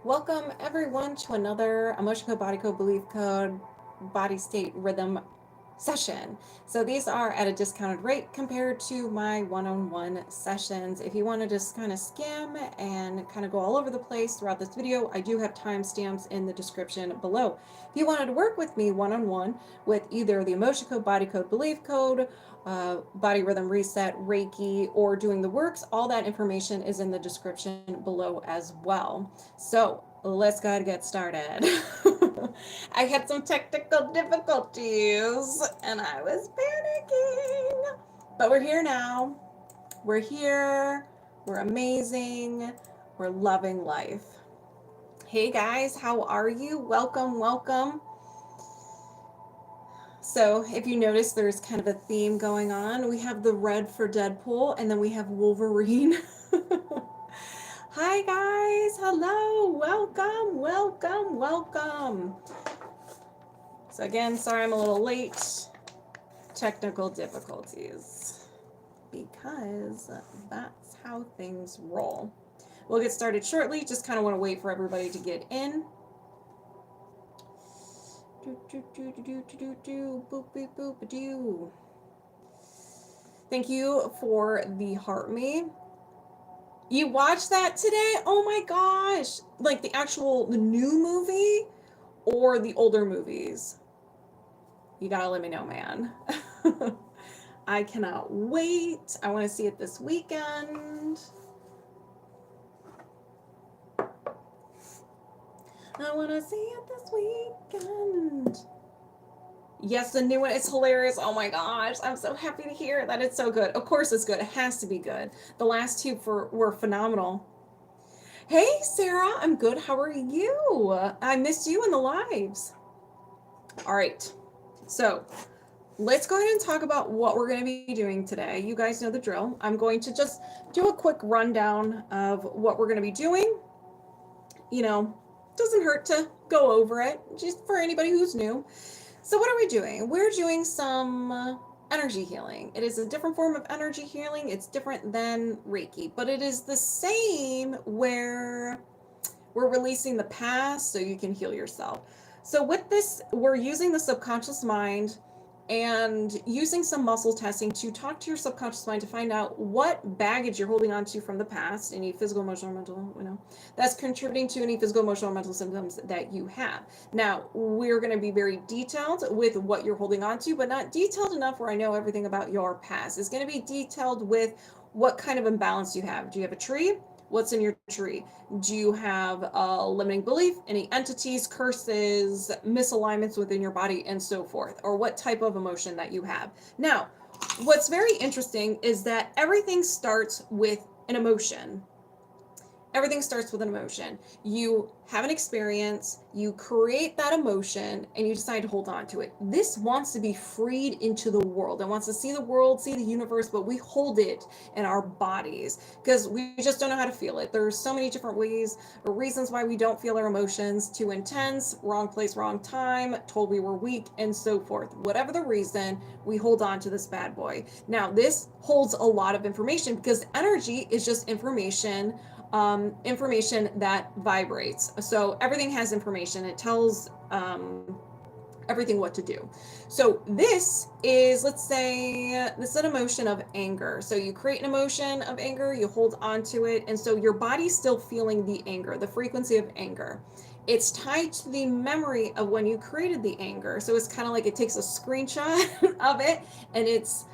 Welcome everyone to another Emotion Code, Body Code, Belief Code, Body State Rhythm session. So these are at a discounted rate compared to my one-on-one sessions. If you want to just kind of skim and kind of go all over the place throughout this video, I do have timestamps in the description below. If you wanted to work with me one-on-one with either the Emotion Code, Body Code, Belief Code, body rhythm reset, Reiki, or doing the works, all that information is in the description below as well. So let's go ahead and get started. I had some technical difficulties and I was panicking. But we're here now. We're here. We're amazing. We're loving life. Hey guys, how are you? Welcome, welcome. So if you notice, there's kind of a theme going on. We have the red for Deadpool, and then we have Wolverine. Hi guys, hello, welcome, welcome, welcome. So again, sorry I'm a little late. Technical difficulties. Because that's how things roll. We'll get started shortly. Just kind of want to wait for everybody to get in. Thank you for the heart me. You watched that today? Oh my gosh. Like the new movie or the older movies? You gotta let me know, man. I cannot wait. I want to see it this weekend. I want to see it this weekend. Yes, the new one is hilarious. Oh my gosh. I'm so happy to hear that it's so good. Of course it's good. It has to be good. The last two were phenomenal. Hey, Sarah. I'm good. How are you? I missed you in the lives. All right. So let's go ahead and talk about what we're going to be doing today. You guys know the drill. I'm going to just do a quick rundown of what we're going to be doing. You know, doesn't hurt to go over it, just for anybody who's new. So what are we doing? We're doing some energy healing. It is a different form of energy healing. It's different than Reiki, but it is the same where we're releasing the past so you can heal yourself. So with this, we're using the subconscious mind and using some muscle testing to talk to your subconscious mind to find out what baggage you're holding on to from the past, any physical, emotional, mental, that's contributing to any physical, emotional, mental symptoms that you have. Now, we're going to be very detailed with what you're holding on to, but not detailed enough where I know everything about your past. It's going to be detailed with what kind of imbalance you have. Do you have a tree? What's in your tree? Do you have a limiting belief, any entities, curses, misalignments within your body, and so forth? Or what type of emotion that you have? Now, what's very interesting is that everything starts with an emotion. Everything starts with an emotion. You have an experience, you create that emotion, and you decide to hold on to it. This wants to be freed into the world. It wants to see the world, see the universe, but we hold it in our bodies because we just don't know how to feel it. There's so many different ways or reasons why we don't feel our emotions. Too intense, wrong place, wrong time, told we were weak, and so forth. Whatever the reason, we hold on to this bad boy. Now, this holds a lot of information because energy is just information that vibrates. So everything has information. It tells everything what to do. So this is, let's say, this is an emotion of anger. So you create an emotion of anger, you hold on to it, and so your body's still feeling the anger, the frequency of anger. It's tied to the memory of when you created the anger. So it's kind of like it takes a screenshot of it and it's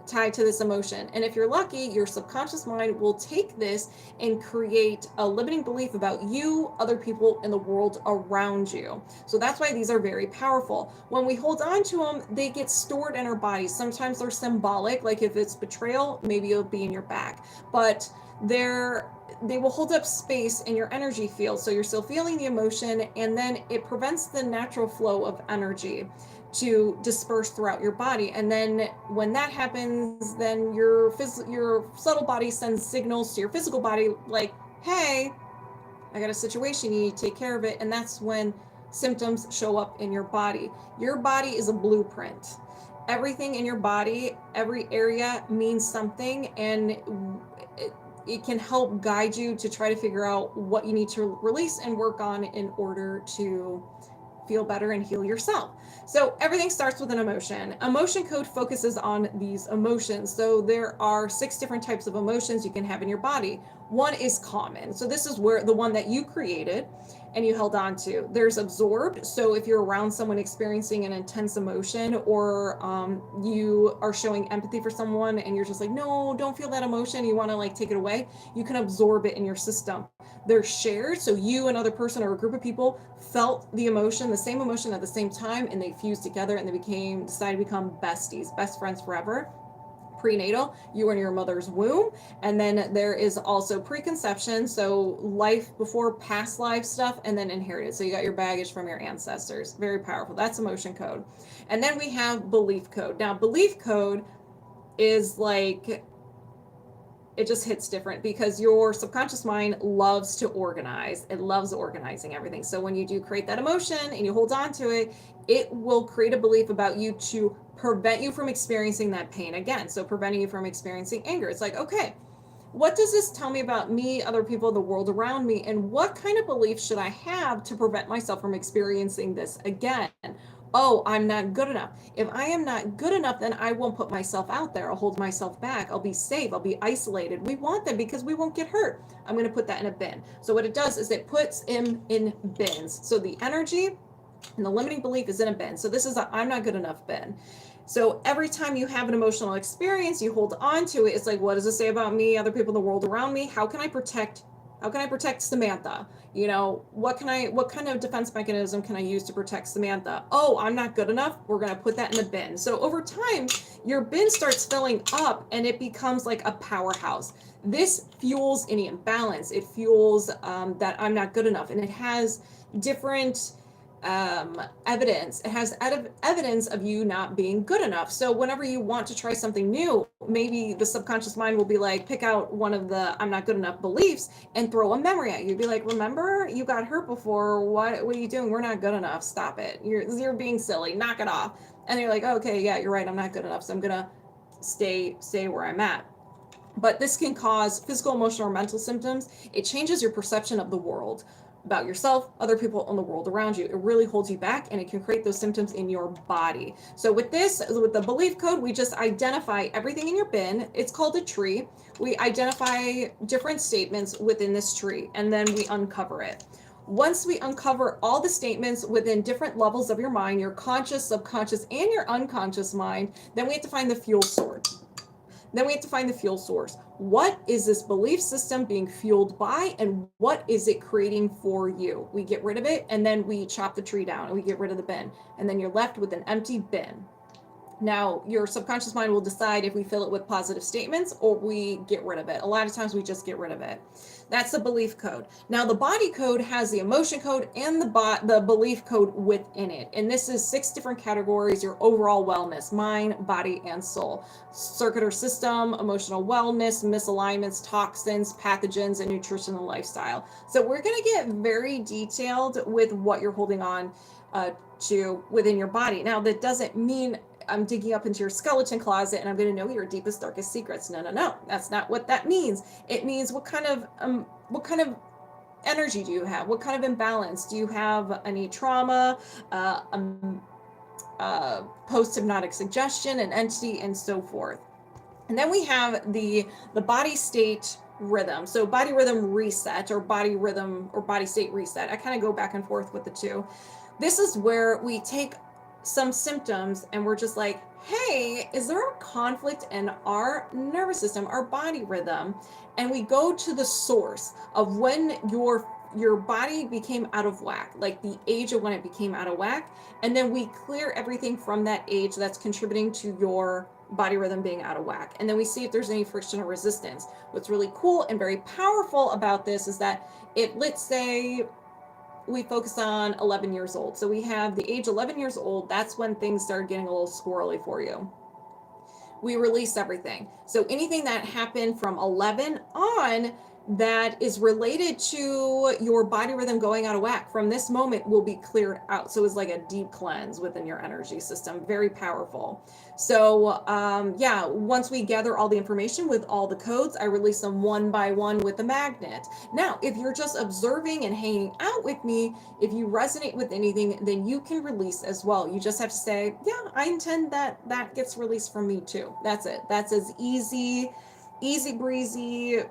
tied to this emotion. And if you're lucky, your subconscious mind will take this and create a limiting belief about you, other people, and the world around you. So that's why these are very powerful. When we hold on to them, they get stored in our bodies. Sometimes they're symbolic, like if it's betrayal, maybe it'll be in your back. But they will hold up space in your energy field. So you're still feeling the emotion, and then it prevents the natural flow of energy to disperse throughout your body. And then when that happens, then your subtle body sends signals to your physical body like, hey, I got a situation, you need to take care of it. And that's when symptoms show up in your body. Your body is a blueprint. Everything in your body, every area means something, and it can help guide you to try to figure out what you need to release and work on in order to feel better and heal yourself. So everything starts with an emotion. Emotion code focuses on these emotions. So there are 6 different types of emotions you can have in your body. One is common. So this is where the one that you created and you held on to. There's absorbed. So if you're around someone experiencing an intense emotion, or you are showing empathy for someone and you're just like, no, don't feel that emotion, you want to like take it away, you can absorb it in your system. They're shared. So you, another person, or a group of people felt the emotion, the same emotion at the same time, and they fused together and they decided to become besties, best friends forever. Prenatal, you were in your mother's womb. And then there is also preconception, so life before, past life stuff, and then inherited. So you got your baggage from your ancestors. Very powerful. That's emotion code. And then we have belief code. Now, belief code is like, it just hits different because your subconscious mind loves to organize. It loves organizing everything. So when you do create that emotion and you hold on to it, it will create a belief about you to prevent you from experiencing that pain again. So preventing you from experiencing anger. It's like, okay, what does this tell me about me, other people, the world around me, and what kind of beliefs should I have to prevent myself from experiencing this again? Oh, I'm not good enough. If I am not good enough, then I won't put myself out there. I'll hold myself back. I'll be safe. I'll be isolated. We want that because we won't get hurt. I'm going to put that in a bin. So what it does is it puts him in bins. So the energy and the limiting belief is in a bin. So this is a I'm not good enough bin. So every time you have an emotional experience, you hold on to it. It's like, what does it say about me, other people in the world around me? How can I protect Samantha? You know, what kind of defense mechanism can I use to protect Samantha? Oh, I'm not good enough. We're going to put that in the bin. So over time, your bin starts filling up and it becomes like a powerhouse. This fuels any imbalance. It fuels that I'm not good enough. And it has different evidence. It has evidence of you not being good enough. So whenever you want to try something new, maybe the subconscious mind will be like, pick out one of the I'm not good enough beliefs and throw a memory at you. Be like, remember, you got hurt before. What are you doing? We're not good enough. Stop it. You're being silly. Knock it off. And you're like, okay, yeah, you're right. I'm not good enough. So I'm gonna stay where I'm at. But this can cause physical, emotional, or mental symptoms. It changes your perception of the world, about yourself, other people, and the world around you. It really holds you back and it can create those symptoms in your body. So with the belief code, we just identify everything in your bin. It's called a tree. We identify different statements within this tree and then we uncover it. Once we uncover all the statements within different levels of your mind, your conscious, subconscious, and your unconscious mind, then we have to find the fuel source. What is this belief system being fueled by, and what is it creating for you? We get rid of it, and then we chop the tree down, and we get rid of the bin, and then you're left with an empty bin. Now, your subconscious mind will decide if we fill it with positive statements or we get rid of it. A lot of times we just get rid of it. That's the belief code. Now, the body code has the emotion code and the belief code within it. And this is 6 different categories: your overall wellness, mind, body, and soul. Circular system, emotional wellness, misalignments, toxins, pathogens, and nutrition and lifestyle. So we're going to get very detailed with what you're holding on to within your body. Now, that doesn't mean I'm digging up into your skeleton closet and I'm going to know your deepest, darkest secrets. No. That's not what that means. It means what kind of energy do you have? What kind of imbalance? Do you have any trauma, post-hypnotic suggestion, an entity, and so forth? And then we have the body state rhythm. So body rhythm reset, or body rhythm or body state reset. I kind of go back and forth with the two. This is where we take some symptoms and we're just like, hey, is there a conflict in our nervous system, our body rhythm? And we go to the source of when your body became out of whack, like the age of when it became out of whack, and then we clear everything from that age that's contributing to your body rhythm being out of whack. And then we see if there's any friction or resistance. What's really cool and very powerful about this is that let's say we focus on 11 years old. So we have the age 11 years old. That's when things start getting a little squirrely for you. We release everything. So anything that happened from 11 on, that is related to your body rhythm going out of whack from this moment will be cleared out. So it's like a deep cleanse within your energy system, very powerful. So yeah, once we gather all the information with all the codes, I release them one by one with the magnet. Now, if you're just observing and hanging out with me, if you resonate with anything, then you can release as well. You just have to say, yeah, I intend that that gets released from me too. That's it. That's as easy breezy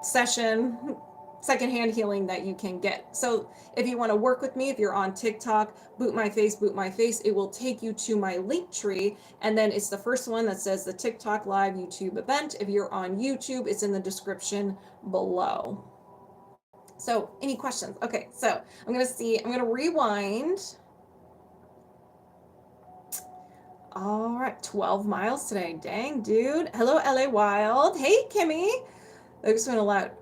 session, secondhand healing that you can get. So if you want to work with me, if you're on TikTok, boot my face, it will take you to my link tree. And then it's the first one that says the TikTok live YouTube event. If you're on YouTube, it's in the description below. So any questions? Okay, so I'm going to rewind. All right, 12 miles today. Dang, dude. Hello, LA Wilde. Hey, Kimmy. That explain a lot.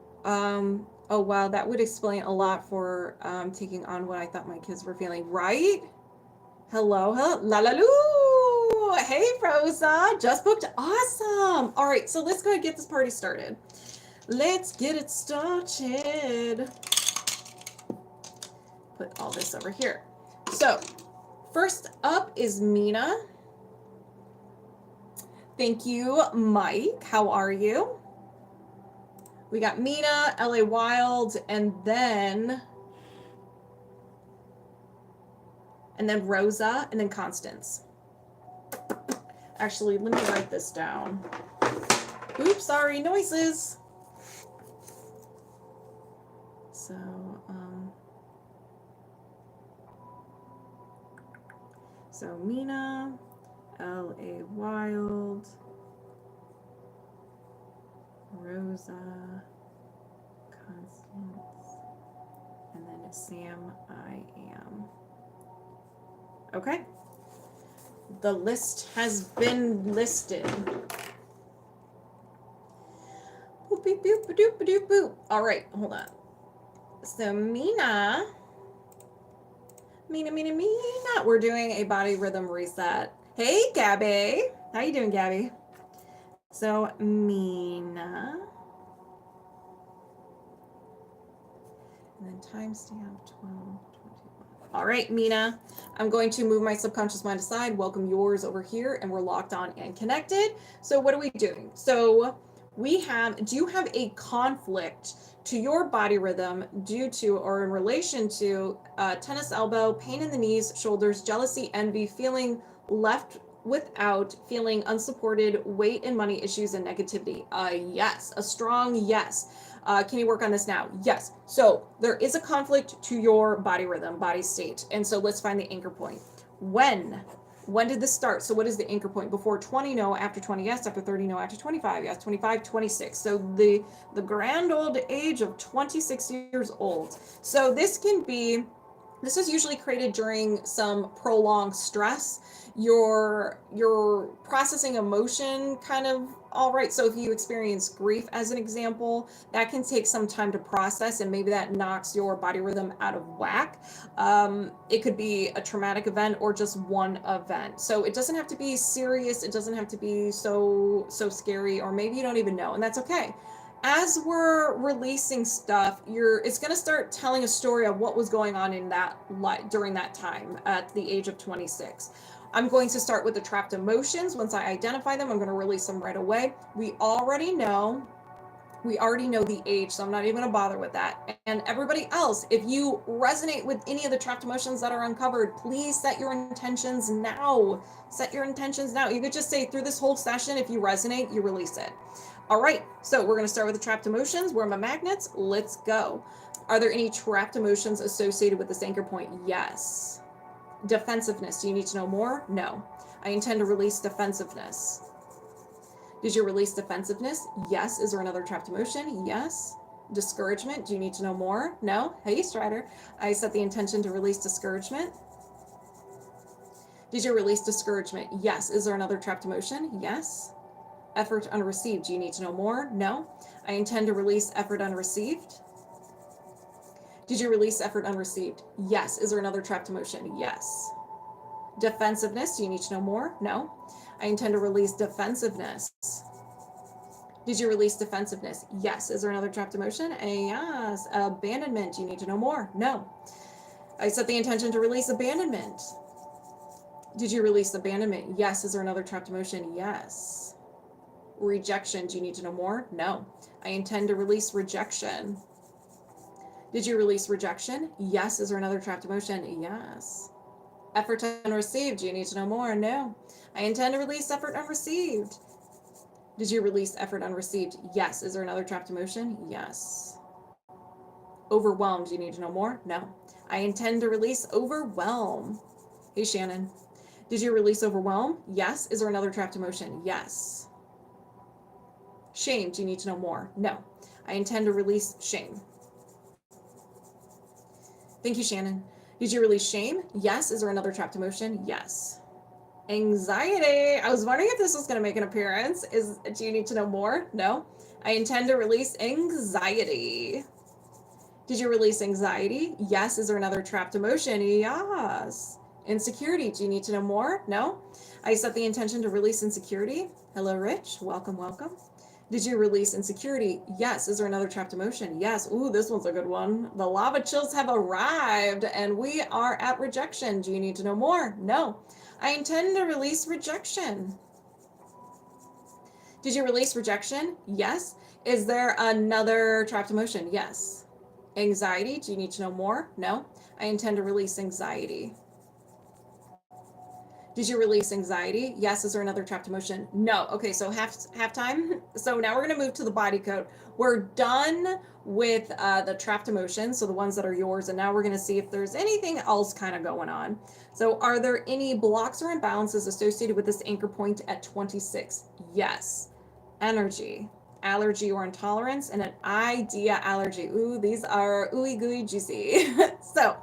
Oh wow, that would explain a lot for taking on what I thought my kids were feeling, right? Hello, la la loo. Hey, Rosa, just booked. Awesome. All right, so let's go ahead and get this party started. Let's get it started. Put all this over here. So, first up is Minna. Thank you, Mike. How are you? We got Minna, LA Wilde, and then Rosa, and then Constance. Actually, let me write this down. Oops, sorry, noises. So Minna, LA Wilde, Rosa, Constance, and then Sam.I.Am. Okay. The list has been listed. Boop, beep, boop, ba-doop, ba-doop, boop. All right, hold on. So Minna, we're doing a body rhythm reset. Hey, Gabby. How you doing, Gabby? So Minna, and then timestamp 12. All right, Minna, I'm going to move my subconscious mind aside, welcome yours over here, and we're locked on and connected. So what are we doing? So we have, do you have a conflict to your body rhythm due to or in relation to tennis elbow, pain in the knees, shoulders, jealousy, envy, feeling left without, feeling unsupported, weight and money issues, and negativity? Yes, a strong yes. Can you work on this now? Yes. So there is a conflict to your body rhythm, body state. And so let's find the anchor point. When did this start? So what is the anchor point? Before 20, no. After 20, yes. After 30, no. After 25, yes. 25, 26. So the grand old age of 26 years old. So this is usually created during some prolonged stress. Your processing emotion kind of, all right. So if you experience grief as an example, that can take some time to process, and maybe that knocks your body rhythm out of whack. It could be a traumatic event or just one event. So it doesn't have to be serious. It doesn't have to be so scary, or maybe you don't even know, and that's okay. As we're releasing stuff, it's going to start telling a story of what was going on in that during that time at the age of 26. I'm going to start with the trapped emotions. Once I identify them, I'm going to release them right away. We already know the age, so I'm not even going to bother with that. And everybody else, if you resonate with any of the trapped emotions that are uncovered, please set your intentions now. Set your intentions now. You could just say through this whole session, if you resonate, you release it. All right, so we're going to start with the trapped emotions. Where are my magnets? Let's go. Are there any trapped emotions associated with this anchor point? Yes. Defensiveness. Do you need to know more? No. I intend to release defensiveness. Did you release defensiveness? Yes. Is there another trapped emotion? Yes. Discouragement. Do you need to know more? No. Hey, Strider. I set the intention to release discouragement. Did you release discouragement? Yes. Is there another trapped emotion? Yes. Effort unreceived. Do you need to know more? No. I intend to release effort unreceived. Did you release effort unreceived? Yes. Is there another trapped emotion? Yes. Defensiveness. Do you need to know more? No. I intend to release defensiveness. Did you release defensiveness? Yes. Is there another trapped emotion? Yes. Abandonment. Do you need to know more? No. I set the intention to release abandonment. Did you release abandonment? Yes. Is there another trapped emotion? Yes. Rejection. Do you need to know more? No. I intend to release rejection. Did you release rejection? Yes. Is there another trapped emotion? Yes. Effort unreceived. Do you need to know more? No. I intend to release effort unreceived. Did you release effort unreceived? Yes. Is there another trapped emotion? Yes. Overwhelmed. Do you need to know more? No. I intend to release overwhelm. Hey, Shannon. Did you release overwhelm? Yes. Is there another trapped emotion? Yes. Shame. Do you need to know more? No. I intend to release shame. Thank you, Shannon. Did you release shame? Yes. Is there another trapped emotion? Yes. Anxiety. I was wondering if this was going to make an appearance. Do you need to know more? No. I intend to release anxiety. Did you release anxiety? Yes. Is there another trapped emotion? Yes. Insecurity. Do you need to know more? No. I set the intention to release insecurity. Hello, Rich. Welcome, welcome. Did you release insecurity? Yes. Is there another trapped emotion? Yes. Ooh, this one's a good one. The lava chills have arrived and we are at rejection. Do you need to know more? No. I intend to release rejection. Did you release rejection? Yes. Is there another trapped emotion? Yes. Anxiety. Do you need to know more? No. I intend to release anxiety. Did you release anxiety? Yes. Is there another trapped emotion? No. Okay, so half time. So now we're going to move to the body code. We're done with the trapped emotions, so the ones that are yours, and now we're going to see if there's anything else kind of going on. So are there any blocks or imbalances associated with this anchor point at 26? Yes. Energy, allergy or intolerance, and an idea allergy. Ooh, these are ooey gooey juicy. So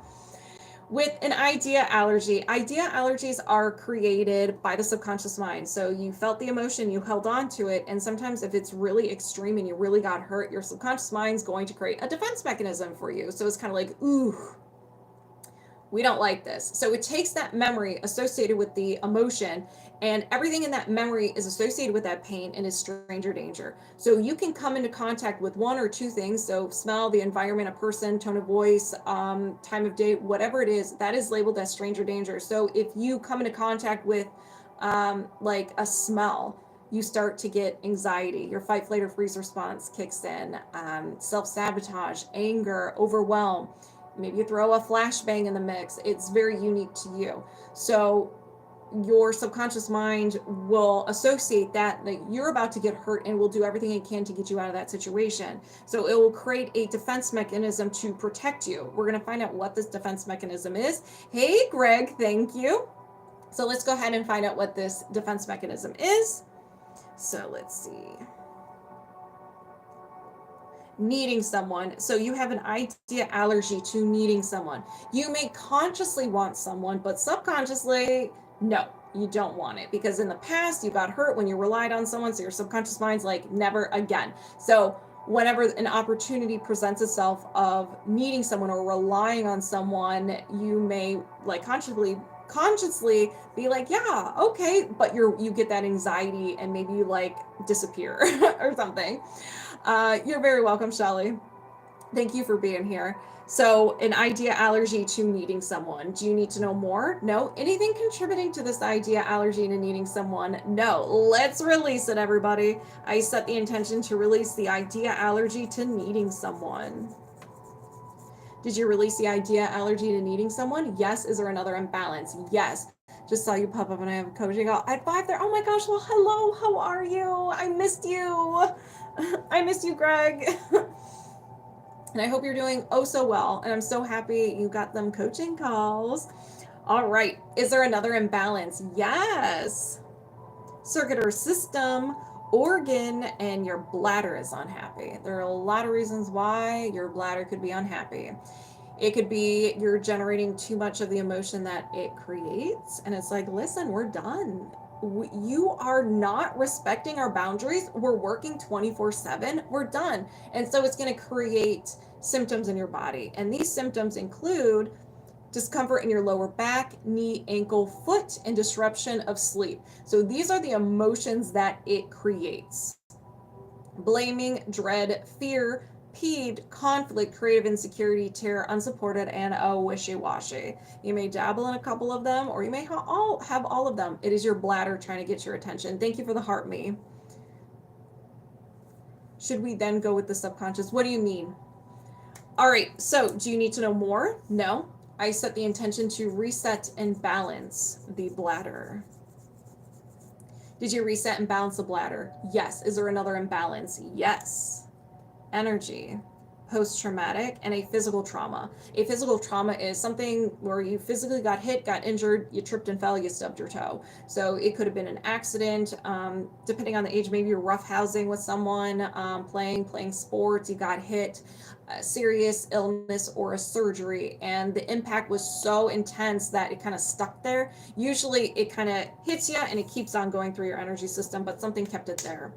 with an idea allergies are created by the subconscious mind. So you felt the emotion, you held on to it, and sometimes if it's really extreme and you really got hurt, your subconscious mind's going to create a defense mechanism for you. So it's kind of like, ooh, we don't like this. So it takes that memory associated with the emotion, and everything in that memory is associated with that pain and is stranger danger. So you can come into contact with one or two things. So smell, the environment, a person, tone of voice, time of day, whatever it is, that is labeled as stranger danger. So if you come into contact with like a smell, you start to get anxiety, your fight, flight, or freeze response kicks in, self-sabotage, anger, overwhelm. Maybe you throw a flashbang in the mix. It's very unique to you. So your subconscious mind will associate that you're about to get hurt and will do everything it can to get you out of that situation. So it will create a defense mechanism to protect you. We're going to find out what this defense mechanism is. Hey, Greg, thank you. So let's go ahead and find out what this defense mechanism is. So let's see. Needing someone. So you have an idea allergy to needing someone. You may consciously want someone, but subconsciously, no, you don't want it, because in the past you got hurt when you relied on someone. So your subconscious mind's like, never again. So whenever an opportunity presents itself of needing someone or relying on someone, you may like consciously be like, yeah, okay, but you get that anxiety and maybe you like disappear or something. You're very welcome, Shelly. Thank you for being here. So an idea allergy to needing someone. Do you need to know more? No. Anything contributing to this idea allergy to needing someone? No. Let's release it, everybody. I set the intention to release the idea allergy to needing someone. Did you release the idea allergy to needing someone? Yes. Is there another imbalance? Yes. Just saw you pop up and I have a coaching call at 5 there. Oh my gosh. Well, hello. How are you? I missed you. I missed you, Greg. And I hope you're doing oh so well. And I'm so happy you got them coaching calls. All right. Is there another imbalance? Yes. Circular system, organ, and your bladder is unhappy. There are a lot of reasons why your bladder could be unhappy. It could be you're generating too much of the emotion that it creates. And it's like, listen, we're done. You are not respecting our boundaries. We're working 24/7. We're done. And so it's going to create symptoms in your body. And these symptoms include discomfort in your lower back, knee, ankle, foot, and disruption of sleep. So these are the emotions that it creates. blaming, dread, fear, peeved, conflict, creative insecurity, terror, unsupported, and wishy-washy. You may dabble in a couple of them, or you may have all of them. It is your bladder trying to get your attention. Thank you for the heart, me. Should we then go with the subconscious? What do you mean? All right, so do you need to know more? No. I set the intention to reset and balance the bladder. Did you reset and balance the bladder? Yes. Is there another imbalance? Yes. Energy, post-traumatic, and a physical trauma. A physical trauma is something where you physically got hit, got injured, you tripped and fell, you stubbed your toe. So it could have been an accident, depending on the age, maybe you're roughhousing with someone, playing sports, you got hit, a serious illness or a surgery, and the impact was so intense that it kind of stuck there. Usually it kind of hits you and it keeps on going through your energy system, but something kept it there.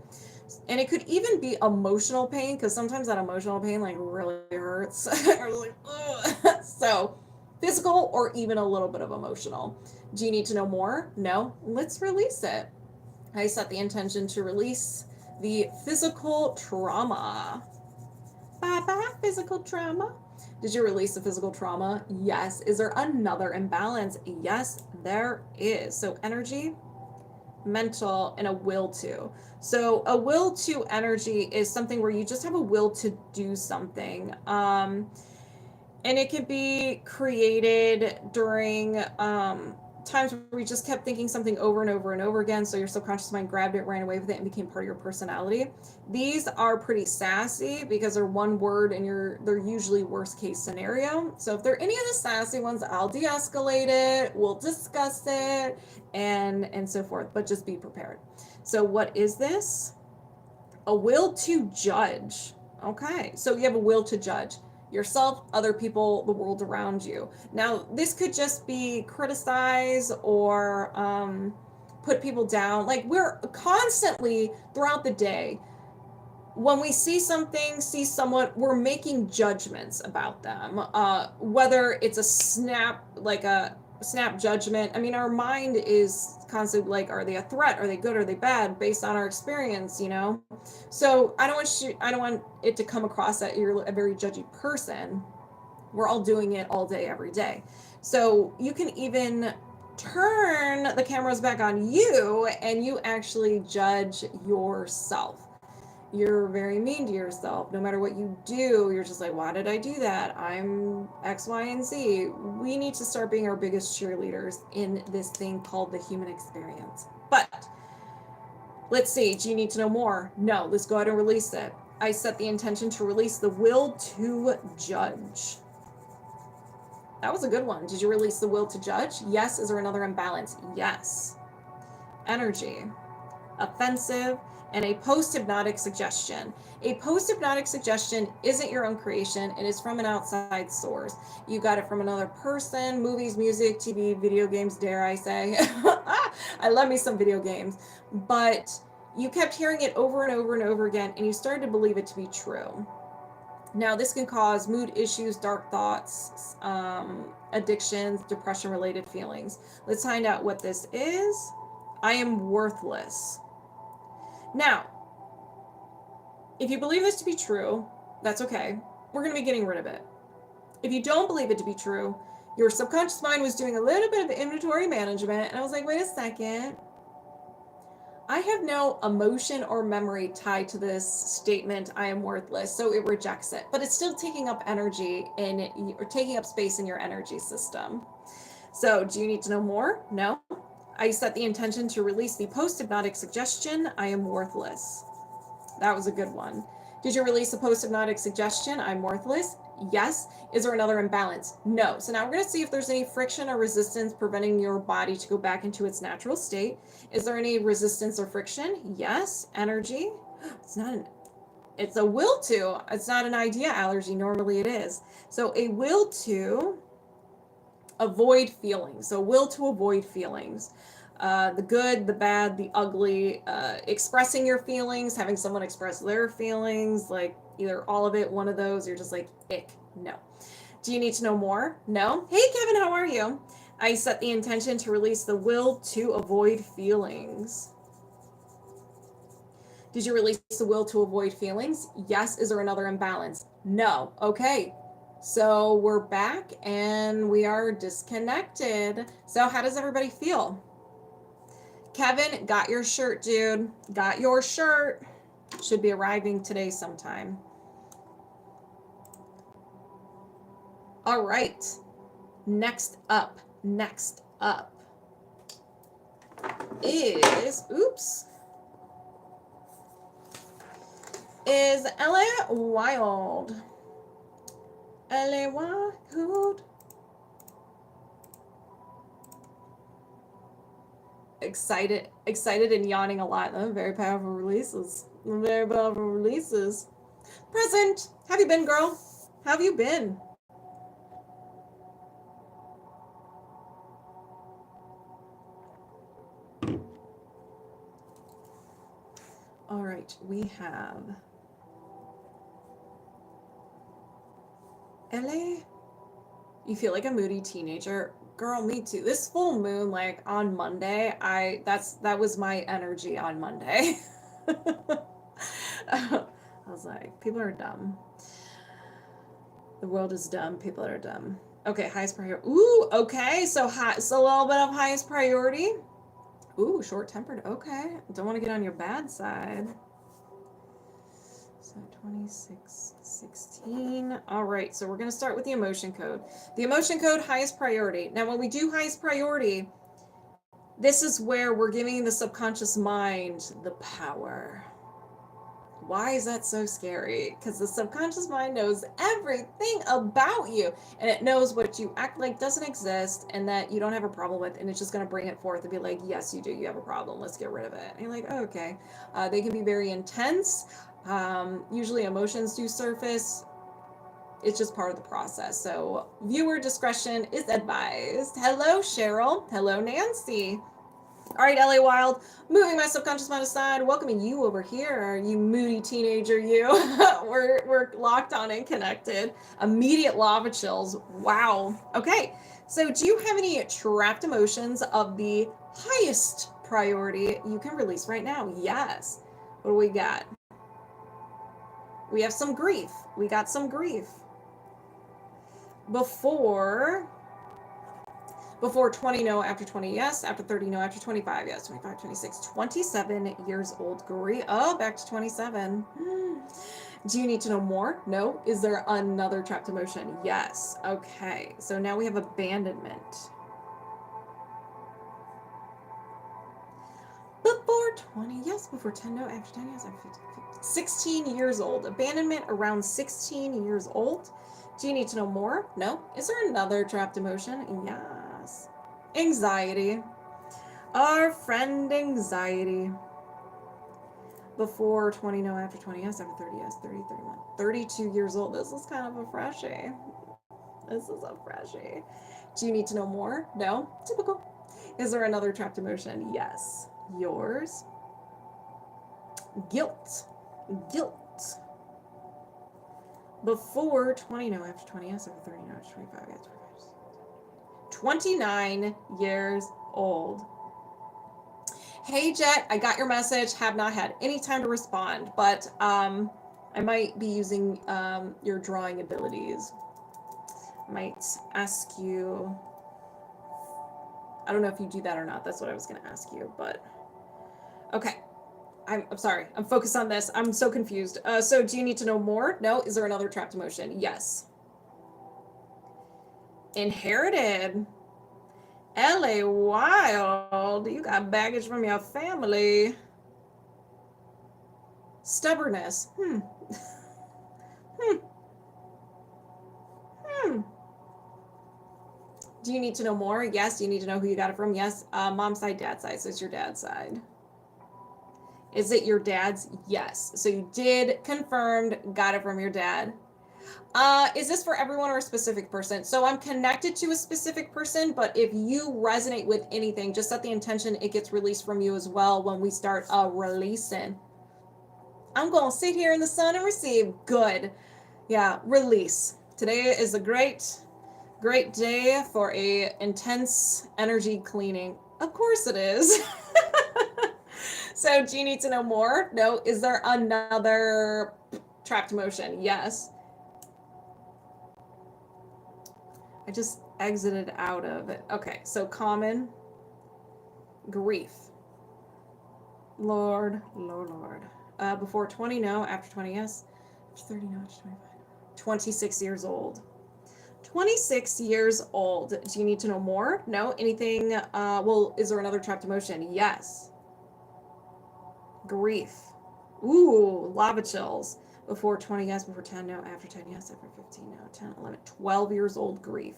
And it could even be emotional pain, because sometimes that emotional pain like really hurts. Or like, ugh. So physical or even a little bit of emotional. Do you need to know more? No. Let's release it. I set the intention to release the physical trauma. Bye-bye, physical trauma. Did you release the physical trauma? Yes. Is there another imbalance? Yes, there is. So energy, mental, and a will to. So a will to energy is something where you just have a will to do something. And it can be created during times where we just kept thinking something over and over and over again, so your subconscious mind grabbed it, ran away with it, and became part of your personality. These are pretty sassy because they're one word and they're usually worst case scenario. So if they're any of the sassy ones, I'll de-escalate it, we'll discuss it, and so forth, but just be prepared. So what is this? A will to judge. Okay, so you have a will to judge yourself, other people, the world around you. Now, this could just be criticize or put people down. Like, we're constantly throughout the day, when we see something, see someone, we're making judgments about them. Whether it's a snap judgment. I mean, our mind is constantly like, are they a threat? Are they good? Are they bad? Based on our experience, you know? So I don't want it to come across that you're a very judgy person. We're all doing it all day, every day. So you can even turn the cameras back on you and you actually judge yourself. You're very mean to yourself. No matter what you do, you're just like, why did I do that? I'm X, Y, and Z. We need to start being our biggest cheerleaders in this thing called the human experience. But let's see, do you need to know more? No, let's go ahead and release it. I set the intention to release the will to judge. That was a good one. Did you release the will to judge? Yes. Is there another imbalance? Yes. Energy, offensive, and a post-hypnotic suggestion. A post-hypnotic suggestion isn't your own creation. It is from an outside source. You got it from another person, movies, music, TV, video games, dare I say. I love me some video games. But you kept hearing it over and over and over again, and you started to believe it to be true. Now, this can cause mood issues, dark thoughts, addictions, depression-related feelings. Let's find out what this is. I am worthless. Now, if you believe this to be true, that's okay. We're going to be getting rid of it. If you don't believe it to be true, your subconscious mind was doing a little bit of inventory management, and I was like, wait a second. I have no emotion or memory tied to this statement, I am worthless, so it rejects it. But it's still taking up energy or taking up space in your energy system. So do you need to know more? No. I set the intention to release the post-hypnotic suggestion, I am worthless. That was a good one. Did you release the post-hypnotic suggestion, I'm worthless? Yes. Is there another imbalance? No. So now we're going to see if there's any friction or resistance preventing your body to go back into its natural state. Is there any resistance or friction? Yes. Energy. It's a will to. It's not an idea allergy. Normally it is. So a will to avoid feelings. So will to avoid feelings. The good, the bad, the ugly, expressing your feelings, having someone express their feelings, like either all of it, one of those, you're just like, ick, no. Do you need to know more? No. Hey, Kevin, how are you? I set the intention to release the will to avoid feelings. Did you release the will to avoid feelings? Yes. Is there another imbalance? No. Okay. So we're back and we are disconnected. So how does everybody feel? Kevin, got your shirt, dude. Got your shirt. Should be arriving today sometime. All right. Next up is Ella Wilde. Ella Wilde. Excited and yawning a lot. Oh, very powerful releases. Very powerful releases. Present. How have you been, girl? How have you been? All right, we have Ellie. You feel like a moody teenager. Girl, me too. This full moon, like on Monday, that was my energy on Monday. I was like, people are dumb. The world is dumb. People are dumb. Okay, highest priority. Ooh, okay. So a little bit of highest priority. Ooh, short-tempered. Okay. Don't want to get on your bad side. So 26, 16. All right. So we're going to start with the emotion code. The emotion code, highest priority. Now, when we do highest priority, this is where we're giving the subconscious mind the power. Why is that so scary? Because the subconscious mind knows everything about you, and it knows what you act like doesn't exist and that you don't have a problem with, and it's just going to bring it forth and be like, yes, you do. You have a problem. Let's get rid of it. And you're like, oh, okay. They can be very intense. Usually emotions do surface. It's just part of the process. So viewer discretion is advised. Hello, Cheryl. Hello, Nancy. All right, LA Wilde, moving my subconscious mind aside, welcoming you over here, you moody teenager, you. we're locked on and connected. Immediate lava chills. Wow. Okay, so do you have any trapped emotions of the highest priority you can release right now? Yes. What do we got? We have some grief. We got some grief. Before 20, no. After 20, yes. After 30, no. After 25, yes. 25, 26, 27 years old. Oh, back to 27. Do you need to know more? No. Is there another trapped emotion? Yes. Okay. So now we have abandonment. Before 20, yes. Before 10, no. After 10, yes. After 15, 16 years old. Abandonment around 16 years old. Do you need to know more? No. Is there another trapped emotion? Yes. Anxiety. Our friend anxiety. Before 20, no. After 20, yes. After 30, yes. 30, 31. 32 years old. This is kind of a freshie. This is a freshie. Do you need to know more? No. Typical. Is there another trapped emotion? Yes. Yours. Guilt. Before 20, no. After 20, yes. After 30, no. After 25, yes. 29 years old. Hey, Jet, I got your message. Have not had any time to respond, but I might be using your drawing abilities. I might ask you. I don't know if you do that or not. That's what I was going to ask you, but okay. I'm sorry. I'm focused on this. I'm so confused. So do you need to know more? No. Is there another trapped emotion? Yes. Inherited. LA Wilde. You got baggage from your family. Stubbornness. Do you need to know more? Yes. Do you need to know who you got it from? Yes. Mom's side, dad's side. So it's your dad's side. Is it your dad's? Yes. So you did confirmed, got it from your dad. Is this for everyone or a specific person? So I'm connected to a specific person, but if you resonate with anything, just set the intention it gets released from you as well when we start releasing. I'm going to sit here in the sun and receive. Good. Yeah, release. Today is a great day for a intense energy cleaning. Of course it is. So do you need to know more? No. Is there another trapped emotion? Yes. I just exited out of it. Okay, so common, grief. Lord. Before 20, no. After 20, yes. After 30, no. After 25. 26 years old. 26 years old. Do you need to know more? No. Anything? Well, is there another trapped emotion? Yes. Grief. Ooh, lava chills. Before 20, yes. Before 10, no. After 10, yes. After 15, no. 10, 11, 12 years old, grief.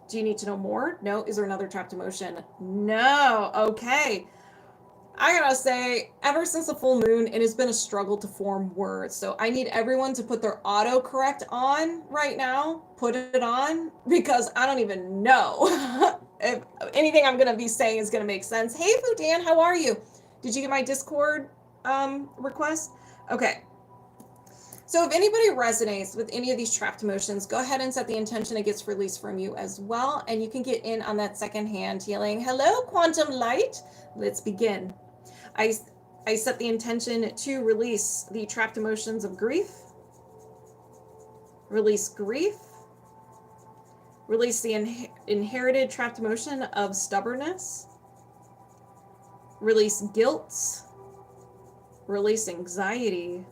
Do you need to know more? No. Is there another trapped emotion? No. Okay. I gotta say, ever since the full moon, it has been a struggle to form words. So I need everyone to put their autocorrect on right now. Put it on, because I don't even know if anything I'm gonna be saying is gonna make sense. Hey, Fudan, how are you? Did you get my Discord request? Okay. So if anybody resonates with any of these trapped emotions, go ahead and set the intention it gets released from you as well. And you can get in on that second-hand healing. Hello, Quantum Light. Let's begin. I set the intention to release the trapped emotions of grief. Release grief. Release the inherited trapped emotion of stubbornness. Release guilt. Release anxiety.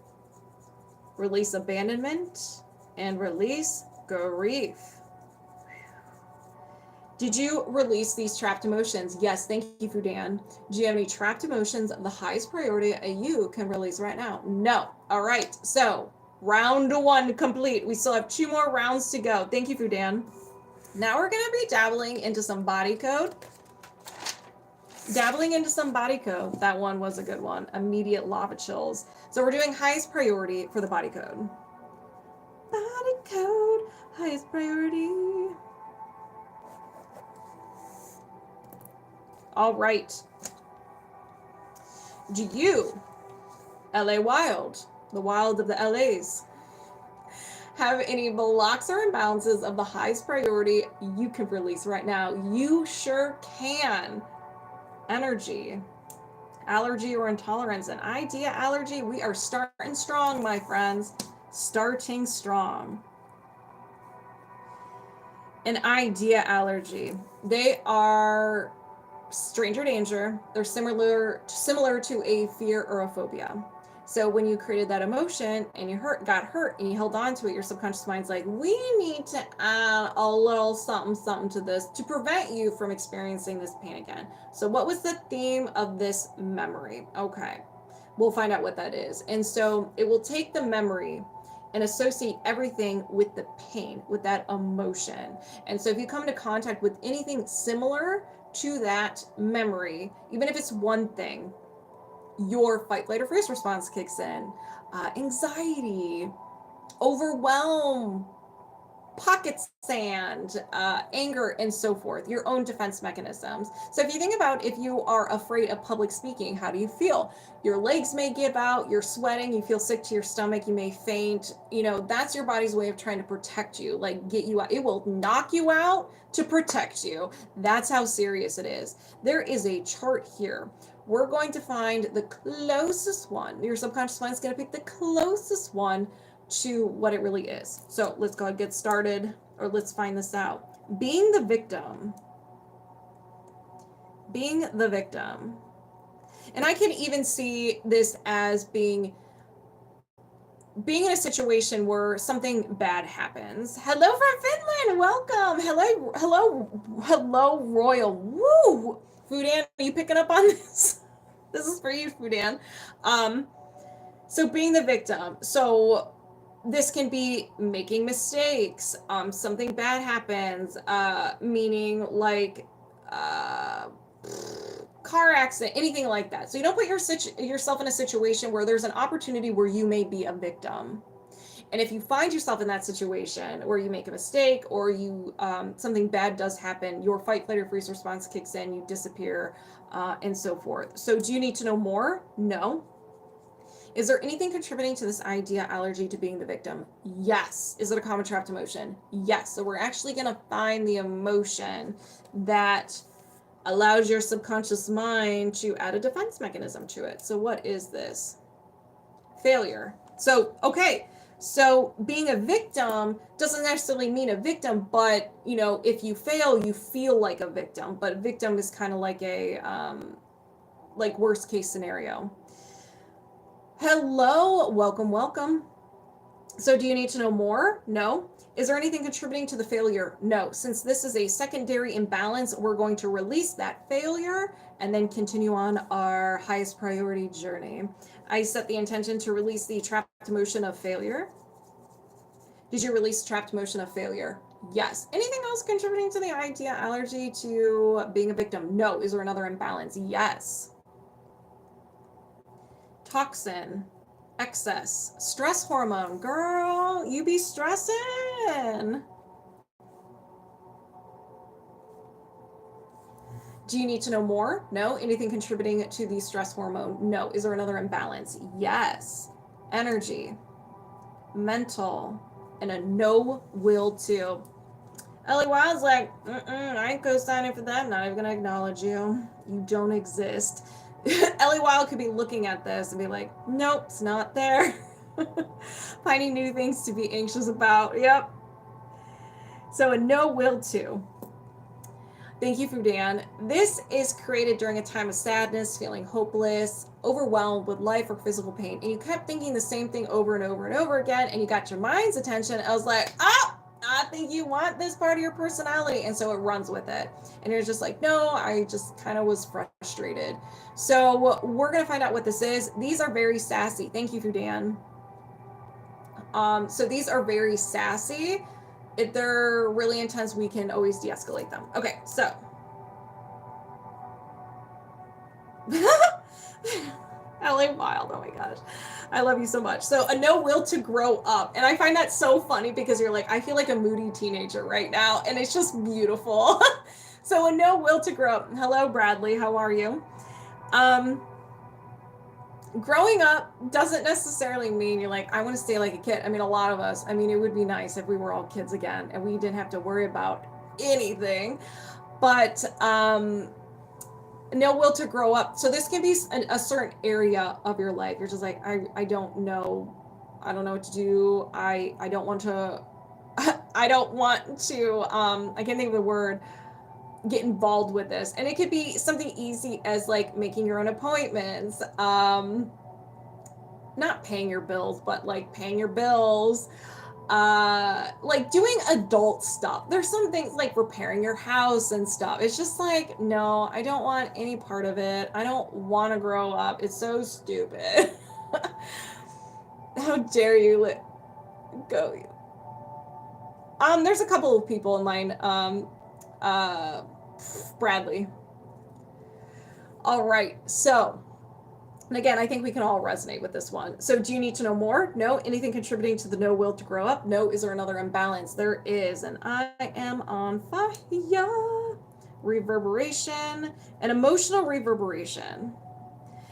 Release abandonment. And release grief. Did you release these trapped emotions? Yes, thank you, Fudan. Do you have any trapped emotions of the highest priority you can release right now? No. All right, so round 1 complete. We still have 2 more rounds to go. Thank you, Fudan. Now we're gonna be dabbling into some body code. That one was a good one. Immediate lava chills. So we're doing highest priority for the body code. Body code, highest priority. All right. Do you, LA Wilde, the Wilde of the LAs, have any blocks or imbalances of the highest priority you can release right now? You sure can. Energy, allergy or intolerance, an idea allergy. We are starting strong, my friends. Starting strong. An idea allergy. They are stranger danger. They're similar to a fear or a phobia. So when you created that emotion and you got hurt and you held on to it, your subconscious mind's like, we need to add a little something to this to prevent you from experiencing this pain again. So what was the theme of this memory? Okay, we'll find out what that is. And so it will take the memory and associate everything with the pain, with that emotion. And so if you come into contact with anything similar to that memory, even if it's one thing, your fight, flight, or freeze response kicks in. Anxiety, overwhelm, pocket sand, anger, and so forth, your own defense mechanisms. So if you think about, if you are afraid of public speaking, how do you feel? Your legs may give out, you're sweating, you feel sick to your stomach, you may faint. You know, that's your body's way of trying to protect you, like get you out. It will knock you out to protect you. That's how serious it is. There is a chart here. We're going to find the closest one. Your subconscious mind is going to pick the closest one to what it really is. So let's go ahead and get started, or let's find this out. Being the victim. And I can even see this as being in a situation where something bad happens. Hello from Finland, welcome. Hello, Royal. Woo! Fudan, are you picking up on this? This is for you, Fudan. So being the victim. So this can be making mistakes. Something bad happens, meaning like car accident, anything like that. So you don't put yourself in a situation where there's an opportunity where you may be a victim. And if you find yourself in that situation where you make a mistake or you something bad does happen, your fight, flight, or freeze response kicks in, you disappear, and so forth. So do you need to know more? No. Is there anything contributing to this idea allergy to being the victim? Yes. Is it a common trapped emotion? Yes. So we're actually going to find the emotion that allows your subconscious mind to add a defense mechanism to it. So what is this? Failure. So, okay. So being a victim doesn't necessarily mean a victim, but you know, if you fail, you feel like a victim. But a victim is kind of like a like worst case scenario. Hello, welcome, welcome. So do you need to know more? No. Is there anything contributing to the failure? No. Since this is a secondary imbalance, we're going to release that failure and then continue on our highest priority journey. I set the intention to release the trapped emotion of failure. Did you release trapped emotion of failure? Yes. Anything else contributing to the idea allergy to being a victim? No. Is there another imbalance? Yes. Toxin. Excess. Stress hormone. Girl, you be stressing. Do you need to know more? No. Anything contributing to the stress hormone? No. Is there another imbalance? Yes. Energy. Mental. And a no will to. Ellie Wilde's like, I ain't co-signing for that. Not even gonna acknowledge you. You don't exist. Ellie Wilde could be looking at this and be like, nope, it's not there. Finding new things to be anxious about. Yep. So a no will to. Thank you, Fudan. This is created during a time of sadness, feeling hopeless, overwhelmed with life or physical pain. And you kept thinking the same thing over and over and over again, and you got your mind's attention. I was like, I think you want this part of your personality. And so it runs with it. And you're just like, no, I just kind of was frustrated. So we're going to find out what this is. These are very sassy. Thank you, Fudan. So these are very sassy. If they're really intense, we can always de-escalate them. Okay, so. LA Wild, oh my gosh. I love you so much. So a no will to grow up. And I find that so funny because you're like, I feel like a moody teenager right now. And it's just beautiful. So a no will to grow up. Hello, Bradley. How are you? Growing up doesn't necessarily mean you're like, I want to stay like a kid. I mean, a lot of us, I mean, it would be nice if we were all kids again and we didn't have to worry about anything. But no will to grow up. So this can be a certain area of your life. You're just like, I don't know. I don't know what to do. I don't want to, I don't want to, I can't think of the word, get involved with this. And it could be something easy as like making your own appointments, not paying your bills, but like paying your bills, like doing adult stuff. There's some things like repairing your house and stuff. It's just like, no, I don't want any part of it. I don't want to grow up. It's so stupid. How dare you go. There's a couple of people in mind. Bradley. All right, so, and again, I think we can all resonate with this one. So do you need to know more? No. Anything contributing to the no will to grow up? No. Is there another imbalance? There is, and I am on fire. Reverberation, an emotional reverberation.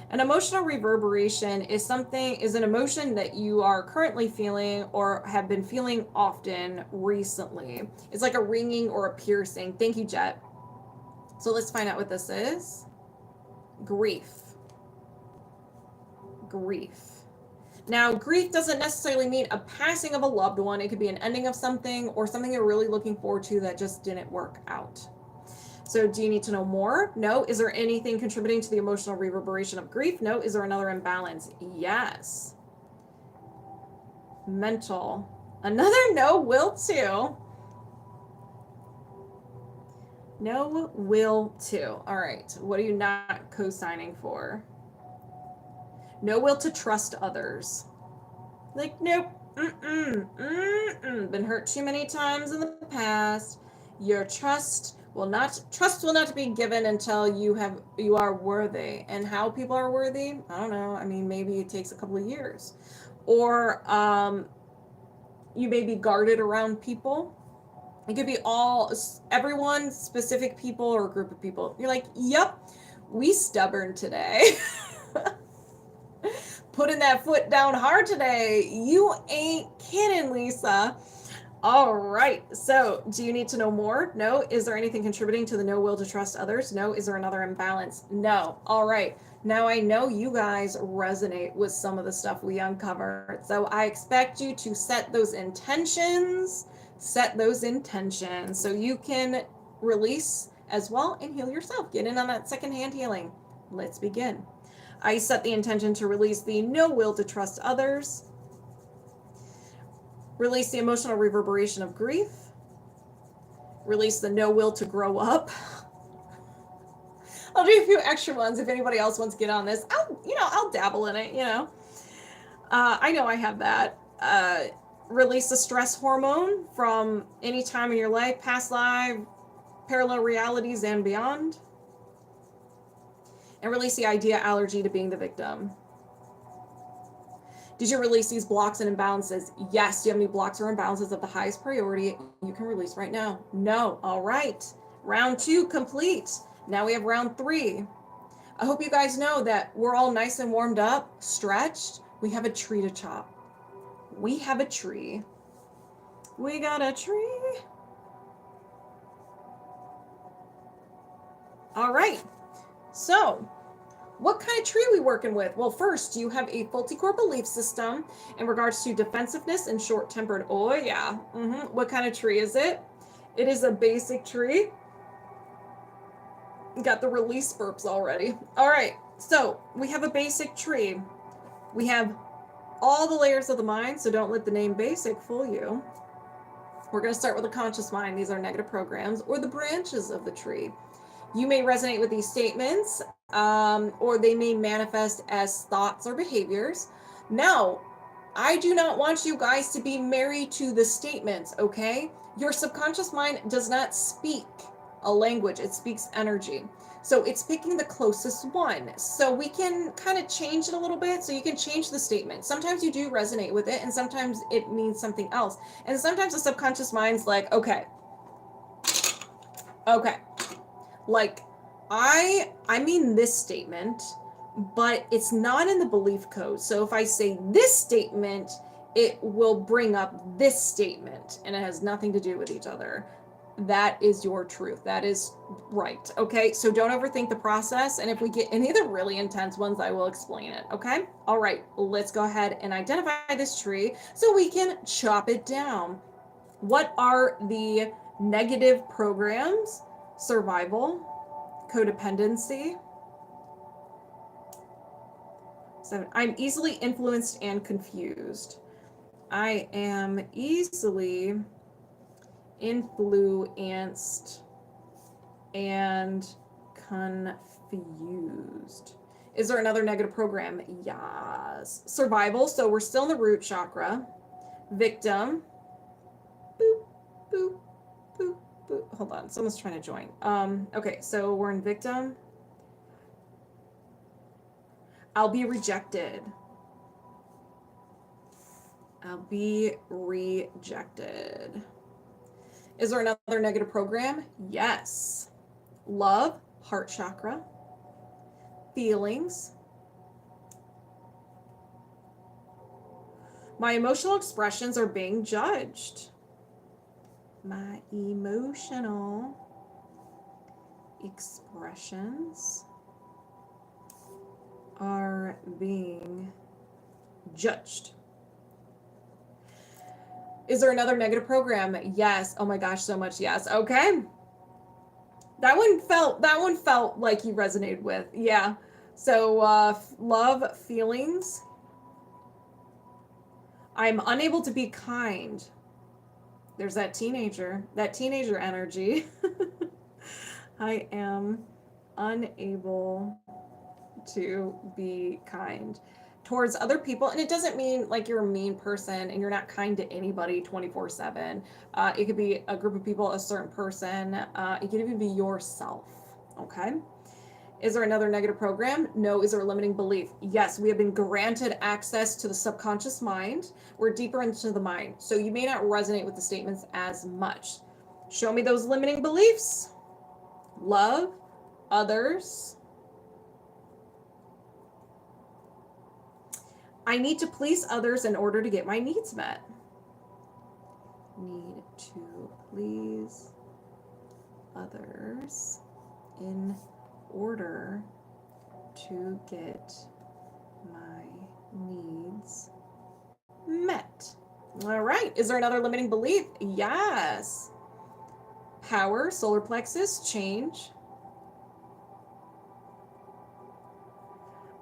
An emotional reverberation is an emotion that you are currently feeling or have been feeling often recently. It's like a ringing or a piercing. Thank you, Jet. So let's find out what this is. Grief. Grief. Now, grief doesn't necessarily mean a passing of a loved one. It could be an ending of something or something you're really looking forward to that just didn't work out. So do you need to know more? No. Is there anything contributing to the emotional reverberation of grief? No. Is there another imbalance? Yes. Mental. Another no will to. No will to. All right. What are you not co-signing for? No will to trust others. Like, nope. Been hurt too many times in the past. Your trust will not be given until you are worthy. And how people are worthy, I don't know. I mean, maybe it takes a couple of years. Or you may be guarded around people. It could be everyone, specific people, or a group of people. You're like, yep, we stubborn today. Putting that foot down hard today. You ain't kidding, Lisa. All right. So, do you need to know more? No. Is there anything contributing to the no will to trust others? No. Is there another imbalance? No. All right. Now I know you guys resonate with some of the stuff we uncovered. So, I expect you to set those intentions, so you can release as well and heal yourself. Get in on that secondhand healing. Let's begin. I set the intention to release the no will to trust others. Release the emotional reverberation of grief. Release the no will to grow up. I'll do a few extra ones if anybody else wants to get on this. I'll dabble in it, I know I have that. Release the stress hormone from any time in your life, past life, parallel realities, and beyond. And release the idea allergy to being the victim. Did you release these blocks and imbalances? Yes. Do you have any blocks or imbalances of the highest priority you can release right now? No. All right. Round 2 complete. Now we have round 3. I hope you guys know that we're all nice and warmed up, stretched. We have a tree to chop. We have a tree. We got a tree. All right. So, what kind of tree are we working with? Well, first, you have a faulty core belief system in regards to defensiveness and short-tempered. Oh, yeah. What kind of tree is it? It is a basic tree. Got the release burps already. All right. So, we have a basic tree. We have all the layers of the mind, so don't let the name basic fool you. We're going to start with the conscious mind. These are negative programs or the branches of the tree. You may resonate with these statements, or they may manifest as thoughts or behaviors. Now, I do not want you guys to be married to the statements, okay? Your subconscious mind does not speak a language, it speaks energy. So it's picking the closest one. So we can kind of change it a little bit. So you can change the statement. Sometimes you do resonate with it, and sometimes it means something else. And sometimes the subconscious mind's like, okay. Like, I mean this statement, but it's not in the belief code. So if I say this statement, it will bring up this statement, and it has nothing to do with each other. That is your truth. That is right. Okay. So don't overthink the process. And if we get any of the really intense ones, I will explain it. Okay. All right. Let's go ahead and identify this tree so we can chop it down. What are the negative programs? Survival, codependency. 7, I'm easily influenced and confused. I am easily influenced and confused. Is there another negative program? Yes. Survival. So we're still in the root chakra. Victim. Boop, boop, boop, boop. Hold on. Someone's trying to join. Okay. So we're in victim. I'll be rejected. I'll be rejected. Is there another negative program? Yes. Love, heart chakra. Feelings. My emotional expressions are being judged. My emotional expressions are being judged. Is there another negative program? Yes. Oh my gosh, so much yes. Okay. That one felt like you resonated with. Yeah. So love, feelings. I'm unable to be kind. There's that teenager energy. I am unable to be kind towards other people, and it doesn't mean like you're a mean person and you're not kind to anybody 24/7. It could be a group of people, a certain person. It could even be yourself. Okay. Is there another negative program? No. Is there a limiting belief? Yes. We have been granted access to the subconscious mind. We're deeper into the mind, so you may not resonate with the statements as much. Show me those limiting beliefs. Love others. I need to please others in order to get my needs met. Need to please others in order to get my needs met. All right. Is there another limiting belief? Yes. Power, solar plexus, change.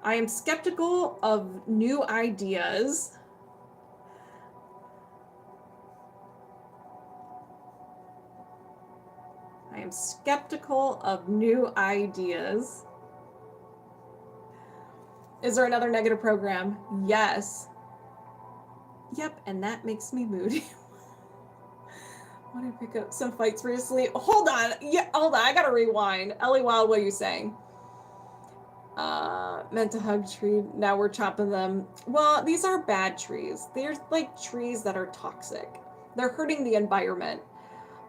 I am skeptical of new ideas. I am skeptical of new ideas. Is there another negative program? Yes. Yep, and that makes me moody. Want to pick up some fights recently? Hold on. Yeah, hold on. I gotta rewind. Ellie Wilde, what are you saying? Meant to hug tree. Now we're chopping them. Well, these are bad trees. They're like trees that are toxic. They're hurting the environment.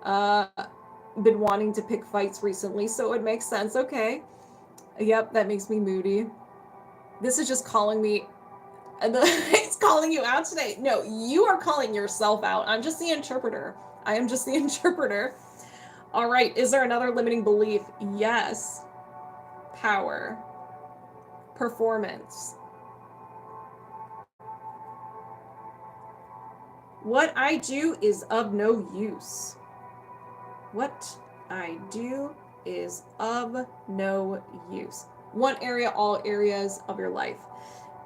Been wanting to pick fights recently, so it makes sense. Okay. Yep, that makes me moody. This is just calling me. It's calling you out today. No, you are calling yourself out. I'm just the interpreter. I am just the interpreter. All right. Is there another limiting belief? Yes. Power. Performance. What I do is of no use. What I do is of no use. One area, all areas of your life.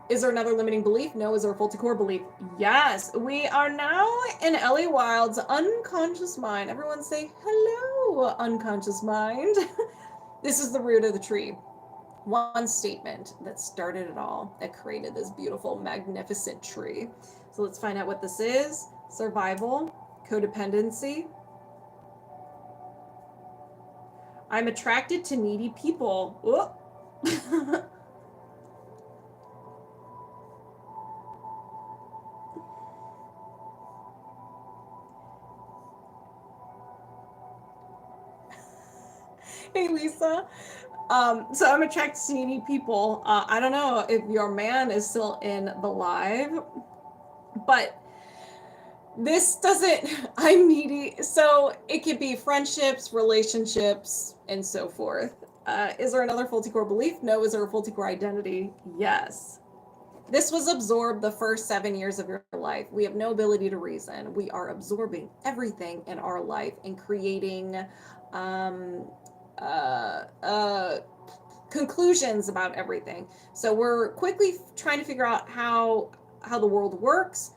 Is there another limiting belief? No. Is there a faulty core belief? Yes. We are now in Ellie Wilde's unconscious mind. Everyone say hello, unconscious mind. This is the root of the tree. One statement that started it all, that created this beautiful, magnificent tree. So let's find out what this is. Survival, codependency. I'm attracted to needy people. Hey, Lisa. So I'm attracted to needy people. I don't know if your man is still in the live, but this doesn't, I'm needy. So it could be friendships, relationships, and so forth. Is there another faulty core belief? No. Is there a faulty core identity? Yes. This was absorbed the first 7 years of your life. We have no ability to reason. We are absorbing everything in our life and creating conclusions about everything. So we're quickly trying to figure out how the world works,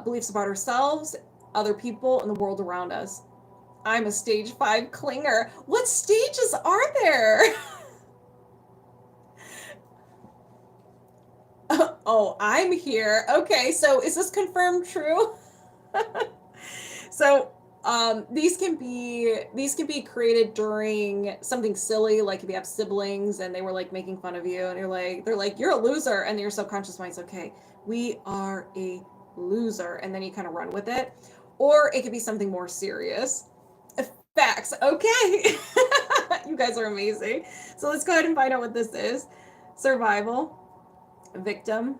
beliefs about ourselves, other people, and the world around us. I'm a stage 5 clinger. What stages are there? Oh, I'm here. Okay, so is this confirmed true? So these can be created during something silly, like if you have siblings and they were like making fun of you, and they're like you're a loser, and your subconscious mind's okay, we are a loser, and then you kind of run with it. Or it could be something more serious. Facts. Okay. You guys are amazing. So let's go ahead and find out what this is. Survival. Victim.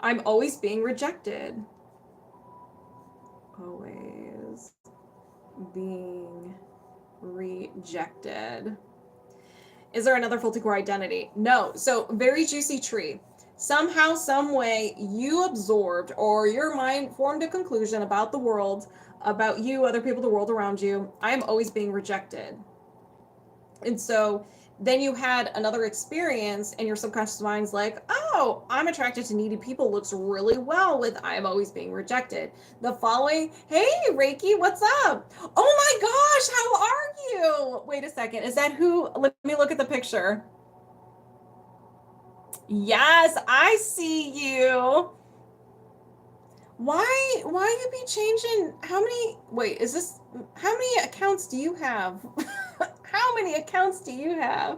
I'm always being rejected. Always being rejected. Is there another faulty core identity? No. So very juicy tree. Somehow, some way, you absorbed, or your mind formed a conclusion about the world, about you, other people, the world around you. I am always being rejected. And so then you had another experience, and your subconscious mind's like, oh, I'm attracted to needy people looks really well with I'm always being rejected. The following, hey, Reiki, what's up? Oh my gosh, how are you? Wait a second. Is that who? Let me look at the picture. Yes, I see you. Why you be changing? How many accounts do you have? How many accounts do you have?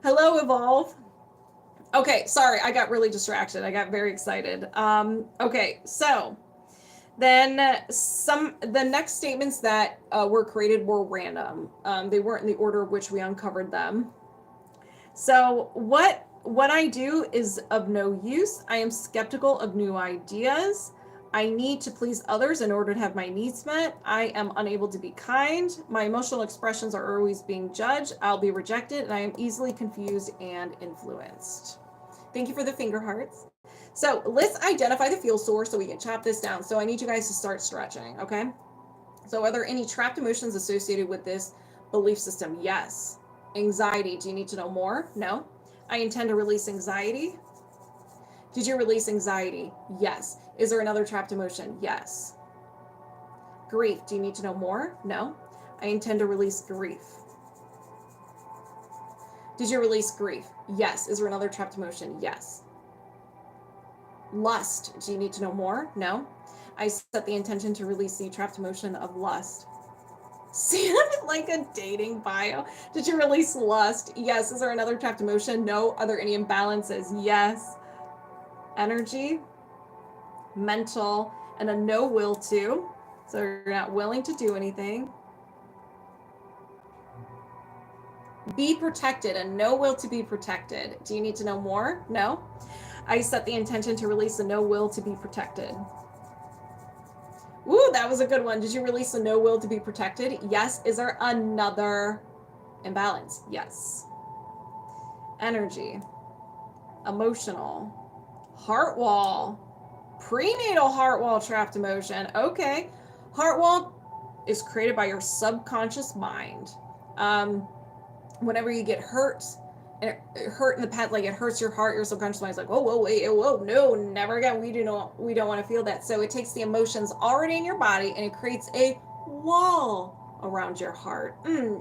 Hello, Evolve. Okay, sorry, I got really distracted. I got very excited. Okay, so then the next statements that were created were random. They weren't in the order of which we uncovered them. So what I do is of no use. I am skeptical of new ideas. I need to please others in order to have my needs met. I am unable to be kind. My emotional expressions are always being judged. I'll be rejected, and I am easily confused and influenced. Thank you for the finger hearts. So let's identify the feel source so we can chop this down. So I need you guys to start stretching, okay? So are there any trapped emotions associated with this belief system? Yes. Anxiety. Do you need to know more? No. I intend to release anxiety. Did you release anxiety? Yes. Is there another trapped emotion? Yes. Grief. Do you need to know more? No. I intend to release grief. Did you release grief? Yes. Is there another trapped emotion? Yes. Lust. Do you need to know more? No. I set the intention to release the trapped emotion of lust. Sounded like a dating bio. Did you release lust? Yes. Is there another trapped emotion? No. Are there any imbalances? Yes. Energy, mental, and a no will to. So you're not willing to do anything. Be protected, and no will to be protected. Do you need to know more? No. I set the intention to release the no will to be protected. Ooh, that was a good one. Did you release the no will to be protected? Yes. Is there another imbalance? Yes. Energy, emotional, heart wall, prenatal heart wall trapped emotion. Okay. Heart wall is created by your subconscious mind. Whenever you get hurt in the past, like it hurts your heart, your subconscious mind's like, whoa, wait, whoa, no, never again. We don't want to feel that. So it takes the emotions already in your body and it creates a wall around your heart.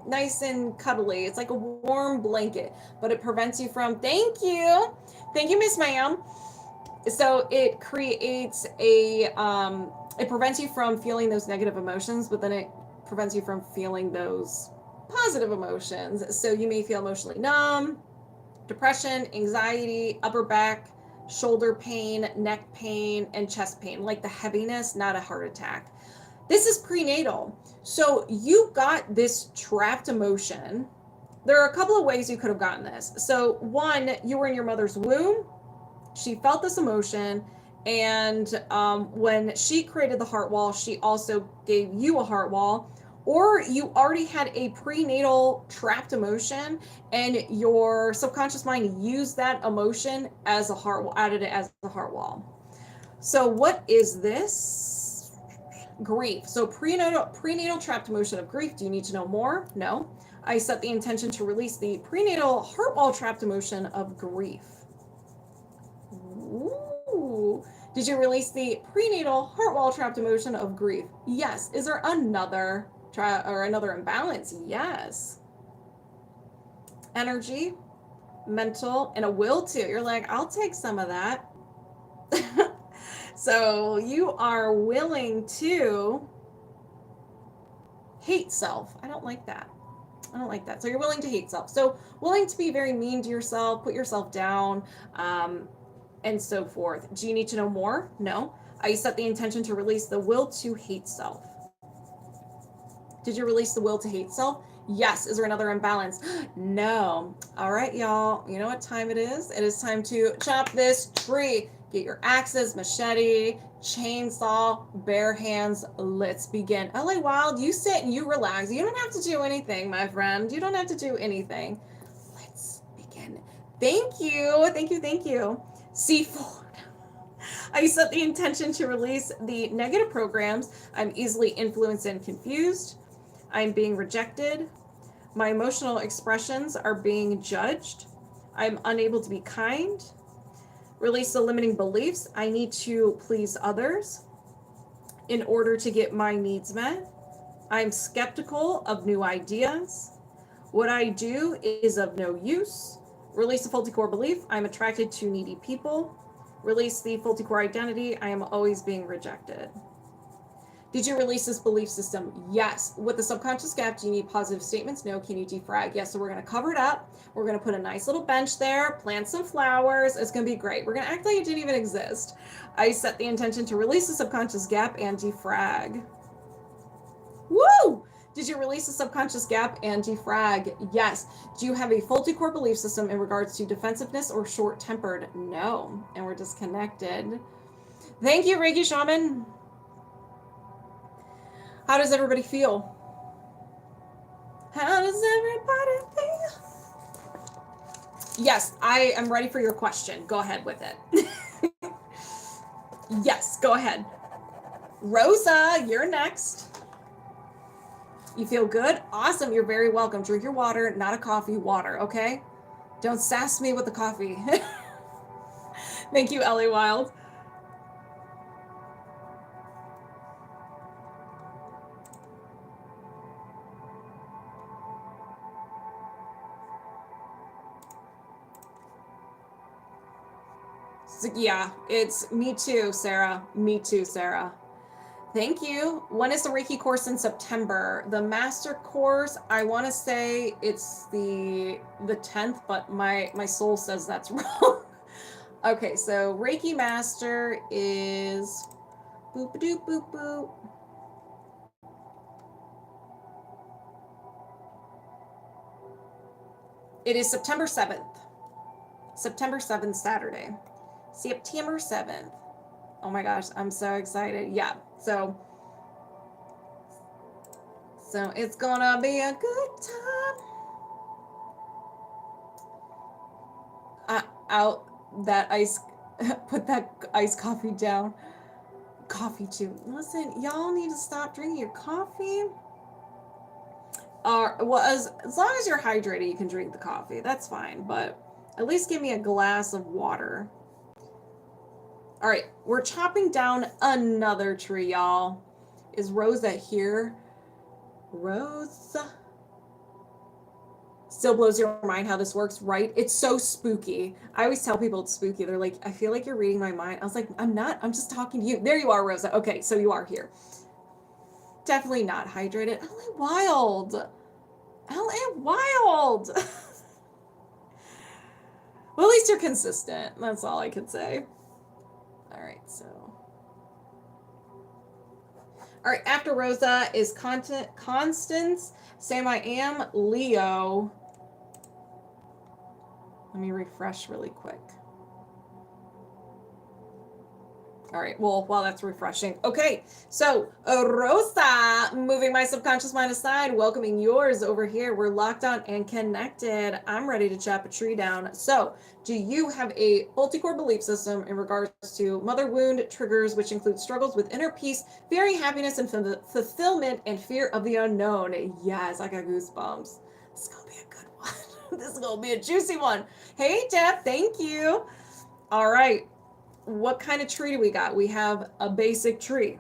Nice and cuddly. It's like a warm blanket, but it prevents you from, thank you, Miss Ma'am. So it creates it prevents you from feeling those negative emotions, but then it prevents you from feeling those positive emotions. So you may feel emotionally numb, depression, anxiety, upper back, shoulder pain, neck pain, and chest pain, like the heaviness, not a heart attack. This is prenatal. So you got this trapped emotion. There are a couple of ways you could have gotten this. So one, you were in your mother's womb. She felt this emotion. And when she created the heart wall, she also gave you a heart wall. Or you already had a prenatal trapped emotion and your subconscious mind used that emotion as a heart wall, added it as a heart wall. So what is this? Grief. So prenatal trapped emotion of grief. Do you need to know more? No. I set the intention to release the prenatal heart wall trapped emotion of grief. Ooh. Did you release the prenatal heart wall trapped emotion of grief? Yes. Is there another imbalance? Yes. Energy, mental, and a will to. You're like, I'll take some of that. So you are willing to hate self. I don't like that. So you're willing to hate self. So willing to be very mean to yourself, put yourself down, and so forth. Do you need to know more? No. I set the intention to release the will to hate self. Did you release the will to hate self? Yes. Is there another imbalance? No. All right, y'all. You know what time it is? It is time to chop this tree. Get your axes, machete, chainsaw, bare hands. Let's begin. LA Wilde, you sit and you relax. You don't have to do anything, my friend. You don't have to do anything. Let's begin. Thank you. C4. I set the intention to release the negative programs. I'm easily influenced and confused. I'm being rejected. My emotional expressions are being judged. I'm unable to be kind. Release the limiting beliefs. I need to please others in order to get my needs met. I'm skeptical of new ideas. What I do is of no use. Release the faulty core belief. I'm attracted to needy people. Release the faulty core identity. I am always being rejected. Did you release this belief system? Yes. With the subconscious gap, do you need positive statements? No. Can you defrag? Yes. So we're going to cover it up. We're going to put a nice little bench there, plant some flowers. It's going to be great. We're going to act like it didn't even exist. I set the intention to release the subconscious gap and defrag. Woo! Did you release the subconscious gap and defrag? Yes. Do you have a faulty core belief system in regards to defensiveness or short-tempered? No. And we're disconnected. Thank you, Reiki Shaman. How does everybody feel? How does everybody feel? Yes, I am ready for your question. Go ahead with it. Yes, go ahead. Rosa, you're next. You feel good? Awesome. You're very welcome. Drink your water, not a coffee, water, okay? Don't sass me with the coffee. Thank you, Ellie Wilde. So, yeah, it's me too, Sarah. Me too, Sarah. Thank you. When is the Reiki course in September? The master course, I want to say it's the 10th, but my soul says that's wrong. Okay, so Reiki master is boop doop boop boop. It is September 7th. September 7th, Saturday. September 7th. Oh my gosh, I'm so excited. Yeah. So it's gonna be a good time. Out that ice, put that iced coffee down. Coffee too. Listen, y'all need to stop drinking your coffee. Well, as long as you're hydrated, you can drink the coffee. That's fine. But at least give me a glass of water. All right, we're chopping down another tree, y'all. Is Rosa here? Rosa. Still blows your mind how this works, right? It's so spooky. I always tell people it's spooky. They're like, I feel like you're reading my mind. I was like, I'm not. I'm just talking to you. There you are, Rosa. Okay, so you are here. Definitely not hydrated. LA Wild. LA Wild. Well, at least you're consistent. That's all I can say. All right, so. All right, after Rosa is Constance, Sam.I.Am, Leo. Let me refresh really quick. All right, well, while that's refreshing. Okay, so Rosa, moving my subconscious mind aside, welcoming yours over here. We're locked on and connected. I'm ready to chop a tree down. So, do you have a multi-core belief system in regards to mother wound triggers, which include struggles with inner peace, fearing happiness and fulfillment, and fear of the unknown? Yes, I got goosebumps. This is gonna be a good one. This is gonna be a juicy one. Hey, Deb, thank you. All right. What kind of tree do we got? We have a basic tree.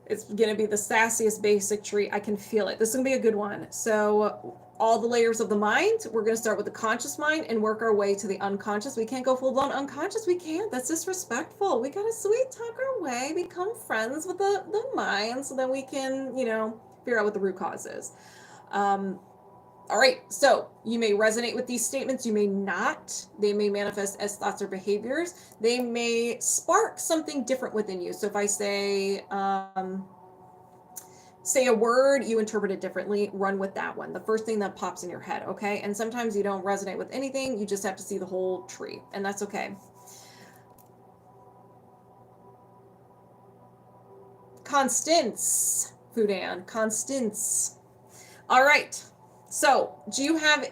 It's going to be the sassiest basic tree. I can feel it. This is going to be a good one. So all the layers of the mind, we're going to start with the conscious mind and work our way to the unconscious. We can't go full blown unconscious. We can't. That's disrespectful. We got to sweet talk our way, become friends with the mind so that we can, figure out what the root cause is. All right, so you may resonate with these statements, you may not. They may manifest as thoughts or behaviors. They may spark something different within you. So if I say a word, you interpret it differently, run with that one. The first thing that pops in your head, okay? And sometimes you don't resonate with anything, you just have to see the whole tree, and that's okay. Constance, Fudan, Constance. All right. So, do you have,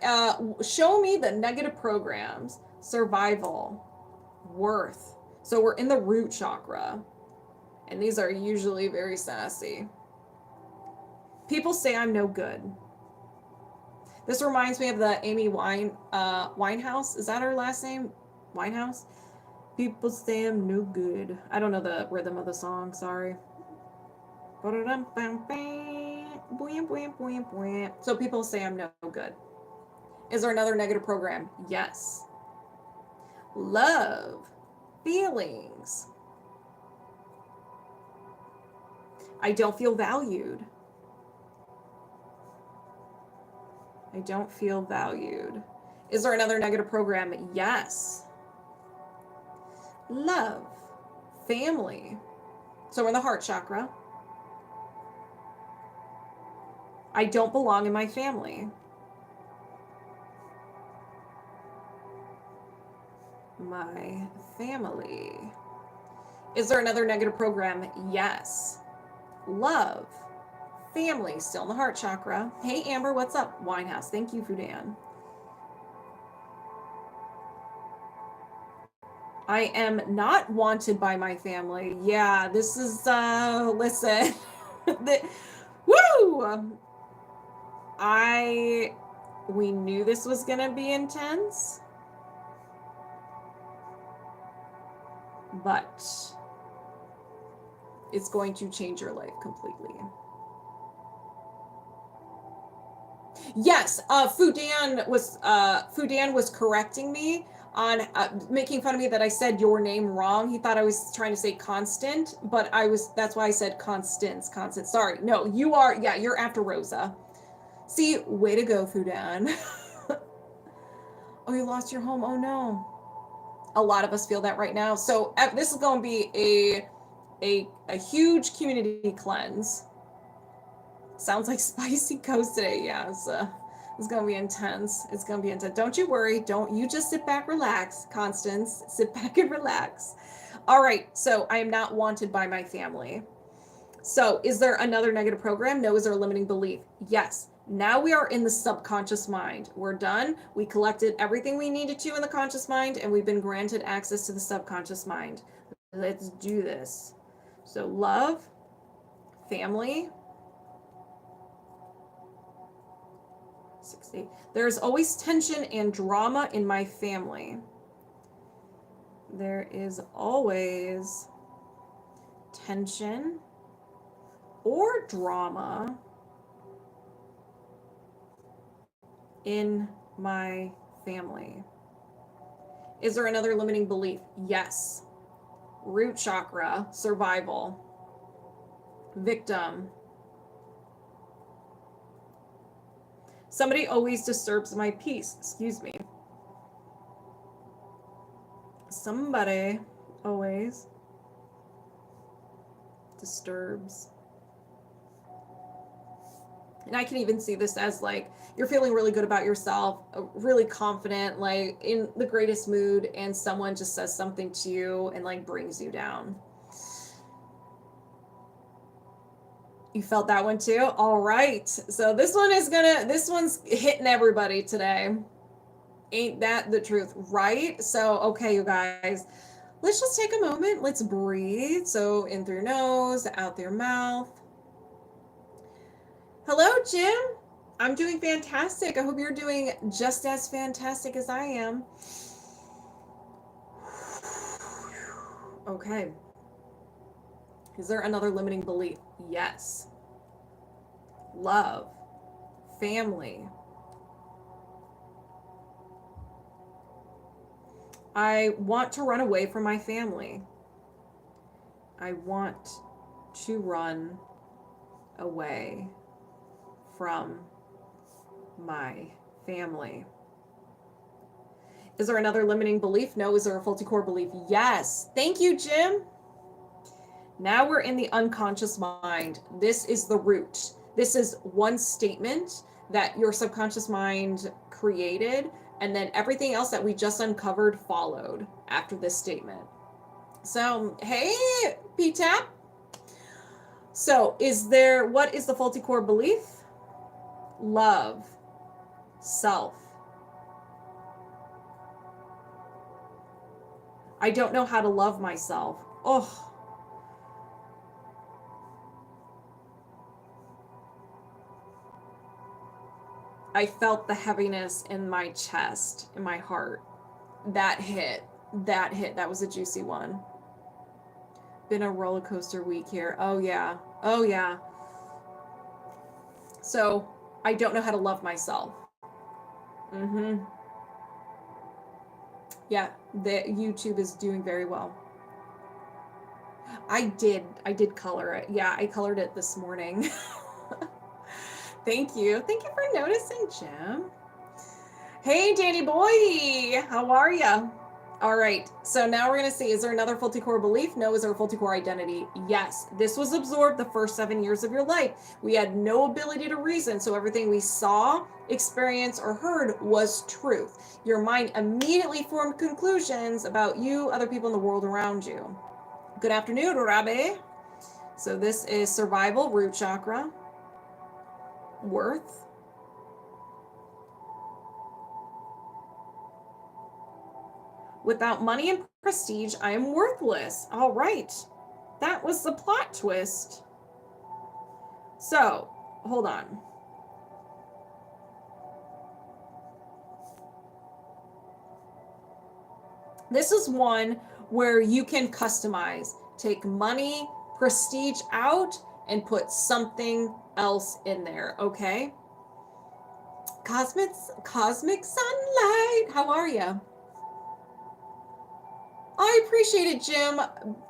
show me the negative programs, survival, worth. So, we're in the root chakra, and these are usually very sassy. People say I'm no good. This reminds me of the Amy Winehouse. Is that her last name? Winehouse? People say I'm no good. I don't know the rhythm of the song, sorry. So people say I'm no good. Is there another negative program? Yes. Love. Feelings. I don't feel valued. I don't feel valued. Is there another negative program? Yes. Love. Family. So we're in the heart chakra. I don't belong in my family. my family. Is there another negative program? Yes. Love, family, still in the heart chakra. Hey, Amber, what's up? Winehouse. Thank you, Fudan. I am not wanted by my family. Yeah, this is, listen. Woo! We knew this was going to be intense. But it's going to change your life completely. Yes, Fudan was correcting me on making fun of me that I said your name wrong. He thought I was trying to say Constant, but that's why I said Constance. Sorry. No, you're after Rosa. See, way to go, Fudan. Oh, you lost your home. Oh no. A lot of us feel that right now. So this is going to be a huge community cleanse. Sounds like spicy coast today. Yeah, it's going to be intense. It's going to be intense. Don't you worry. Don't you just sit back, relax, Constance. Sit back and relax. All right. So I am not wanted by my family. So is there another negative program? No. Is there a limiting belief? Yes. Now we are in the subconscious mind. We're done. We collected everything we needed to in the conscious mind, and we've been granted access to the subconscious mind. Let's do this. So love, family. 60. There's always tension and drama in my family. There is always tension or drama in my family. Is there another limiting belief? Yes. Root chakra, survival, victim. Somebody always disturbs my peace. Excuse me. Somebody always disturbs. And I can even see this as like, you're feeling really good about yourself, really confident, like in the greatest mood, and someone just says something to you and like brings you down. You felt that one too? All right. So this one's hitting everybody today. Ain't that the truth, right? So, okay, you guys, let's just take a moment. Let's breathe. So in through your nose, out through your mouth. Hello, Jim. I'm doing fantastic. I hope you're doing just as fantastic as I am. Okay. Is there another limiting belief? Yes. Love. Family. I want to run away from my family. I want to run away from my family. Is there another limiting belief? No. Is there a faulty core belief? Yes. Thank you, Jim. Now we're in the unconscious mind. This is the root. This is one statement that your subconscious mind created, and then everything else that we just uncovered followed after this statement. So, hey, P-Tap. So what is the faulty core belief? Love, self. I don't know how to love myself. Oh. I felt the heaviness in my chest, in my heart. That hit. That was a juicy one. Been a roller coaster week here. Oh yeah. So I don't know how to love myself. Yeah, the YouTube is doing very well. I did color it. Yeah, I colored it this morning. Thank you for noticing, Jim. Hey, Danny boy, how are ya? All right, so now we're going to see, is there another faulty core belief? No. Is there a faulty core identity? Yes. This was absorbed the first 7 years of your life. We had no ability to reason, so everything we saw, experienced, or heard was truth. Your mind immediately formed conclusions about you, other people in the world around you. Good afternoon, Rabbi. So this is survival, root chakra, worth. Without money and prestige, I am worthless. All right. That was the plot twist. So, hold on. This is one where you can customize. Take money, prestige out, and put something else in there, okay? Cosmic sunlight. How are you? I appreciate it, Jim.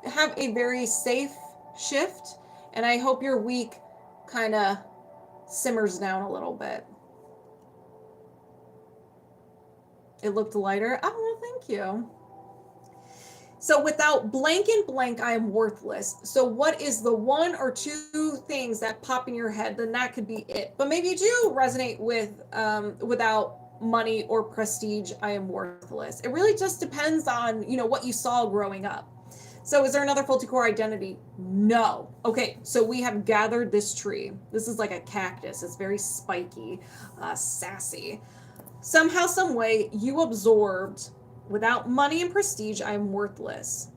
Have a very safe shift, and I hope your week kind of simmers down a little bit. It looked lighter. Oh, well, thank you. So without blank and blank, I am worthless. So what is the one or two things that pop in your head? Then that could be it. But maybe you do resonate with without money or prestige, I am worthless. It really just depends on, what you saw growing up. So is there another faulty core identity? No. Okay, so we have gathered this tree. This is like a cactus. It's very spiky, sassy. Somehow, some way, you absorbed, without money and prestige, I am worthless.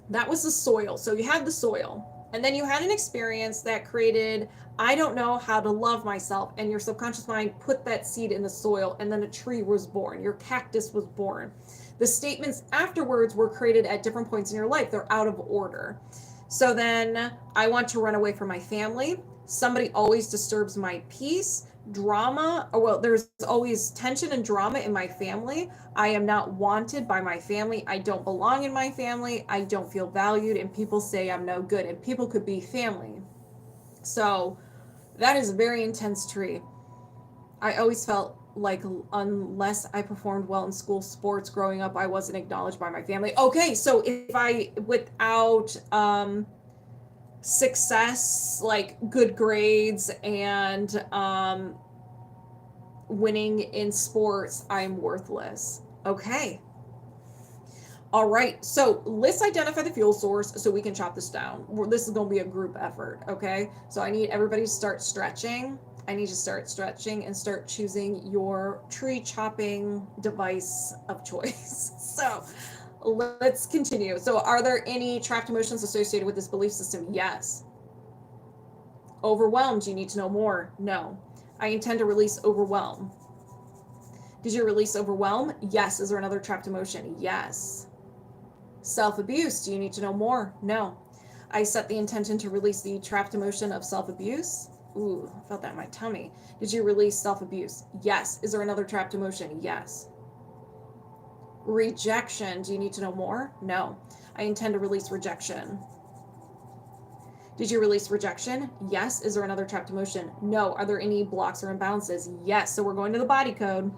That was the soil. So you had the soil. And then you had an experience that created, I don't know how to love myself. And your subconscious mind put that seed in the soil, and then a tree was born. Your cactus was born. The statements afterwards were created at different points in your life. They're out of order. So then, I want to run away from my family. Somebody always disturbs my peace. Drama, there's always tension and drama in my family. I am not wanted by my family. I don't belong in my family. I don't feel valued, and people say I'm no good, and people could be family. So that is a very intense tree. I always felt like unless I performed well in school sports growing up, I wasn't acknowledged by my family. Okay, so if I, without success, like good grades and winning in sports, I'm worthless. Okay. All right. So let's identify the fuel source so we can chop this down. This is going to be a group effort. Okay. So I need everybody to start stretching. I need you to start stretching and start choosing your tree chopping device of choice. So let's continue. So are there any trapped emotions associated with this belief system? Yes. Overwhelmed, you need to know more? No. I intend to release overwhelm. Did you release overwhelm? Yes. Is there another trapped emotion? Yes. Self-abuse, do you need to know more? No. I set the intention to release the trapped emotion of self-abuse. Ooh, I felt that in my tummy. Did you release self-abuse? Yes. Is there another trapped emotion? Yes. Rejection, do you need to know more? No. I intend to release rejection. Did you release rejection? Yes. Is there another trapped emotion? No. Are there any blocks or imbalances? Yes. So we're going to the body code.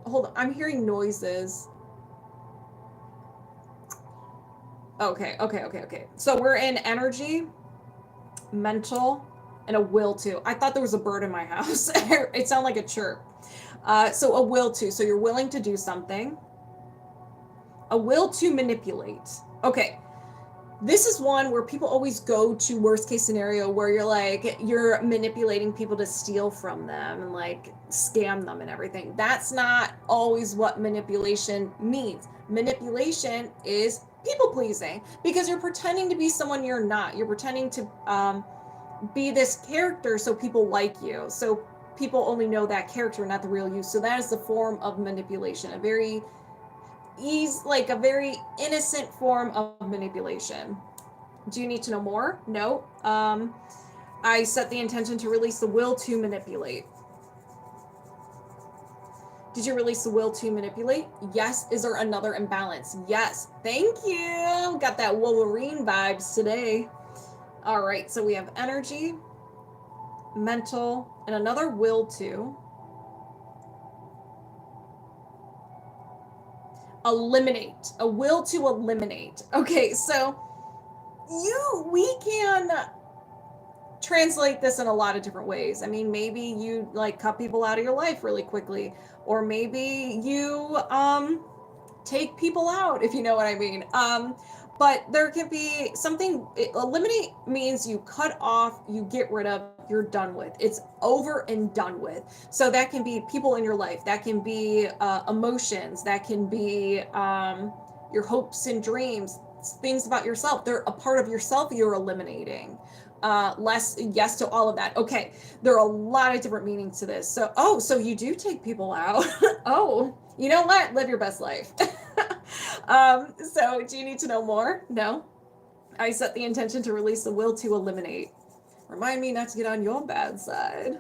Hold on. I'm hearing noises. Okay. So we're in energy, mental, and a will to. I thought there was a bird in my house. It sounded like a chirp. So a will to. So you're willing to do something. A will to manipulate. Okay. This is one where people always go to worst case scenario where you're manipulating people to steal from them and like scam them and everything. That's not always what manipulation means. Manipulation is people pleasing because you're pretending to be someone you're not. You're pretending to be this character so people like you. So people only know that character, not the real you. So that is the form of manipulation. A very innocent form of manipulation. Do you need to know more? No. I set the intention to release the will to manipulate. Did you release the will to manipulate? Yes. Is there another imbalance? Yes. Thank you. Got that Wolverine vibes today. All right, so we have energy, mental, and another will to. Eliminate. A will to eliminate. Okay, so we can translate this in a lot of different ways. I mean, maybe you like cut people out of your life really quickly, or maybe you take people out, if you know what I mean. But there can be something. Eliminate means you cut off, you get rid of, you're done with. It's over and done with. So that can be people in your life, that can be emotions, that can be your hopes and dreams, things about yourself. They're a part of yourself you're eliminating. Less yes to all of that. Okay, there are a lot of different meanings to this. So you do take people out. Oh, you know what? Live your best life. So do you need to know more? No. I set the intention to release the will to eliminate. Remind me not to get on your bad side.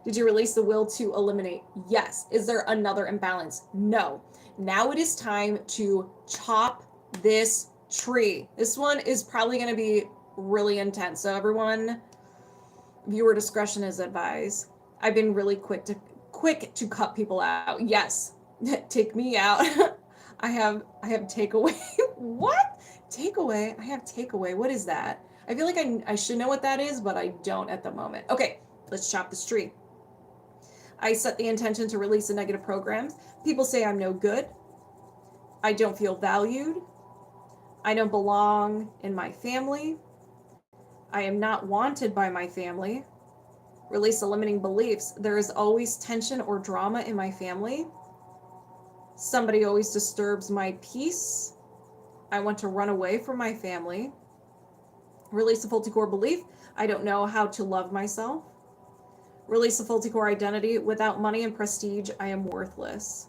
Did you release the will to eliminate? Yes. Is there another imbalance? No. Now it is time to chop this tree. This one is probably going to be really intense. So everyone, viewer discretion is advised. I've been really quick to cut people out. Yes. Take me out. I have takeaway. What? Takeaway? I have takeaway. What is that? I feel like I should know what that is, but I don't at the moment. Okay, let's chop this tree. I set the intention to release the negative programs. People say I'm no good. I don't feel valued. I don't belong in my family. I am not wanted by my family. Release the limiting beliefs. There is always tension or drama in my family. Somebody always disturbs my peace. I want to run away from my family. Release the faulty core belief. I don't know how to love myself. Release the faulty core identity. Without money and prestige, I am worthless.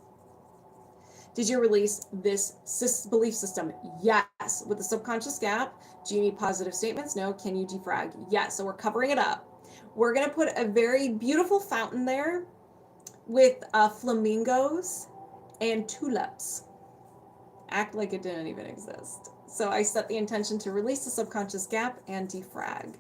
Did you release this belief system? Yes. With the subconscious gap, do you need positive statements? No. Can you defrag? Yes. So we're covering it up. We're going to put a very beautiful fountain there with flamingos and tulips. Act like it didn't even exist. So I set the intention to release the subconscious gap and defrag.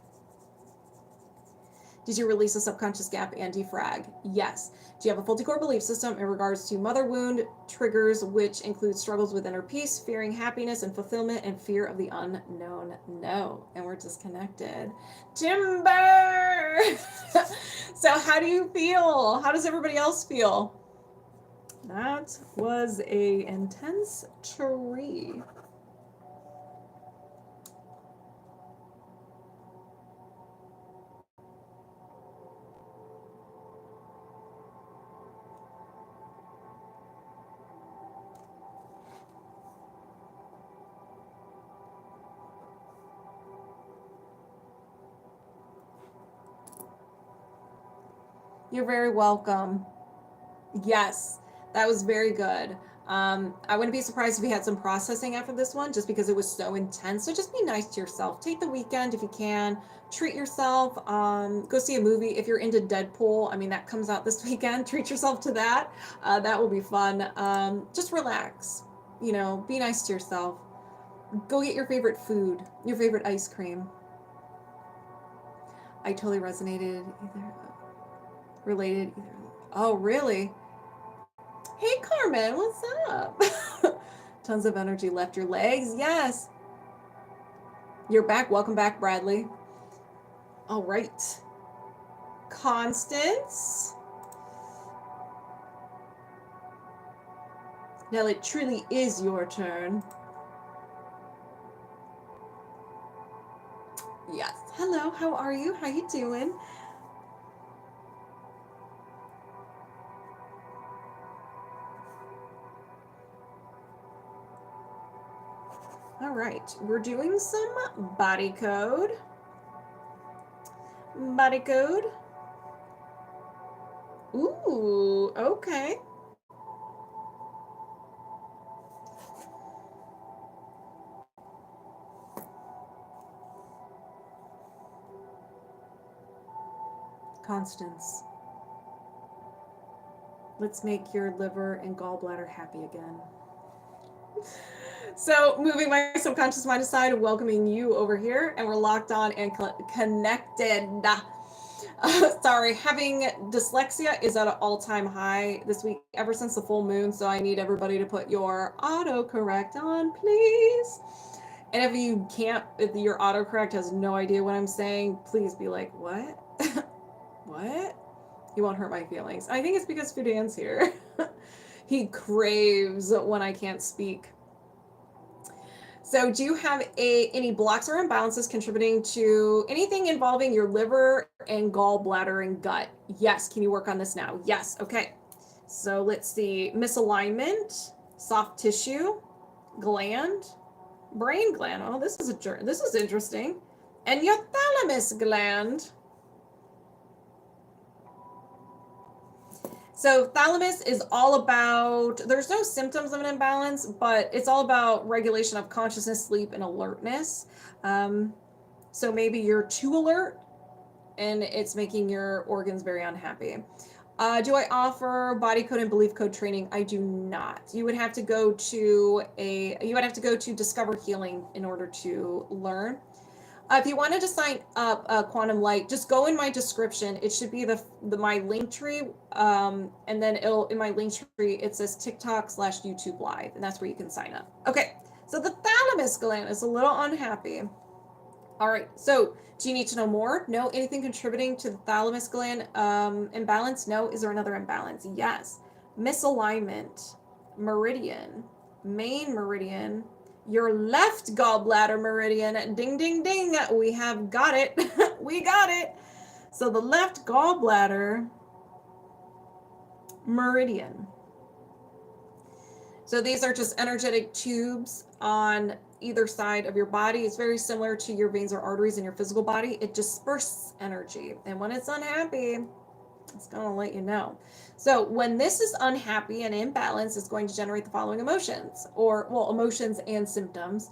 Did you release the subconscious gap and defrag? Yes. Do you have a faulty core belief system in regards to mother wound triggers, which include struggles with inner peace, fearing happiness and fulfillment, and fear of the unknown? No. And we're disconnected. Timber! So how do you feel? How does everybody else feel? That was a intense tree. You're very welcome. Yes, that was very good. I wouldn't be surprised if you had some processing after this one, just because it was so intense. So just be nice to yourself. Take the weekend if you can. Treat yourself. Go see a movie if you're into Deadpool. I mean, that comes out this weekend. Treat yourself to that. That will be fun. Just relax. You know, be nice to yourself. Go get your favorite food, your favorite ice cream. I totally resonated. Either related. Either. Oh, really? Hey, Carmen, what's up? Tons of energy left your legs. Yes. You're back. Welcome back, Bradley. All right. Constance. Now it truly is your turn. Yes. Hello, how are you? How you doing? All right. We're doing some body code. Body code. Ooh, okay. Constance. Let's make your liver and gallbladder happy again. So moving my subconscious mind aside, welcoming you over here, and we're locked on and connected. Sorry, having dyslexia is at an all-time high this week ever since the full moon, so I need everybody to put your autocorrect on, please. And if you can't, if your autocorrect has no idea what I'm saying, please be like, what? What? You won't hurt my feelings. I think it's because Fudan's here. He craves when I can't speak. So do you have any blocks or imbalances contributing to anything involving your liver and gallbladder and gut? Yes. Can you work on this now? Yes. Okay. So let's see. Misalignment, soft tissue, gland, brain gland. Oh, this is interesting. And your thalamus gland. So thalamus is all about, there's no symptoms of an imbalance, but it's all about regulation of consciousness, sleep, and alertness. So maybe you're too alert and it's making your organs very unhappy. Do I offer body code and belief code training? I do not. You would have to go to Discover Healing in order to learn. If you wanted to sign up Quantum Light, just go in my description. It should be my link tree, and then in my link tree it says TikTok/YouTube Live, and that's where you can sign up. Okay, so the thalamus gland is a little unhappy. All right, so do you need to know more? No. Anything contributing to the thalamus gland imbalance? No. Is there another imbalance? Yes. Misalignment, meridian, main meridian, your left gallbladder meridian. Ding, ding, ding. We have got it. We got it. So the left gallbladder meridian. So these are just energetic tubes on either side of your body. It's very similar to your veins or arteries in your physical body. It disperses energy. And when it's unhappy, it's going to let you know. So when this is unhappy and imbalanced, it's going to generate the following emotions, emotions and symptoms.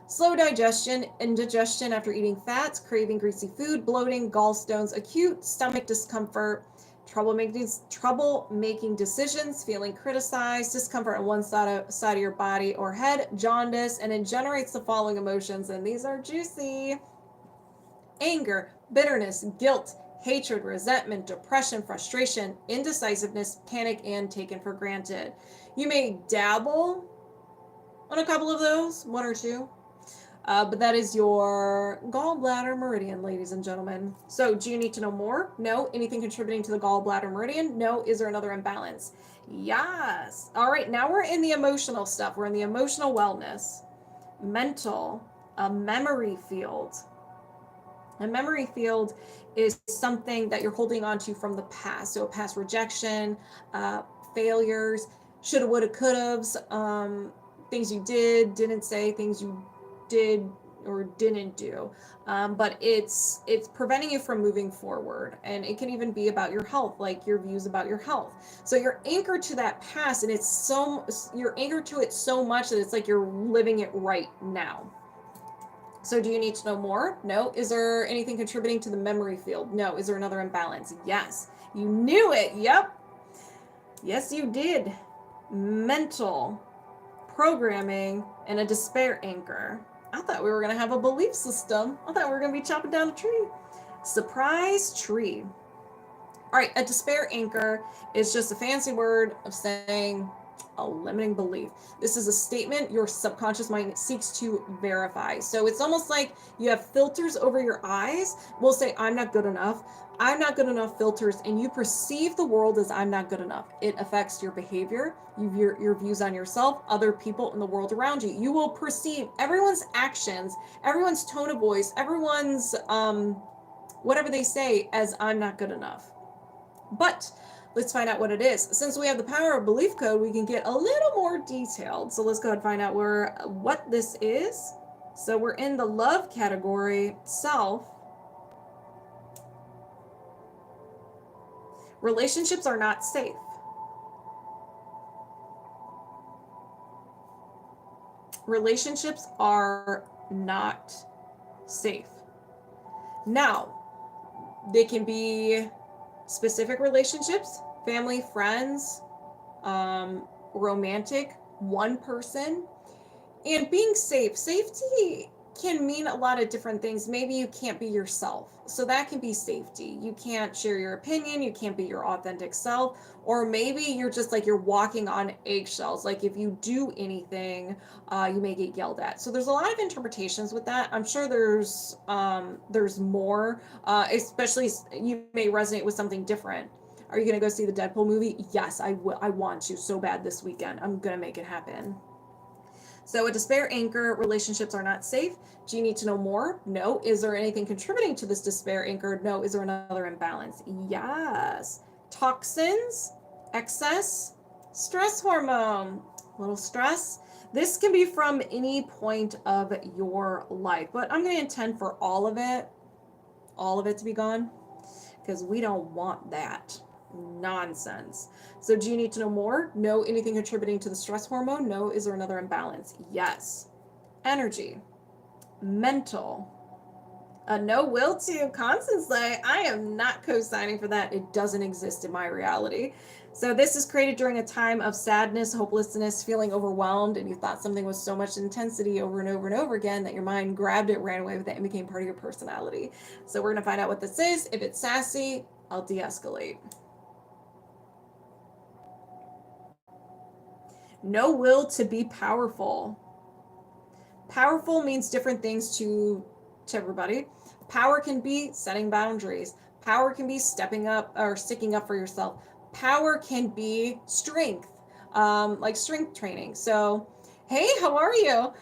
Slow digestion, indigestion after eating fats, craving greasy food, bloating, gallstones, acute stomach discomfort, trouble making decisions, feeling criticized, discomfort on one side of your body or head, jaundice, and it generates the following emotions, and these are juicy. Anger, bitterness, guilt, hatred, resentment, depression, frustration, indecisiveness, panic, and taken for granted. You may dabble on a couple of those, one or two, but that is your gallbladder meridian, ladies and gentlemen. So do you need to know more? No. Anything contributing to the gallbladder meridian? No. Is there another imbalance? Yes. All right, now we're in the emotional stuff. We're in the emotional wellness, mental, a memory field. A memory field is something that you're holding on to from the past. So past rejection, failures, shoulda, woulda, couldas, things you did, didn't say, things you did or didn't do. But it's preventing you from moving forward. And it can even be about your health, like your views about your health. So you're anchored to that past, and you're anchored to it so much that it's like you're living it right now. So do you need to know more? No. Is there anything contributing to the memory field? No. Is there another imbalance? Yes. You knew it. Yep. Yes, you did. Mental, programming, and a despair anchor. I thought we were going to have a belief system. I thought we were going to be chopping down a tree. Surprise tree. All right, a despair anchor is just a fancy word of saying a limiting belief. This is a statement your subconscious mind seeks to verify. So it's almost like you have filters over your eyes. We'll say, I'm not good enough. I'm not good enough filters, and you perceive the world as I'm not good enough. It affects your behavior, your views on yourself, other people in the world around you. You will perceive everyone's actions, everyone's tone of voice, everyone's whatever they say as I'm not good enough. But let's find out what it is. Since we have the power of belief code, we can get a little more detailed. So let's go ahead and find out what this is. So we're in the love category, self. Relationships are not safe. Relationships are not safe. Now, they can be specific relationships, family, friends, romantic, one person. And being safe, safety can mean a lot of different things. Maybe you can't be yourself. So that can be safety. You can't share your opinion. You can't be your authentic self. Or maybe you're just like you're walking on eggshells. Like if you do anything, you may get yelled at. So there's a lot of interpretations with that. I'm sure there's more. Especially you may resonate with something different. Are you gonna go see the Deadpool movie? Yes, I will. I want to so bad this weekend. I'm gonna make it happen. So a despair anchor, relationships are not safe. Do you need to know more? No. Is there anything contributing to this despair anchor? No. Is there another imbalance? Yes. Toxins, excess, stress hormone, little stress. This can be from any point of your life, but I'm going to intend for all of it to be gone because we don't want that nonsense. So do you need to know more? No. Anything contributing to the stress hormone? No. Is there another imbalance? Yes. Energy, mental, a no. Will to. Constance say, I am not co-signing for that. It doesn't exist in my reality. So this is created during a time of sadness, hopelessness, feeling overwhelmed, and you thought something was so much intensity over and over and over again that your mind grabbed it, ran away with it, and became part of your personality. So we're going to find out what this is. If it's sassy, I'll de-escalate. No will to be powerful. Powerful means different things to everybody. Power can be setting boundaries. Power can be stepping up or sticking up for yourself. Power can be strength, like strength training. So, hey, how are you?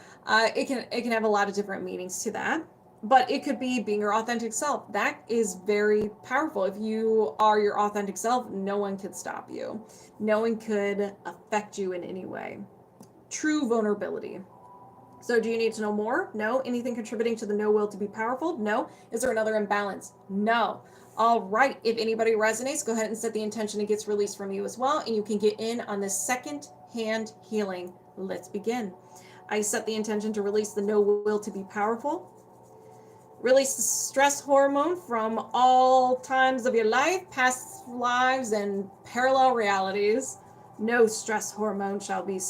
It can have a lot of different meanings to that. But it could be being your authentic self. That is very powerful. If you are your authentic self, no one could stop you. No one could affect you in any way. True vulnerability. So do you need to know more? No. Anything contributing to the no will to be powerful? No. Is there another imbalance? No. All right. If anybody resonates, go ahead and set the intention. It gets released from you as well. And you can get in on this second hand healing. Let's begin. I set the intention to release the no will to be powerful. Release the stress hormone from all times of your life, past lives, and parallel realities. No stress hormone shall be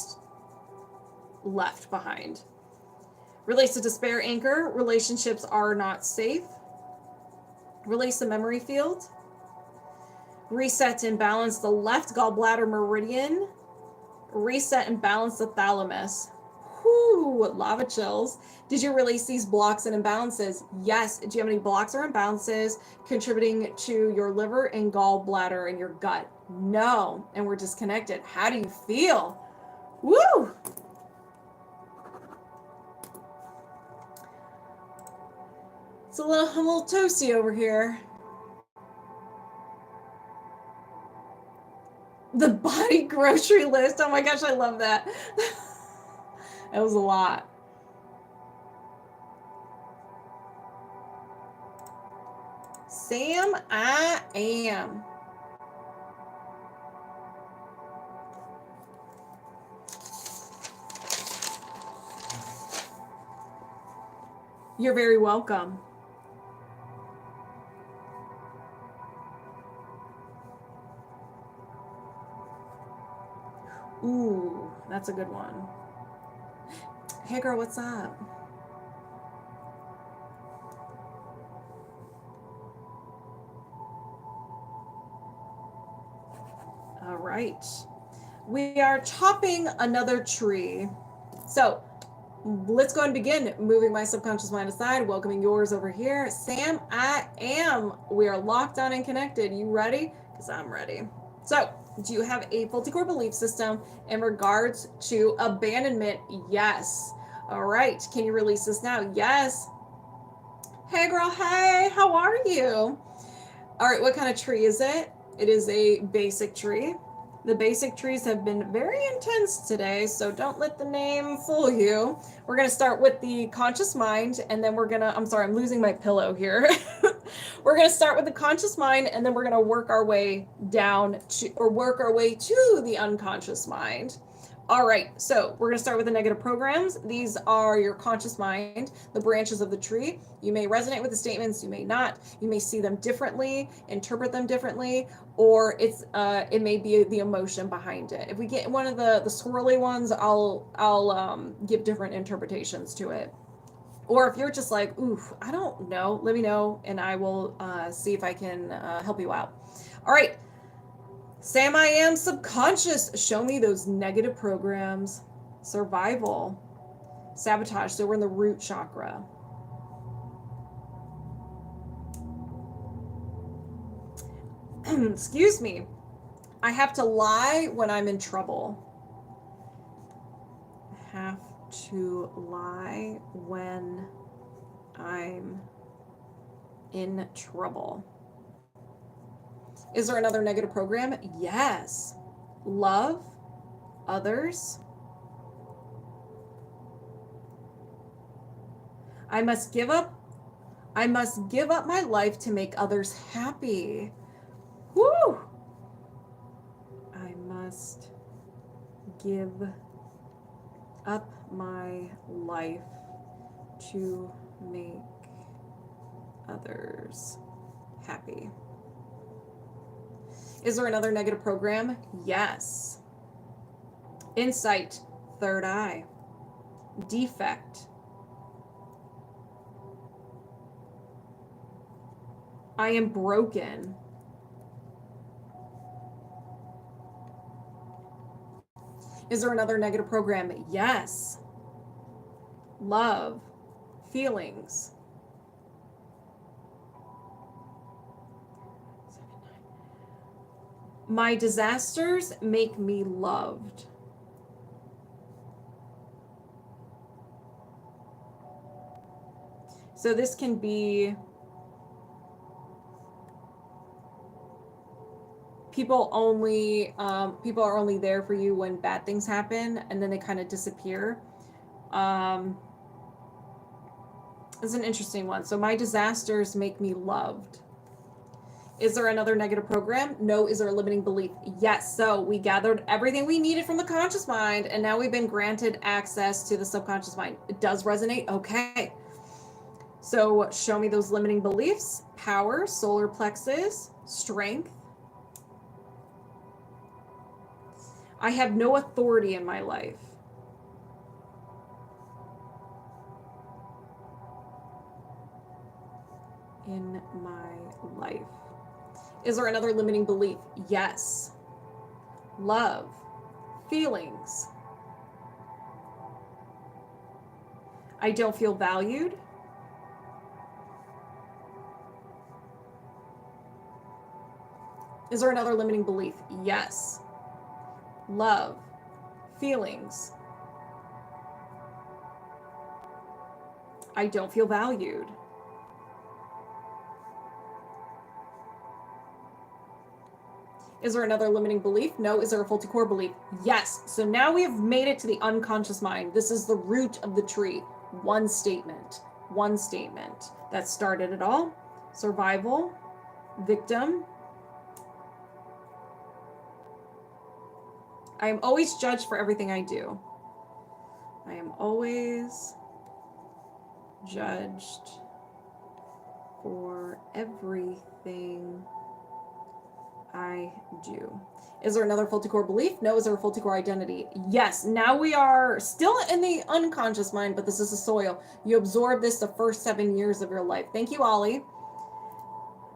left behind. Release the despair anchor. Relationships are not safe. Release the memory field. Reset and balance the left gallbladder meridian. Reset and balance the thalamus. Whoo, lava chills. Did you release these blocks and imbalances? Yes. Do you have any blocks or imbalances contributing to your liver and gallbladder and your gut? No. And we're disconnected. How do you feel? Woo! It's a little toasty over here. The body grocery list. Oh my gosh, I love that. That was a lot. Sam.I.Am. You're very welcome. Ooh, that's a good one. Hey girl, what's up? All right. We are chopping another tree. So let's go and begin moving my subconscious mind aside, welcoming yours over here. Sam.I.Am. We are locked on and connected. You ready? Because I'm ready. So, do you have a faulty core belief system in regards to abandonment? Yes. All right. Can you release this now? Yes. Hey girl, hey, how are you? All right, what kind of tree is it? It is a basic tree. The basic trees have been very intense today, so don't let the name fool you. We're going to start with the conscious mind, and then we're going to, I'm sorry, I'm losing my pillow here. We're going to start with the conscious mind, and then we're going to work our way down to, or work our way to the unconscious mind. All right, so we're going to start with the negative programs. These are your conscious mind, the branches of the tree. You may resonate with the statements, you may not. You may see them differently, interpret them differently, or it may be the emotion behind it. If we get one of the swirly ones, I'll give different interpretations to it. Or if you're just like, oof, I don't know, let me know, and I will see if I can help you out. All right. Sam.I.Am subconscious. Show me those negative programs. Survival. Sabotage. So we're in the root chakra. Excuse me. I have to lie when I'm in trouble. Have to lie when I'm in trouble. Is there another negative program? Yes. Love others. I must give up my life to make others happy. Woo! I must give up my life to make others happy. Is there another negative program? Yes. Insight, third eye. Defect. I am broken. Is there another negative program? Yes. Love, feelings. My disasters make me loved. So this can be people are only there for you when bad things happen, and then they kind of disappear. It's an interesting one. So my disasters make me loved. Is there another negative program? No. Is there a limiting belief? Yes. So we gathered everything we needed from the conscious mind, and now we've been granted access to the subconscious mind. It does resonate? Okay. So show me those limiting beliefs. Power, solar plexus, strength. I have no authority in my life. In my life. Is there another limiting belief? Yes. Love, feelings. I don't feel valued. Is there another limiting belief? Yes. Love, feelings. I don't feel valued. Is there another limiting belief? No. Is there a faulty core belief? Yes. So now we have made it to the unconscious mind. This is the root of the tree. One statement that started it all. Survival, victim. I am always judged for everything I do. I am always judged for everything I do. Is there another faulty core belief? No. Is there a faulty core identity? Yes. Now we are still in the unconscious mind, but this is the soil. You absorb this the first 7 years of your life. Thank you, Ollie.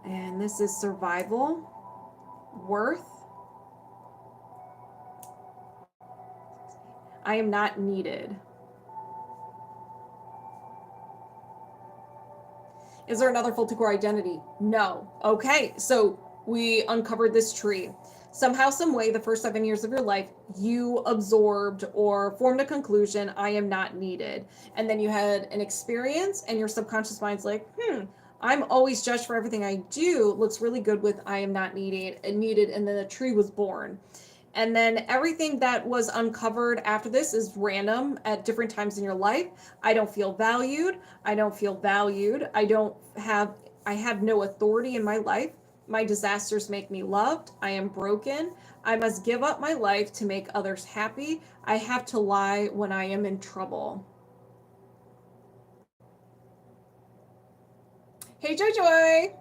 And this is survival, worth. I am not needed. Is there another faulty core identity? No. Okay, so we uncovered this tree. Somehow, some way, the first 7 years of your life, you absorbed or formed a conclusion, I am not needed. And then you had an experience and your subconscious mind's like, I'm always judged for everything I do. Looks really good with I am not needed, and then the tree was born. And then everything that was uncovered after this is random at different times in your life. I don't feel valued. I don't feel valued. I have no authority in my life. My disasters make me loved. I am broken. I must give up my life to make others happy. I have to lie when I am in trouble. Hey, Joy Joy.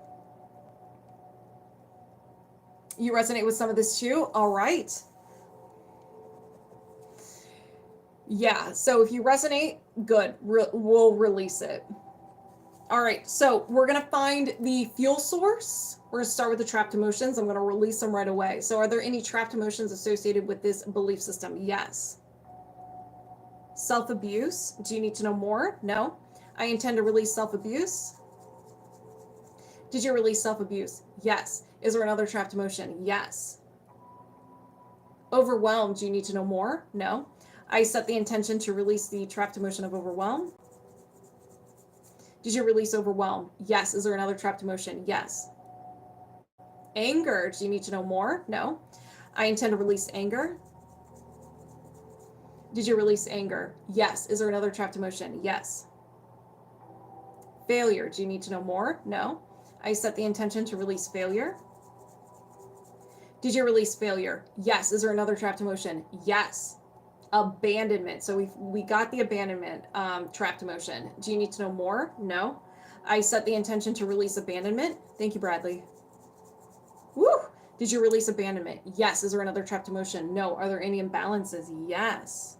You resonate with some of this too? All right. Yeah, so if you resonate, good. We'll release it. All right, so we're going to find the fuel source. We're going to start with the trapped emotions. I'm going to release them right away. So are there any trapped emotions associated with this belief system? Yes. Self-abuse. Do you need to know more? No. I intend to release self-abuse. Did you release self-abuse? Yes. Is there another trapped emotion? Yes. Overwhelmed. Do you need to know more? No. I set the intention to release the trapped emotion of overwhelm. Did you release overwhelm? Yes. Is there another trapped emotion? Yes. Anger. Do you need to know more? No. I intend to release anger. Did you release anger? Yes. Is there another trapped emotion? Yes. Failure. Do you need to know more? No. I set the intention to release failure. Did you release failure? Yes. Is there another trapped emotion? Yes. Abandonment. So we got the abandonment trapped emotion. Do you need to know more? No. I set the intention to release abandonment. Thank you, Bradley. Woo! Did you release abandonment? Yes. Is there another trapped emotion? No. Are there any imbalances? Yes.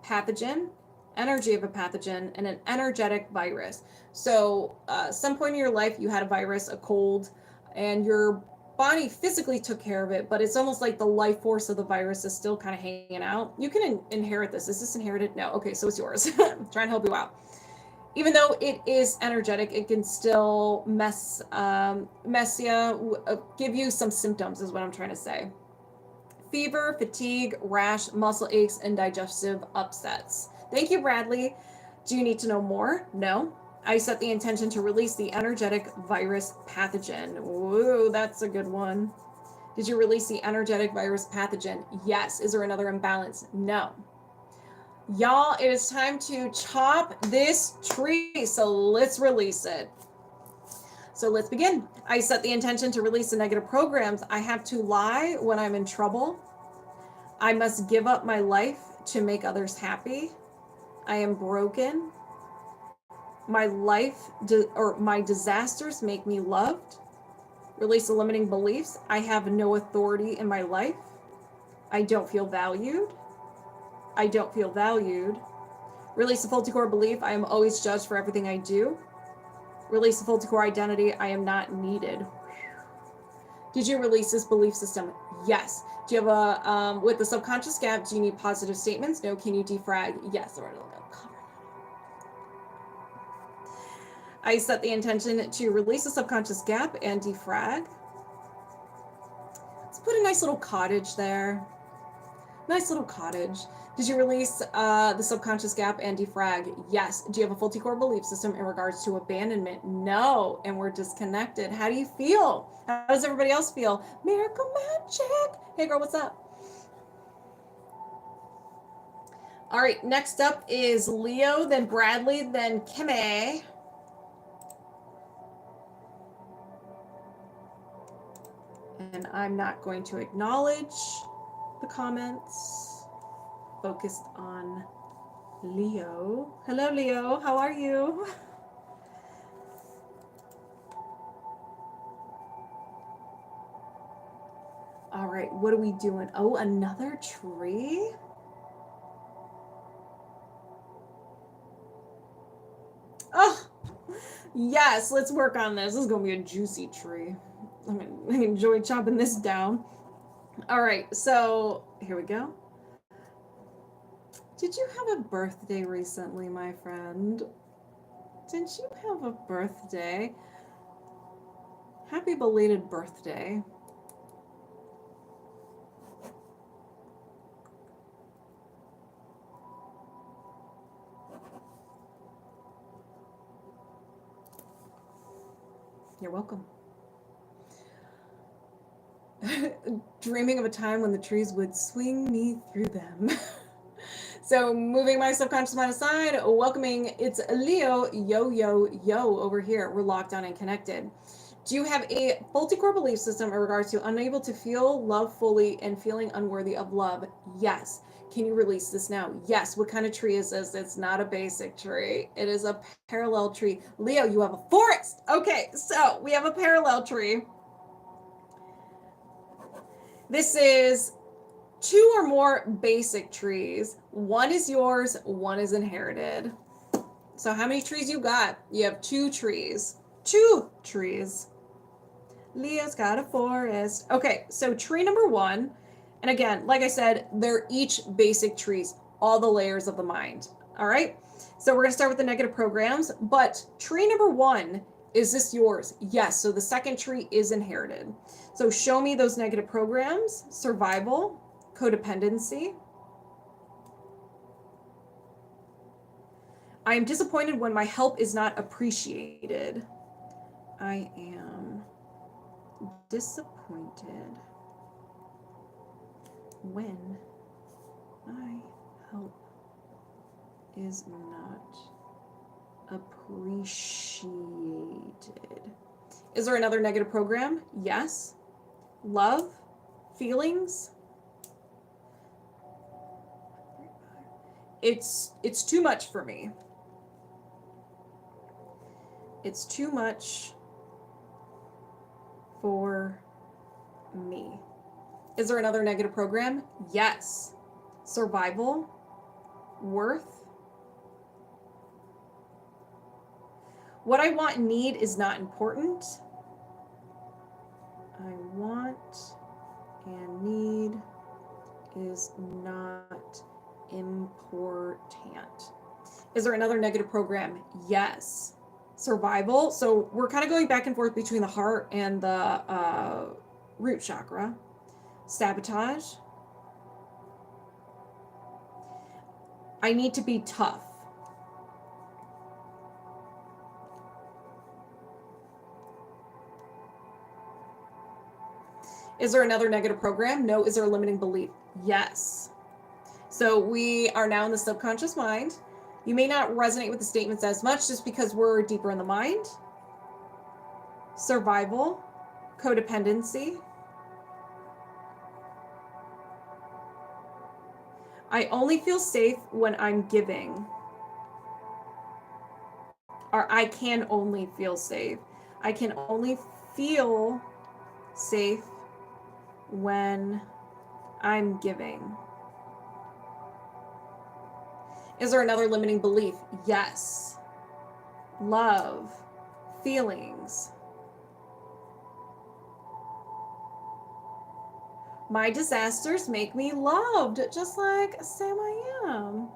Pathogen, energy of a pathogen, and an energetic virus. So some point in your life you had a virus, a cold, and your body physically took care of it, but it's almost like the life force of the virus is still kind of hanging out. You can inherit this. Is this inherited? No. Okay, so it's yours. I'm trying to help you out. Even though it is energetic, it can still mess you, give you some symptoms is what I'm trying to say. Fever, fatigue, rash, muscle aches, and digestive upsets. Thank you, Bradley. Do you need to know more? No. I set the intention to release the energetic virus pathogen. Woo, that's a good one. Did you release the energetic virus pathogen? Yes. Is there another imbalance? No. Y'all, it is time to chop this tree, so let's release it. So let's begin. I set the intention to release the negative programs. I have to lie when I'm in trouble. I must give up my life to make others happy. I am broken. My life or my disasters make me loved. Release the limiting beliefs. I have no authority in my life. I don't feel valued. I don't feel valued. Release the faulty core belief. I am always judged for everything I do. Release the faulty core identity. I am not needed. Did you release this belief system? Yes. Do you have a, with the subconscious gap, do you need positive statements? No. Can you defrag? Yes. I set the intention to release the subconscious gap and defrag. Let's put a nice little cottage there. Nice little cottage. Did you release the subconscious gap and defrag? Yes. Do you have a faulty core belief system in regards to abandonment? No. And we're disconnected. How do you feel? How does everybody else feel? Miracle magic. Hey girl, what's up? All right, next up is Leo, then Bradley, then Kimmy. And I'm not going to acknowledge the comments. Focused on Leo. Hello, Leo. How are you? All right, what are we doing? Oh, another tree? Oh, yes, let's work on this. This is going to be a juicy tree. I enjoy chopping this down. All right, so here we go. Did you have a birthday recently, my friend? Did you have a birthday? Happy belated birthday. You're welcome. Dreaming of a time when the trees would swing me through them. So moving my subconscious mind aside, welcoming Itsleoyoyo over here. We're locked on and connected. Do you have a faulty core belief system in regards to unable to feel love fully and feeling unworthy of love? Yes. Can you release this now? Yes. What kind of tree is this? It's not a basic tree. It is a parallel tree. Leo, you have a forest. Okay, so we have a parallel tree. This is 2 or more basic trees. 1 is yours, 1 is inherited. So how many trees you got? You have 2 trees. 2 trees. Leo's got a forest. Okay, so tree number 1, and again, like I said, they're each basic trees, all the layers of the mind. All right, so we're gonna start with the negative programs, but tree number 1, is this yours? Yes, so the second tree is inherited. So show me those negative programs: survival, codependency. I am disappointed when my help is not appreciated. I am disappointed when my help is not appreciated. Is there another negative program? Yes. Love, feelings. It's too much for me. It's too much for me. Is there another negative program? Yes. Survival, worth. What I want and need is not important. I want and need is not important. Is there another negative program? Yes. Survival. So we're kind of going back and forth between the heart and the root chakra. Sabotage. I need to be tough. Is there another negative program? No. Is there a limiting belief? Yes. So we are now in the subconscious mind. You may not resonate with the statements as much just because we're deeper in the mind. Survival, codependency. I only feel safe when I'm giving. Or I can only feel safe. I can only feel safe when I'm giving. Is there another limiting belief? Yes. Love, feelings. My disasters make me loved, just like Sam.I.Am.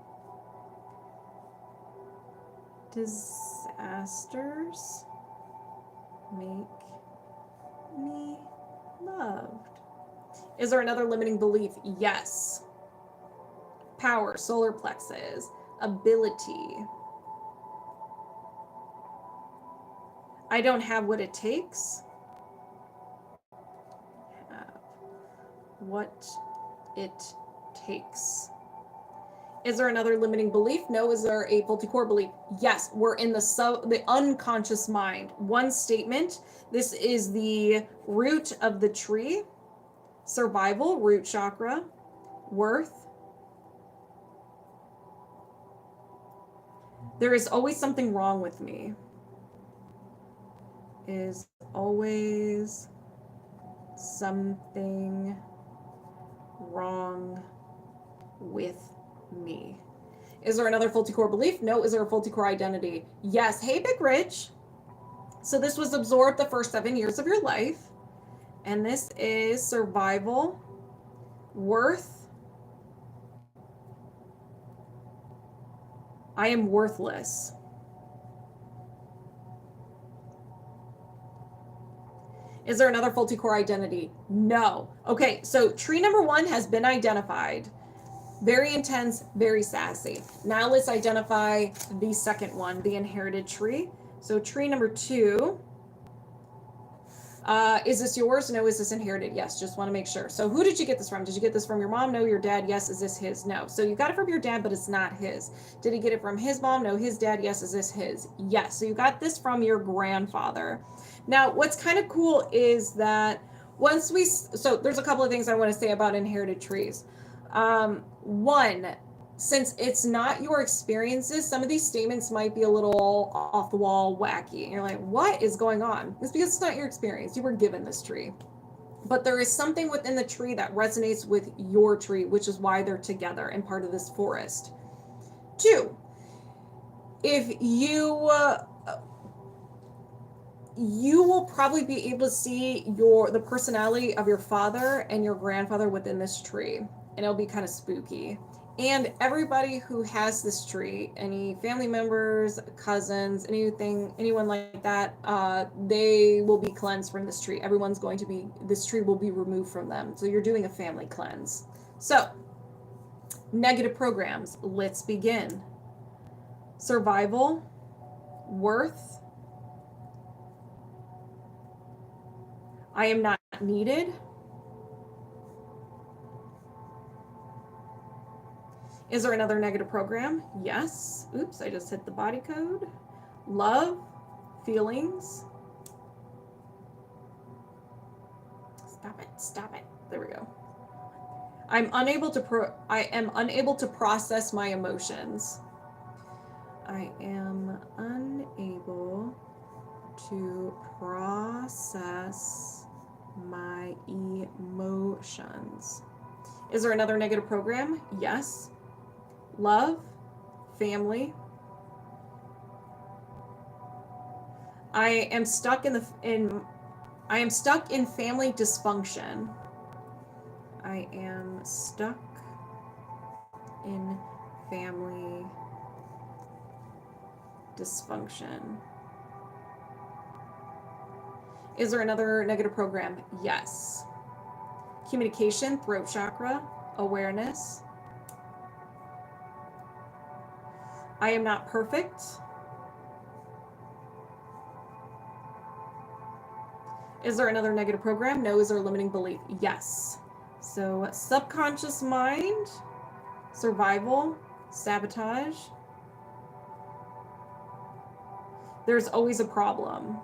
Disasters make me loved. Is there another limiting belief? Yes. Power, solar plexus, ability. I don't have what it takes. Have what it takes. Is there another limiting belief? No. Is there a faulty core belief? Yes. We're in the unconscious mind. One statement. This is the root of the tree. Survival, root chakra. Worth. There is always something wrong with me. Is always something wrong with me. Is there another faulty core belief? No. Is there a faulty core identity? Yes. Hey, Big Rich. So this was absorbed the first 7 years of your life. And this is survival, worth. I am worthless. Is there another faulty core identity? No. Okay, so tree number 1 has been identified. Very intense, very sassy. Now let's identify the second one, the inherited tree. So tree number 2. Is this yours? No. Is this inherited? Yes. Just want to make sure. So who did you get this from? Did you get this from your mom? No. Your dad? Yes. Is this his? No. So you got it from your dad, but it's not his. Did he get it from his mom? No. His dad? Yes. Is this his? Yes. So you got this from your grandfather. Now, what's kind of cool is that so there's a couple of things I want to say about inherited trees. One, since it's not your experiences, some of these statements might be a little off the wall, wacky. And you're like, what is going on? It's because it's not your experience. You were given this tree. But there is something within the tree that resonates with your tree, which is why they're together and part of this forest. Two, if you will probably be able to see the personality of your father and your grandfather within this tree, and it'll be kind of spooky. And everybody who has this tree, any family members, cousins, anyone like that, they will be cleansed from this tree. This tree will be removed from them. So you're doing a family cleanse. So, negative programs. Let's begin. Survival, worth, I am not needed. Is there another negative program? Yes. Oops, I just hit the body code. Love, feelings. Stop it. There we go. I am unable to process my emotions. I am unable to process my emotions. Is there another negative program? Yes. Love, family. I am stuck in family dysfunction. I am stuck in family dysfunction. Is there another negative program? Yes. Communication, throat chakra, awareness. I am not perfect. Is there another negative program? No. Is there a limiting belief? Yes. So subconscious mind, survival, sabotage. There's always a problem.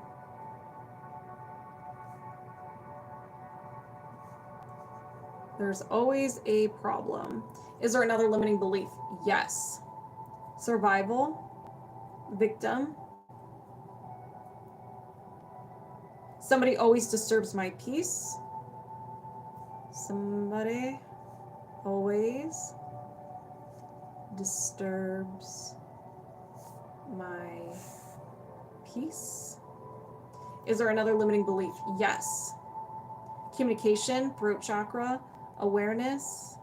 There's always a problem. Is there another limiting belief? Yes. Survival, victim. Somebody always disturbs my peace. Somebody always disturbs my peace. Is there another limiting belief? Yes. Communication, throat chakra, awareness.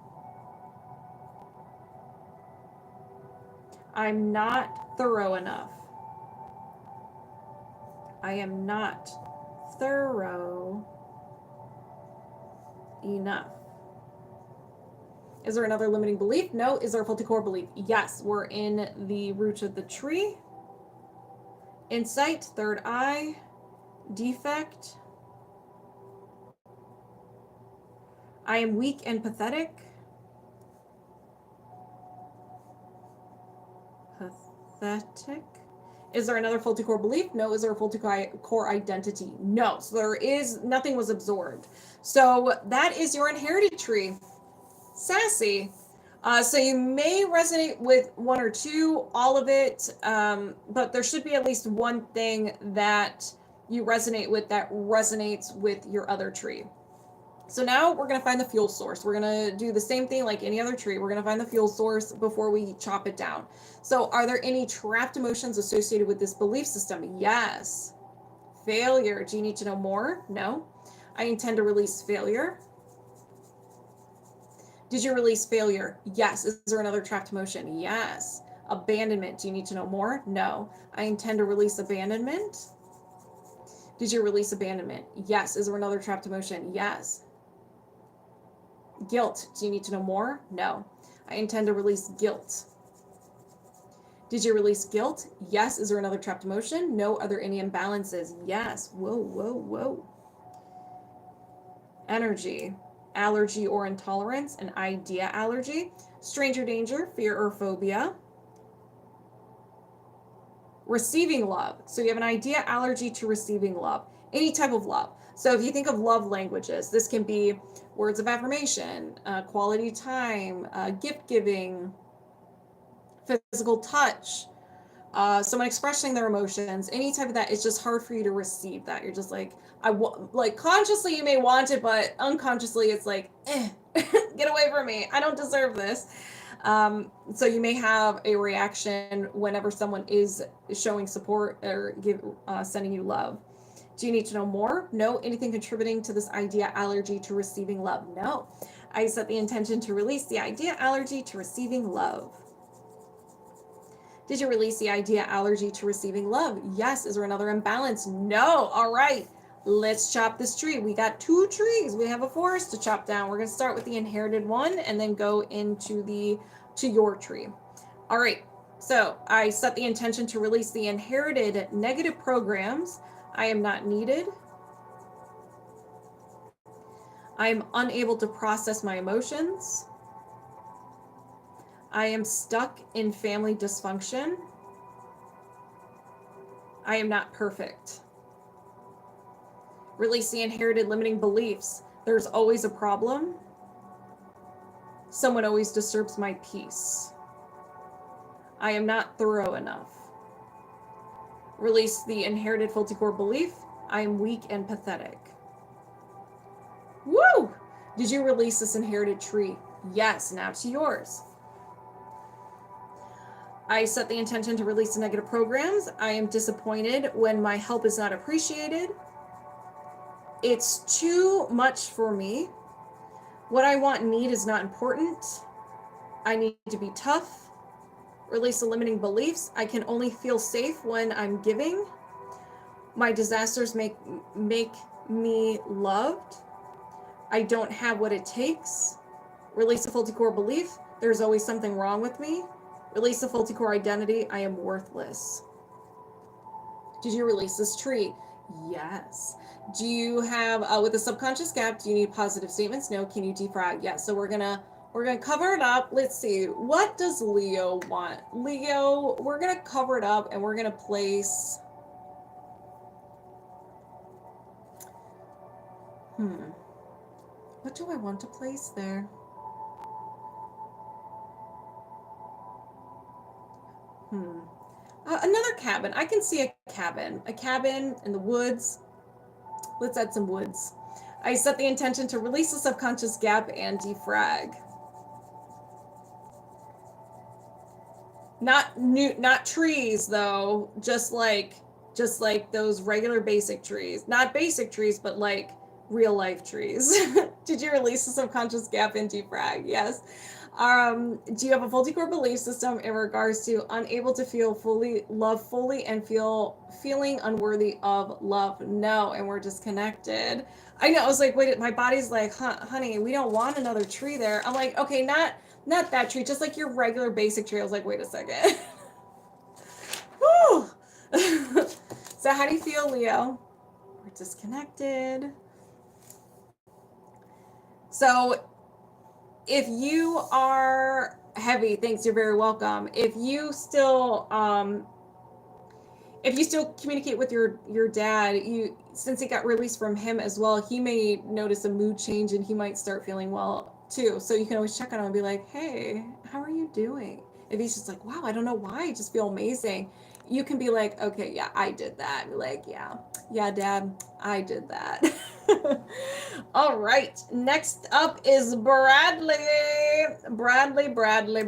I'm not thorough enough. I am not thorough enough. Is there another limiting belief? No. Is there a faulty core belief? Yes. We're in the root of the tree. Insight, third eye, defect. I am weak and pathetic. Pathetic. Is there another faulty core belief? No. Is there a faulty core identity? No. So nothing was absorbed. So that is your inherited tree. Sassy. So you may resonate with one or two, all of it, but there should be at least one thing that you resonate with that resonates with your other tree. So now we're going to find the fuel source. We're going to do the same thing like any other tree. We're going to find the fuel source before we chop it down. So are there any trapped emotions associated with this belief system? Yes. Failure. Do you need to know more? No. I intend to release failure. Did you release failure? Yes. Is there another trapped emotion? Yes. Abandonment. Do you need to know more? No. I intend to release abandonment. Did you release abandonment? Yes. Is there another trapped emotion? Yes. Guilt. Do you need to know more? No. I intend to release guilt. Did you release guilt? Yes. Is there another trapped emotion? No. Are there any imbalances? Yes. Whoa. energy, allergy or intolerance, an idea allergy, stranger danger, fear or phobia, receiving love. So you have an idea allergy to receiving love, any type of love. So if you think of love languages, this can be words of affirmation, quality time, gift giving, physical touch, someone expressing their emotions, any type of that. It's just hard for you to receive that. You're just like, like consciously you may want it, but unconsciously it's like, get away from me. I don't deserve this. So you may have a reaction whenever someone is showing support or sending you love. Do you need to know more? No. Anything contributing to this idea allergy to receiving love? No. I set the intention to release the idea allergy to receiving love. Did you release the idea allergy to receiving love? Yes. Is there another imbalance? No. All right. Let's chop this tree. We got 2 trees. We have a forest to chop down. We're going to start with the inherited one and then go into your tree. All right. So I set the intention to release the inherited negative programs. I am not needed. I am unable to process my emotions. I am stuck in family dysfunction. I am not perfect. Release the inherited limiting beliefs. There's always a problem. Someone always disturbs my peace. I am not thorough enough. Release the inherited faulty core belief. I am weak and pathetic. Woo! Did you release this inherited tree? Yes, now to yours. I set the intention to release the negative programs. I am disappointed when my help is not appreciated. It's too much for me. What I want and need is not important. I need to be tough. Release the limiting beliefs. I can only feel safe when I'm giving. My disasters make me loved. I don't have what it takes. Release the faulty core belief. There's always something wrong with me. Release the faulty core identity. I am worthless. Did you release this tree? Yes. Do you have, with the subconscious gap, do you need positive statements? No. Can you defrag? Yes. So we're gonna cover it up. Let's see. What does Leo want? Leo, we're gonna cover it up and we're gonna place. What do I want to place there? Another cabin. I can see a cabin in the woods. Let's add some woods. I set the intention to release the subconscious gap and defrag. Not trees though, just like those regular basic trees. Not basic trees, but like real life trees. Did you release the subconscious gap and defrag? Yes. Do you have a faulty core belief system in regards to unable to feel love fully and feeling unworthy of love? No, and we're disconnected. I know. I was like, wait, my body's like, honey, we don't want another tree there. I'm like, okay, not that tree, just like your regular basic tree. I was like, wait a second. Woo! So how do you feel, Leo? We're disconnected. So if you are heavy, thanks, you're very welcome. If you still communicate with your dad, since it got released from him as well, he may notice a mood change and he might start feeling well too. So you can always check on him and be like, hey, how are you doing? If he's just like, wow, I don't know why, I just feel amazing. You can be like, okay, yeah, I did that. Be like, yeah, Dad, I did that. All right, next up is Bradley. Bradley. Bradley.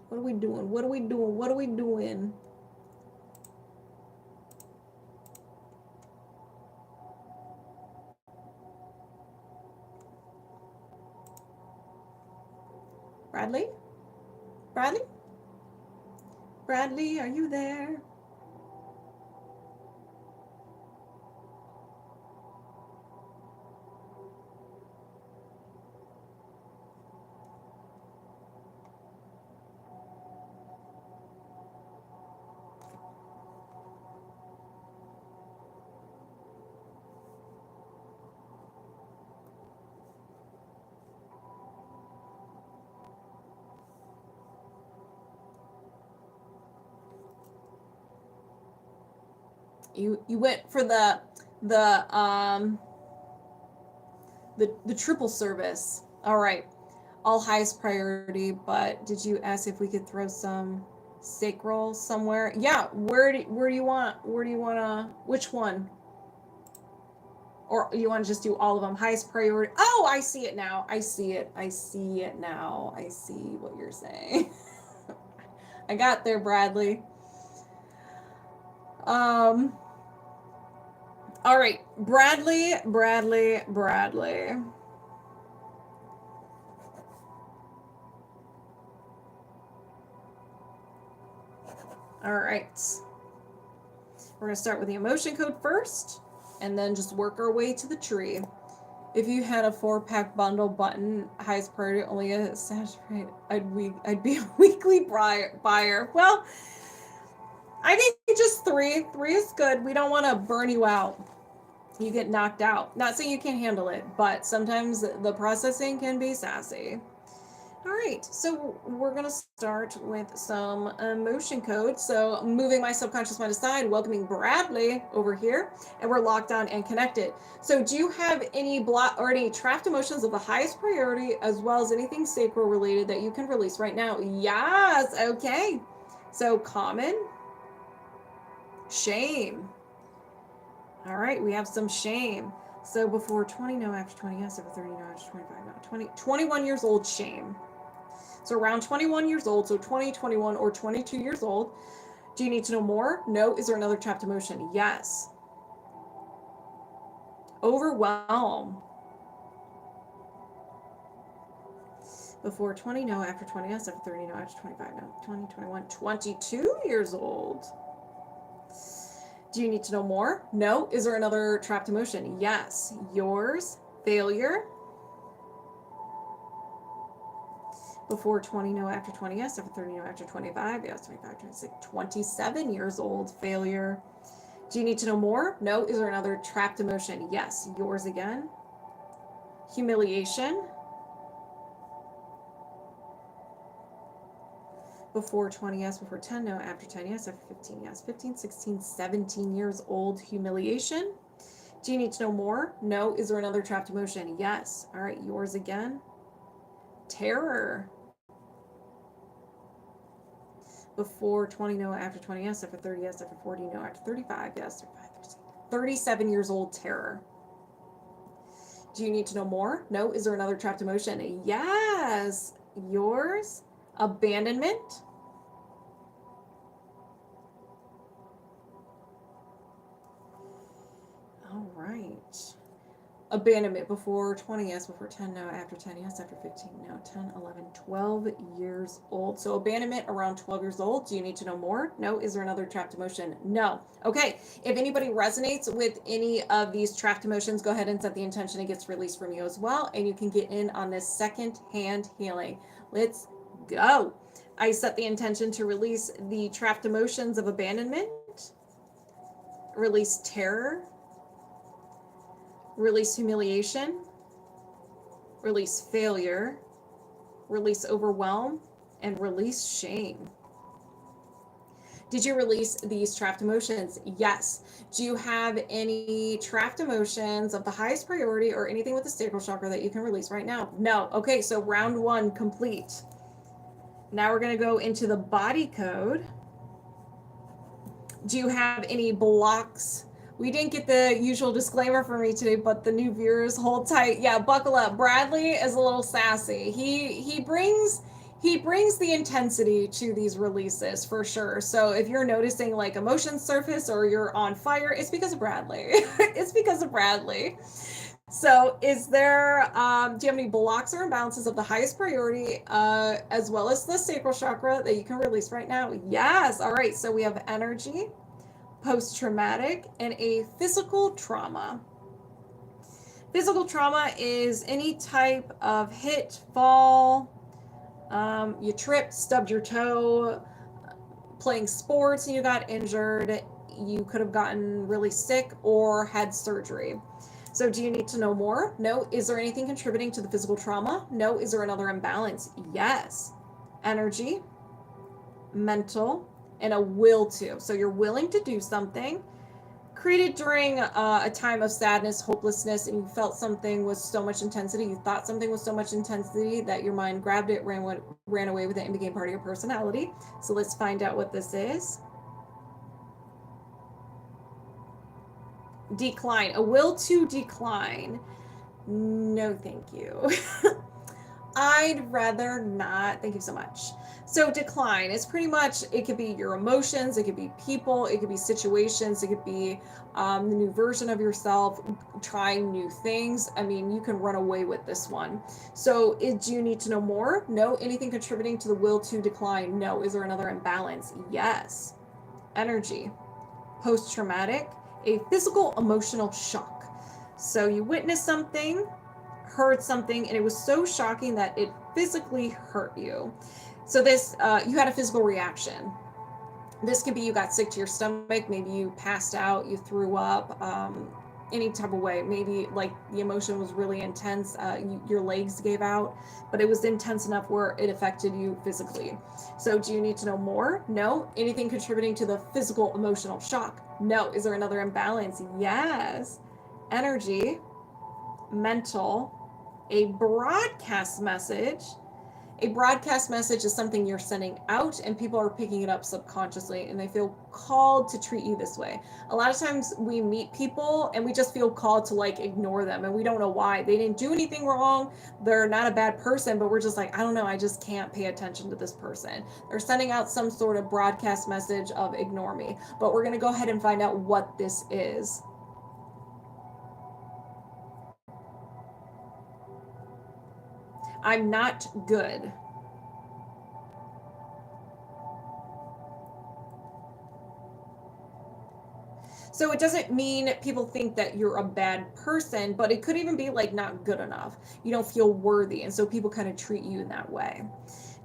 What are we doing? Bradley? Bradley, are you there? You went for the triple service. All right. All highest priority, but did you ask if we could throw some sacral somewhere? Yeah, where do you want to, which one? Or you want to just do all of them? Highest priority. Oh, I see it now. I see it now. I see what you're saying. I got there, Bradley. All right, Bradley. All right. We're going to start with the emotion code first, and then just work our way to the tree. If you had a 4-pack bundle button, highest priority, only a saturate, I'd be a weekly buyer. Well, I think just 3. 3 is good. We don't want to burn you out. You get knocked out. Not saying you can't handle it, but sometimes the processing can be sassy. All right, so we're going to start with some emotion code. So moving my subconscious mind aside, welcoming Bradley over here, and we're locked on and connected. So do you have any block or any trapped emotions of the highest priority, as well as anything sacral related that you can release right now? Yes, okay. So common, shame. All right, we have some shame. So before 20, no, after 20, yes, over 30, no, after 25, no, 21 years old, shame. So around 21 years old, so 20, 21, or 22 years old. Do you need to know more? No. Is there another trapped emotion? Yes. Overwhelm. Before 20, no. After 20, yes. After 30, no. After 25, no. 20, 21, 22 years old. Do you need to know more? No. Is there another trapped emotion? Yes. Yours. Failure. Before 20, no. After 20, yes. After 30, no. After 25, yes. 25, 26, 27 years old. Failure. Do you need to know more? No. Is there another trapped emotion? Yes. Yours again. Humiliation. Before 20, yes. Before 10, no. After 10, yes. After 15, yes. 15, 16, 17 years old. Humiliation. Do you need to know more? No. Is there another trapped emotion? Yes. All right. Yours again. Terror. Before 20, no. After 20, yes. After 30, yes. After 40, no. After 35, yes. 37 years old. Terror. Do you need to know more? No. Is there another trapped emotion? Yes. Yours. Abandonment. All right. Abandonment. Before 20, yes. Before 10, no. After 10, yes. After 15, no. 10, 11, 12 years old. So abandonment around 12 years old. Do you need to know more? No. Is there another trapped emotion? No. Okay. If anybody resonates with any of these trapped emotions, go ahead and set the intention. It gets released from you as well. And you can get in on this second hand healing. Let's go. I set the intention to release the trapped emotions of abandonment, release terror, release humiliation, release failure, release overwhelm, and release shame. Did you release these trapped emotions? Yes. Do you have any trapped emotions of the highest priority or anything with the sacral chakra that you can release right now? No. Okay, so round 1 complete. Now we're going to go into the body code. Do you have any blocks? We didn't get the usual disclaimer for me today, but the new viewers, hold tight. Yeah, buckle up. Bradley is a little sassy. He brings the intensity to these releases for sure. So if you're noticing like emotions surface or you're on fire, it's because of Bradley. It's because of Bradley. So is there, do you have any blocks or imbalances of the highest priority, as well as the sacral chakra that you can release right now? Yes. All right. So we have energy, post-traumatic, and a physical trauma. Physical trauma is any type of hit, fall, you tripped, stubbed your toe, playing sports and you got injured, you could have gotten really sick or had surgery. So do you need to know more? No. Is there anything contributing to the physical trauma? No. Is there another imbalance? Yes. Energy, mental, and a will to. So you're willing to do something. created during a time of sadness, hopelessness, and you felt something with so much intensity, you thought something with so much intensity that your mind grabbed it, ran away with it, and became part of your personality. So let's find out what this is. Decline. A will to decline. No, thank you. I'd rather not. Thank you so much. So decline is pretty much, it could be your emotions, it could be people, it could be situations, it could be the new version of yourself, trying new things. I mean, you can run away with this one. So do you need to know more? No. Anything contributing to the will to decline? No. Is there another imbalance? Yes. Energy. Post-traumatic, a physical emotional shock. So you witnessed something, heard something, and it was so shocking that it physically hurt you. So this, you had a physical reaction. This could be you got sick to your stomach, maybe you passed out, you threw up, any type of way. Maybe like the emotion was really intense, your legs gave out, but it was intense enough where it affected you physically. So do you need to know more? No. Anything contributing to the physical emotional shock? No. Is there another imbalance? Yes. Energy, mental, a broadcast message. A broadcast message is something you're sending out and people are picking it up subconsciously and they feel called to treat you this way. A lot of times we meet people and we just feel called to like ignore them and we don't know why. They didn't do anything wrong. They're not a bad person, but we're just like, I don't know, I just can't pay attention to this person. They're sending out some sort of broadcast message of ignore me. But we're going to go ahead and find out what this is. I'm not good. So it doesn't mean people think that you're a bad person, but it could even be like not good enough. You don't feel worthy. And so people kind of treat you in that way.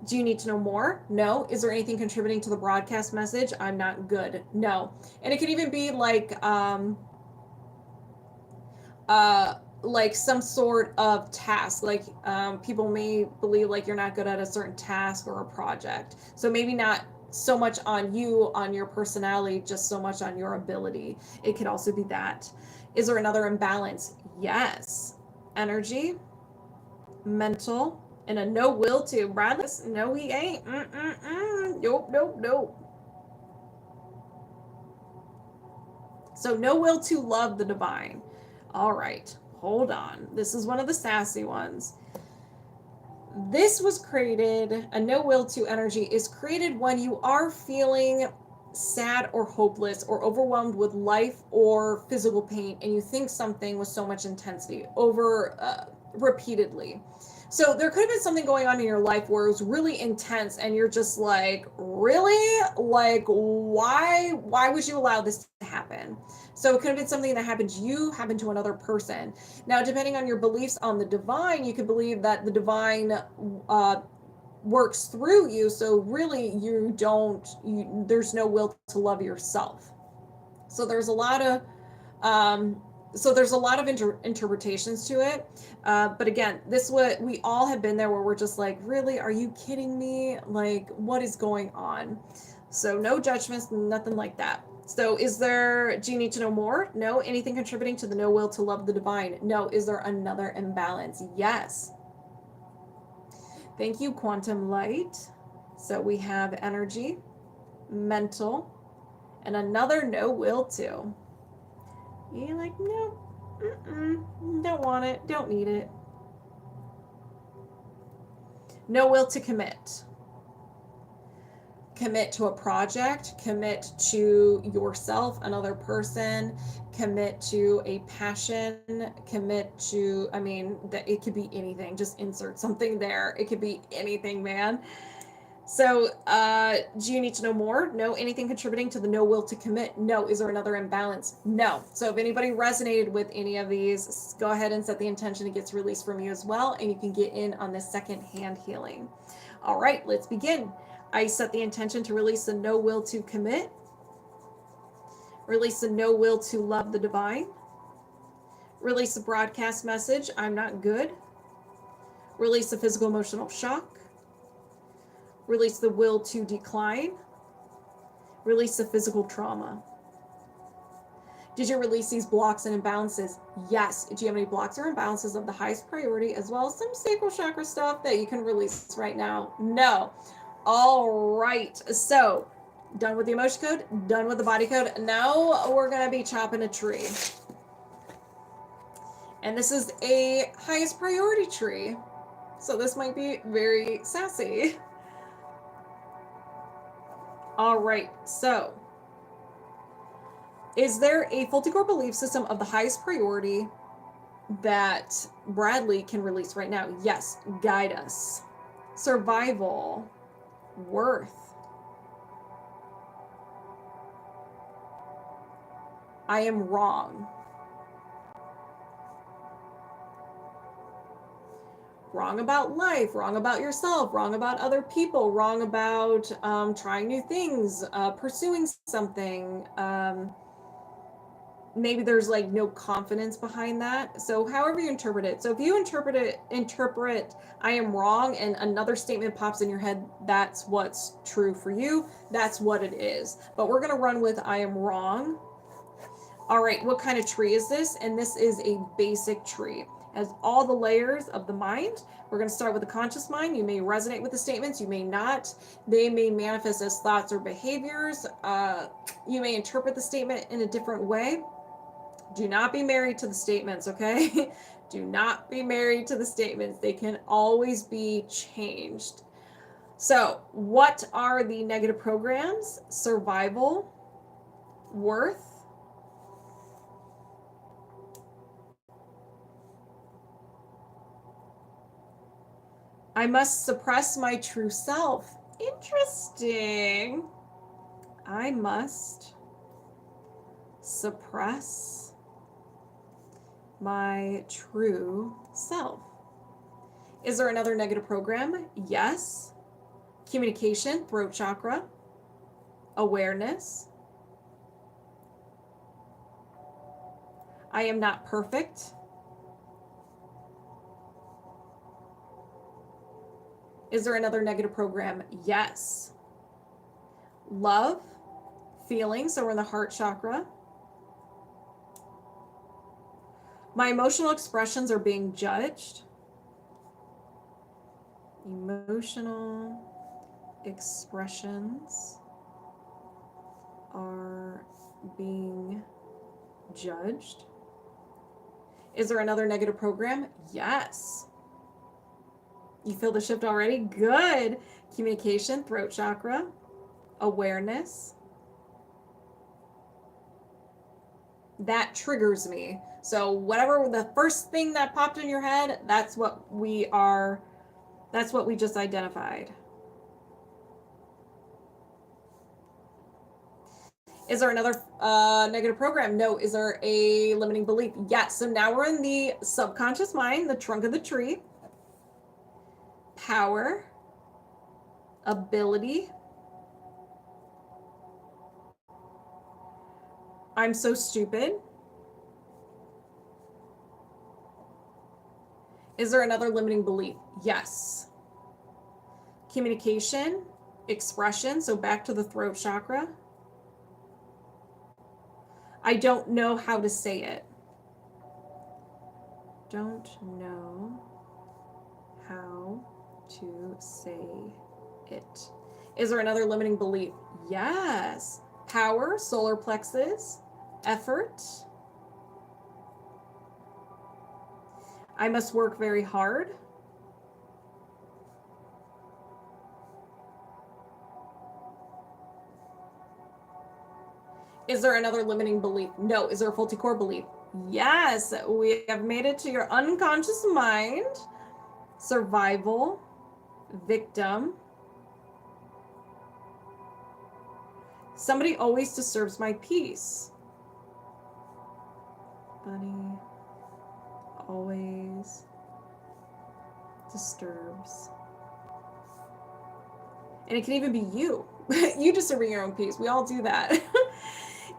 Do you need to know more? No. Is there anything contributing to the broadcast message? I'm not good. No. And it could even be like some sort of task, like people may believe like you're not good at a certain task or a project, so maybe not so much on you, on your personality, just so much on your ability. It could also be that. Is there another imbalance? Yes. Energy, mental, and a no will to. Bradley, no he ain't. Nope, nope, nope. So no will to love the divine. All right, hold on. This is one of the sassy ones. This was created, a no will to energy is created when you are feeling sad or hopeless or overwhelmed with life or physical pain and you think something with so much intensity over repeatedly. So there could have been something going on in your life where it was really intense and you're just like, really? Like, why would you allow this to happen? So it could have been something that happened to you, happened to another person. Now, depending on your beliefs on the divine, you could believe that the divine works through you. So really there's no will to love yourself. So there's a lot of interpretations to it. But again, what we all have been there where we're just like, really, are you kidding me? Like, what is going on? So no judgments, nothing like that. So do you need to know more? No. Anything contributing to the no will to love the divine? No. Is there another imbalance? Yes. Thank you, Quantum Light. So we have energy, mental, and another no will to. You're like, no, don't want it, don't need it. No will to commit. Commit to a project, commit to yourself, another person, commit to a passion, commit to, it could be anything. Just insert something there. It could be anything, man. So, do you need to know more? No. Anything contributing to the no will to commit? No. Is there another imbalance? No. So if anybody resonated with any of these, go ahead and set the intention. It gets released from you as well, and you can get in on the second hand healing. All right, let's begin. I set the intention to release the no will to commit, release the no will to love the divine, release the broadcast message, I'm not good, release the physical emotional shock, release the will to decline, release the physical trauma. Did you release these blocks and imbalances? Yes. Do you have any blocks or imbalances of the highest priority, as well as some sacral chakra stuff that you can release right now? No. All right. So, done with the emotion code, done with the body code. Now we're going to be chopping a tree. And this is a highest priority tree. So this might be very sassy. All right. So, is there a faulty core belief system of the highest priority that Bradley can release right now? Yes. Guide us. Survival. Worth. I am wrong. Wrong about life, wrong about yourself, wrong about other people, wrong about trying new things, pursuing something. Maybe there's like no confidence behind that. So however you interpret it. So if you interpret I am wrong and another statement pops in your head, that's what's true for you. That's what it is. But we're going to run with I am wrong. All right, what kind of tree is this? And this is a basic tree. As all the layers of the mind. We're going to start with the conscious mind. You may resonate with the statements, you may not. They may manifest as thoughts or behaviors. You may interpret the statement in a different way. Do not be married to the statements, okay? Do not be married to the statements. They can always be changed. So, what are the negative programs? Survival, worth, I must suppress my true self. Interesting. I must suppress my true self. Is there another negative program? Yes. Communication, throat chakra, awareness. I am not perfect. Is there another negative program? Yes. Love, feeling, so we're in the heart chakra. My emotional expressions are being judged. Emotional expressions are being judged. Is there another negative program? Yes. You feel the shift already? Good. Communication, throat chakra, awareness. That triggers me. So whatever the first thing that popped in your head, that's what we just identified. Is there another negative program? No. Is there a limiting belief? Yes. So now we're in the subconscious mind, the trunk of the tree. Power, ability. I'm so stupid. Is there another limiting belief? Yes. Communication, expression, so back to the throat chakra. I don't know how to say it. Don't know how to say it. Is there another limiting belief? Yes. Power, solar plexus, effort. I must work very hard. Is there another limiting belief? No. Is there a faulty core belief? Yes. We have made it to your unconscious mind. Survival, victim. Somebody always disturbs my peace. Buddy always disturbs. And it can even be you. You disturbing your own peace. We all do that.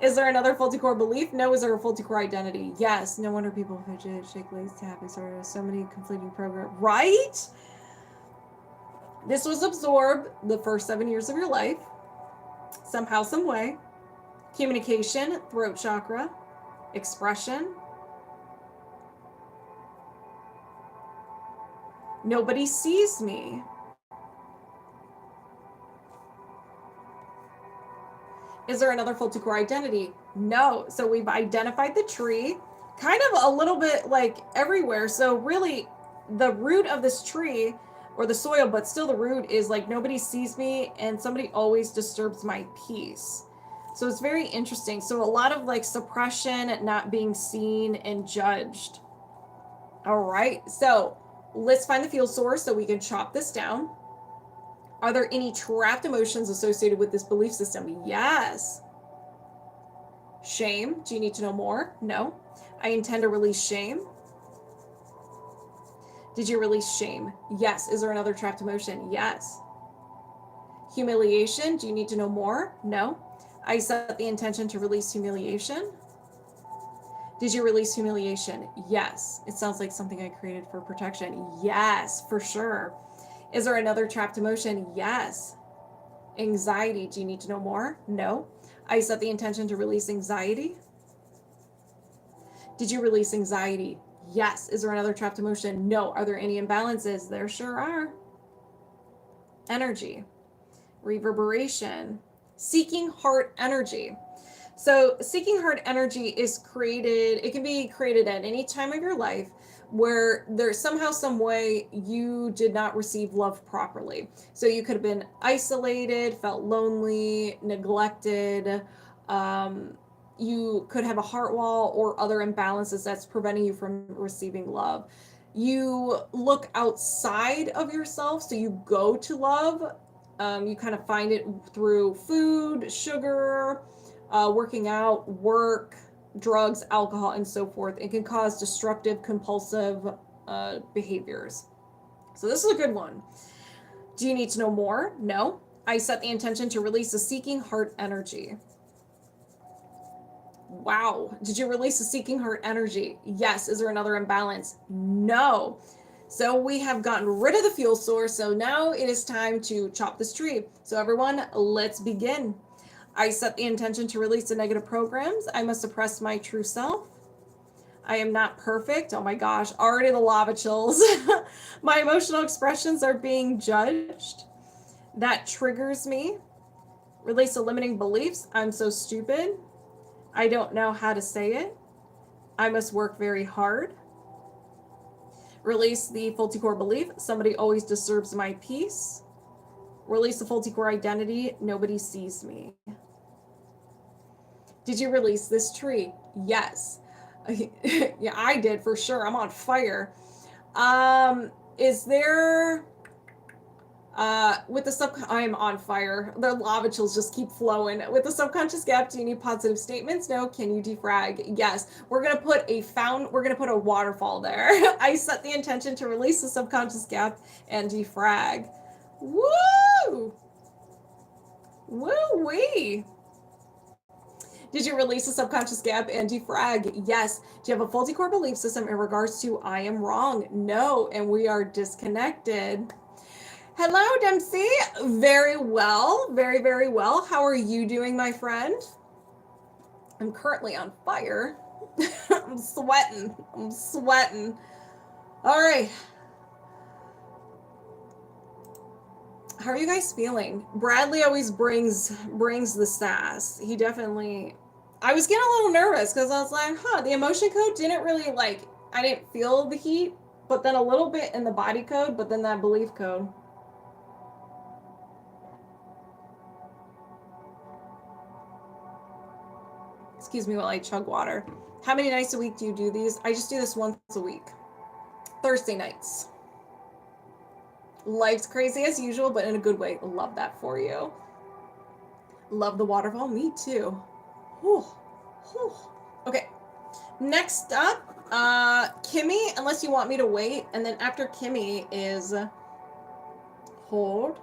Is there another faulty core belief? No. Is there a faulty core identity? Yes. No wonder people fidget, shake legs, tap, etc. So many conflicting programs. Right? This was absorbed the first 7 years of your life. Somehow, some way. Communication, throat chakra. expression. Nobody sees me. Is there another full two-core identity? No. So we've identified the tree, kind of a little bit like everywhere. So really the root of this tree, or the soil, but still the root, is like nobody sees me and somebody always disturbs my peace. So it's very interesting. So a lot of like suppression, not being seen and judged. All right, so let's find the fuel source so we can chop this down. Are there any trapped emotions associated with this belief system? Yes. Shame. Do you need to know more? No. I intend to release shame. Did you release shame? Yes. Is there another trapped emotion? Yes. Humiliation. Do you need to know more? No. I set the intention to release humiliation. Did you release humiliation? Yes. It sounds like something I created for protection. Yes, for sure. Is there another trapped emotion? Yes. Anxiety. Do you need to know more? No. I set the intention to release anxiety. Did you release anxiety? Yes. Is there another trapped emotion? No. Are there any imbalances? There sure are. Energy. Reverberation. Seeking heart energy. So seeking heart energy is created, it can be created at any time of your life where there's somehow, some way you did not receive love properly. So you could have been isolated, felt lonely, neglected. You could have a heart wall or other imbalances that's preventing you from receiving love. You look outside of yourself, so you go to love. You kind of find it through food, sugar, working out, work, drugs, alcohol, and so forth. It can cause destructive, compulsive behaviors. So this is a good one. Do you need to know more? No. I set the intention to release the seeking heart energy. Wow. Did you release the seeking heart energy? Yes. Is there another imbalance? No. So we have gotten rid of the fuel source. So now it is time to chop this tree. So everyone, let's begin. I set the intention to release the negative programs. I must suppress my true self. I am not perfect. Oh my gosh, already the lava chills. My emotional expressions are being judged. That triggers me. Release the limiting beliefs. I'm so stupid. I don't know how to say it. I must work very hard. Release the faulty core belief. Somebody always disturbs my peace. Release the faulty core identity. Nobody sees me. Did you release this tree? Yes. Yeah, I did for sure. I'm on fire. Is there with the I'm on fire. The lava chills just keep flowing. With the subconscious gap, do you need positive statements? No. Can you defrag? Yes. We're gonna put a waterfall there. I set the intention to release the subconscious gap and defrag. Woo! Woo-wee! Did you release the subconscious gap and defrag? Yes. Do you have a faulty core belief system in regards to I am wrong? No. And we are disconnected. Hello, Dempsey. Very well. Very, very well. How are you doing, my friend? I'm currently on fire. I'm sweating. All right. How are you guys feeling? Bradley always brings the sass. He definitely, I was getting a little nervous because I was like, the emotion code didn't really I didn't feel the heat, but then a little bit in the body code, but then that belief code. Excuse me while I chug water. How many nights a week do you do these? I just do this once a week. Thursday nights. Life's crazy as usual, but in a good way. Love that for you. Love the waterfall. Me too. Whew. Whew. Okay. Next up, Kimmy, unless you want me to wait. And then after Kimmy is hold.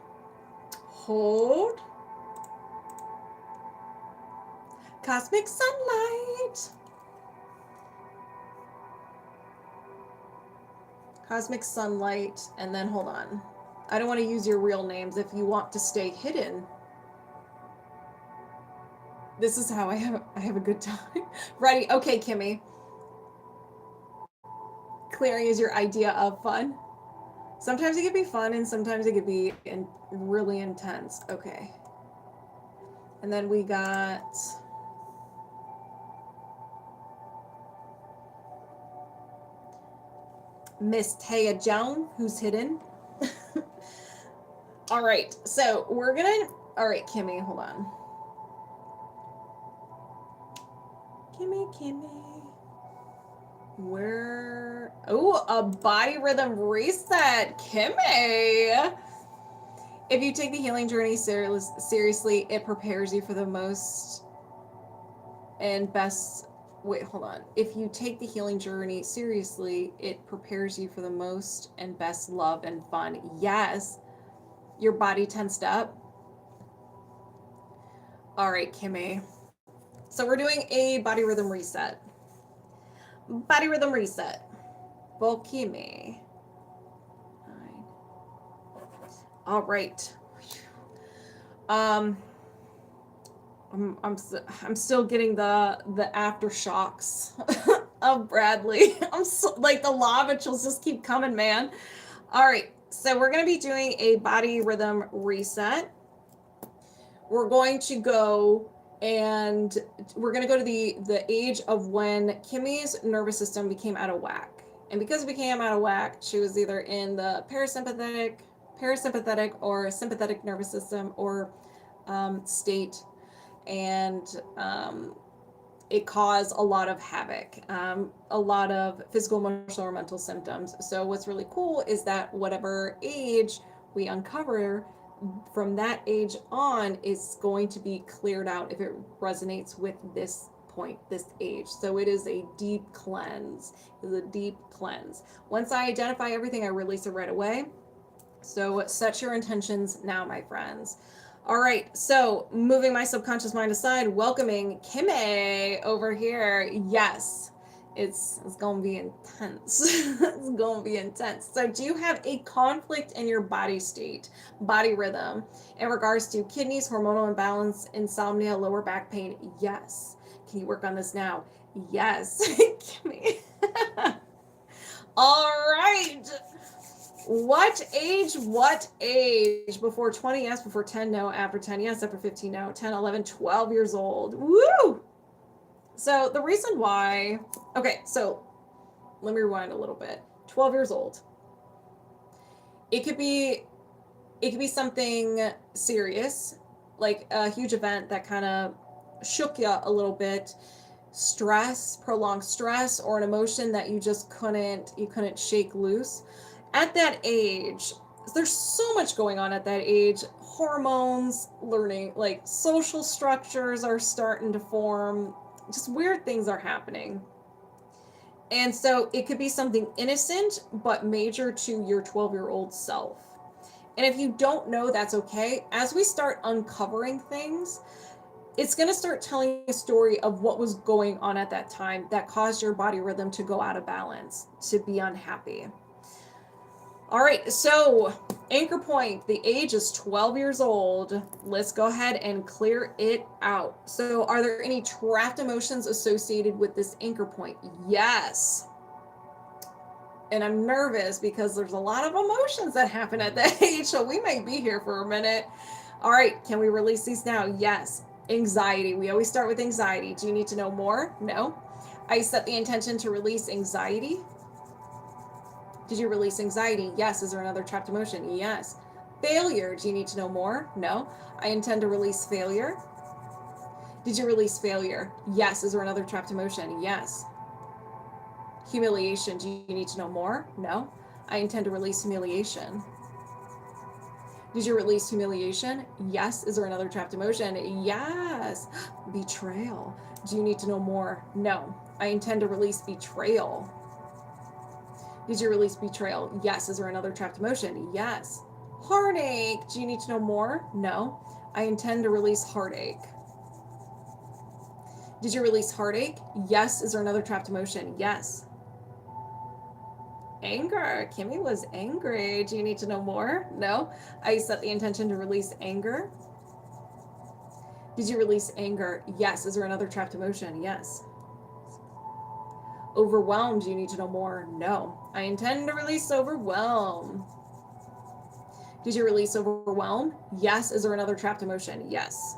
Cosmic sunlight. Cosmic sunlight. And then hold on. I don't want to use your real names if you want to stay hidden. This is how I have a good time. Ready? Okay, Kimmy. Clearing is your idea of fun. Sometimes it could be fun and sometimes it could be really intense. Okay. And then we got Miss Tayajoan, who's hidden. All right. So we're going to, all right, Kimmy, hold on. Kimmy. Where? Oh, a body rhythm reset, Kimmy. If you take the healing journey seriously, it prepares you for the most and best. Wait, hold on. If you take the healing journey seriously, it prepares you for the most and best love and fun. Yes. Your body tensed up. All right, Kimmy. So we're doing a body rhythm reset. Body rhythm reset. Well, Kimmy. All right. I'm still getting the aftershocks of Bradley. I'm so, like the lava chills just keep coming, man. All right. So we're going to be doing a body rhythm reset. We're going to go and we're going to go to the age of when Kimmy's nervous system became out of whack. And because it became out of whack, she was either in the parasympathetic or sympathetic nervous system or state, and it caused a lot of havoc, a lot of physical, emotional, or mental symptoms. So what's really cool is that whatever age we uncover from that age on is going to be cleared out if it resonates with this point, this age. So it is a deep cleanse. It is a deep cleanse. Once I identify everything, I release it right away. So set your intentions now, my friends. All right, so moving my subconscious mind aside, welcoming Kimmy over here. Yes, it's going to be intense. It's going to be intense. So do you have a conflict in your body state, body rhythm, in regards to kidneys, hormonal imbalance, insomnia, lower back pain? Yes. Can you work on this now? Yes. Kimmy. All right. What age? Before 20, yes. Before 10, no. After 10, yes. After 15, no. 10, 11, 12 years old. Woo! So the reason why... Okay, so let me rewind a little bit. 12 years old. It could be something serious, like a huge event that kind of shook you a little bit. Stress, prolonged stress, or an emotion that you just couldn't shake loose. At that age, there's so much going on at that age. Hormones, learning, like social structures are starting to form. Just weird things are happening. And so it could be something innocent, but major to your 12-year-old self. And if you don't know, that's okay. As we start uncovering things, it's going to start telling a story of what was going on at that time that caused your body rhythm to go out of balance, to be unhappy. All right, so anchor point, the age is 12 years old. Let's go ahead and clear it out. So are there any trapped emotions associated with this anchor point? Yes. And I'm nervous because there's a lot of emotions that happen at that age, so we might be here for a minute. All right, can we release these now? Yes. Anxiety. We always start with anxiety. Do you need to know more? No. I set the intention to release anxiety. Did you release anxiety? Yes. Is there another trapped emotion? Yes. Failure. Do you need to know more? No. I intend to release failure. Did you release failure? Yes. Is there another trapped emotion? Yes. Humiliation. Do you need to know more? No. I intend to release humiliation. Did you release humiliation? Yes. Is there another trapped emotion? Yes. Betrayal. Do you need to know more? No. I intend to release betrayal. Did you release betrayal? Yes. Is there another trapped emotion? Yes. Heartache. Do you need to know more? No. I intend to release heartache. Did you release heartache? Yes. Is there another trapped emotion? Yes. Anger. Kimmy was angry. Do you need to know more? No. I set the intention to release anger. Did you release anger? Yes. Is there another trapped emotion? Yes. Overwhelmed. Do you need to know more? No. I intend to release overwhelm. Did you release overwhelm? Yes. Is there another trapped emotion? Yes.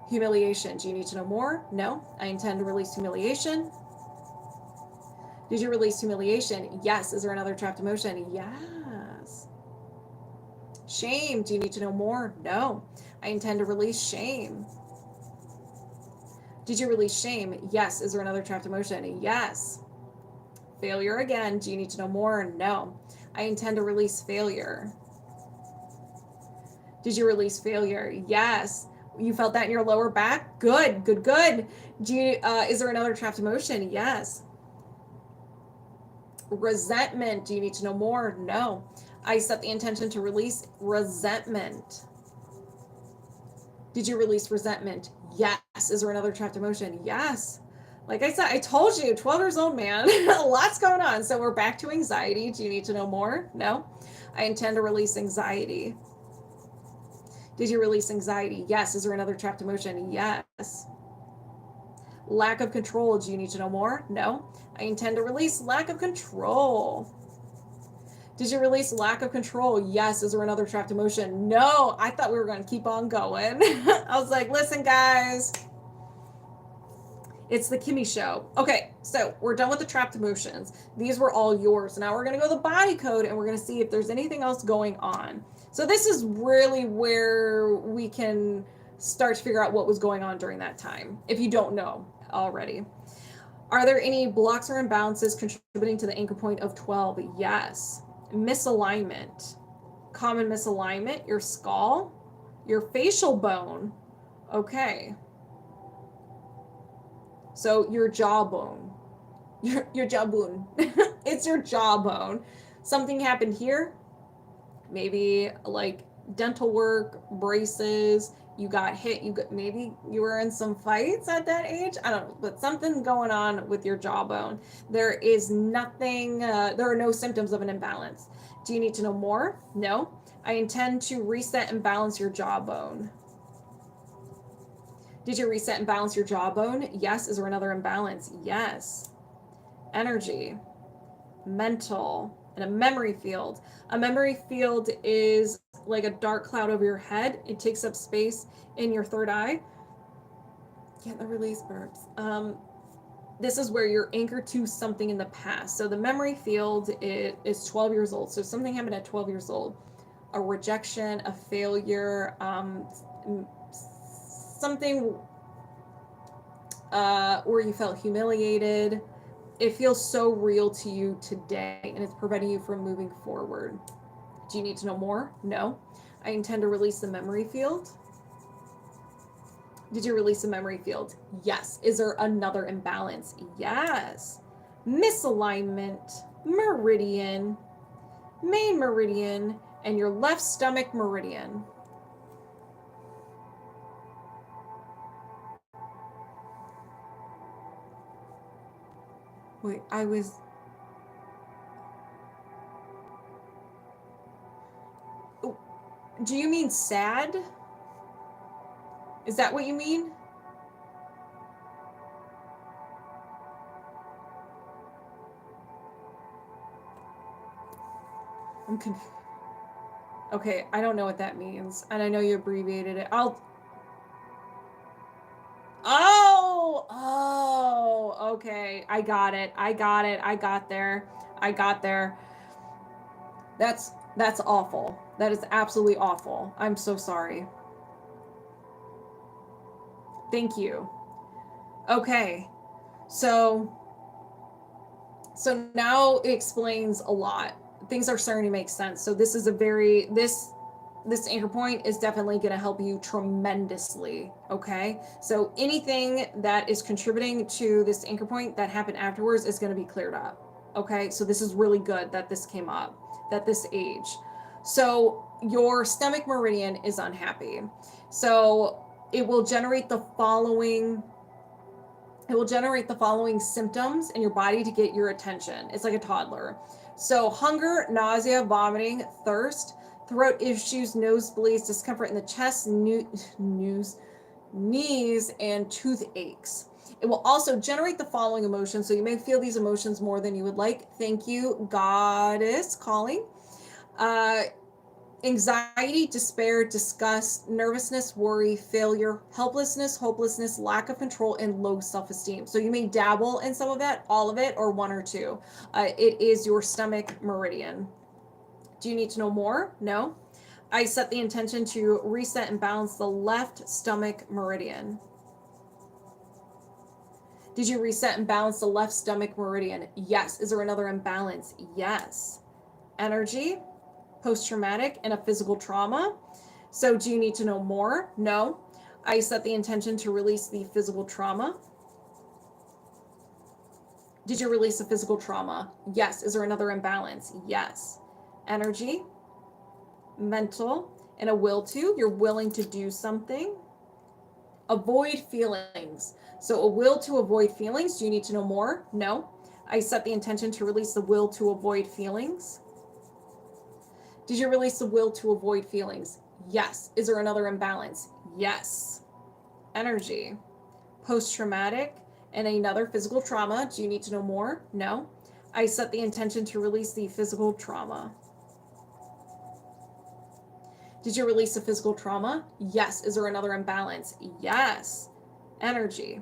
Humiliation. Do you need to know more? No. I intend to release humiliation. Did you release humiliation? Yes. Is there another trapped emotion? Yes. Shame. Do you need to know more? No. I intend to release shame. Did you release shame? Yes. Is there another trapped emotion? Yes. Failure again. Do you need to know more? No. I intend to release failure. Did you release failure? Yes. You felt that in your lower back? Good, good, good. Do you, is there another trapped emotion? Yes. Resentment. Do you need to know more? No. I set the intention to release resentment. Did you release resentment? Yes. Is there another trapped emotion? Yes. Like I said, I told you, 12 years old, man. Lots going on. So we're back to anxiety. Do you need to know more? No. I intend to release anxiety. Did you release anxiety? Yes. Is there another trapped emotion? Yes. Lack of control. Do you need to know more? No. I intend to release lack of control. Did you release lack of control? Yes. Is there another trapped emotion? No. I thought we were going to keep on going. I was like, listen, guys. It's the Kimmy show. Okay, so we're done with the trapped emotions. These were all yours. Now we're going to go to the body code and we're going to see if there's anything else going on. So this is really where we can start to figure out what was going on during that time, if you don't know already. Are there any blocks or imbalances contributing to the anchor point of 12? Yes. Misalignment. Common misalignment, your skull, your facial bone. Okay. So your jawbone, your jawbone, it's your jawbone. Something happened here, maybe like dental work, braces, you got hit, maybe you were in some fights at that age. I don't know, but something's going on with your jawbone. There is nothing, there are no symptoms of an imbalance. Do you need to know more? No. I intend to reset and balance your jawbone. Did you reset and balance your jawbone? Yes. Is there another imbalance? Yes. Energy, mental, and a memory field. A memory field is like a dark cloud over your head. It takes up space in your third eye. Get the release burps. This is where you're anchored to something in the past. So the memory field is 12 years old. So something happened at 12 years old. A rejection, a failure, something where you felt humiliated. It feels so real to you today, and it's preventing you from moving forward. Do you need to know more? No. I intend to release the memory field. Did you release the memory field? Yes. Is there another imbalance? Yes. Misalignment, meridian, main meridian, and your left stomach meridian. Wait, do you mean sad? Is that what you mean? I'm confused. Okay, I don't know what that means. And I know you abbreviated it. Oh, okay. I got it. I got there. That's awful. That is absolutely awful. I'm so sorry. Thank you. Okay. So now it explains a lot. Things are starting to make sense. So this is this anchor point is definitely going to help you tremendously. Okay. So anything that is contributing to this anchor point that happened afterwards is going to be cleared up. Okay. So this is really good that this came up, that this age. So your stomach meridian is unhappy. So it will generate the following symptoms in your body to get your attention. It's like a toddler. So hunger, nausea, vomiting, thirst. throat issues, nosebleeds, discomfort in the chest, knees, and toothaches. It will also generate the following emotions. So you may feel these emotions more than you would like. Thank you, Goddess calling. Anxiety, despair, disgust, nervousness, worry, failure, helplessness, hopelessness, lack of control, and low self-esteem. So you may dabble in some of that, all of it, or one or two. It is your stomach meridian. Do you need to know more? No. I set the intention to reset and balance the left stomach meridian. Did you reset and balance the left stomach meridian? Yes. Is there another imbalance? Yes. Energy, post-traumatic, and a physical trauma. So do you need to know more? No. I set the intention to release the physical trauma. Did you release the physical trauma? Yes. Is there another imbalance? Yes. Energy, mental, and a will to. You're willing to do something. Avoid feelings. So a will to avoid feelings. Do you need to know more? No. I set the intention to release the will to avoid feelings. Did you release the will to avoid feelings? Yes. Is there another imbalance? Yes. Energy, post-traumatic, and another physical trauma. Do you need to know more? No. I set the intention to release the physical trauma. Did you release the physical trauma? Yes. Is there another imbalance? Yes. Energy,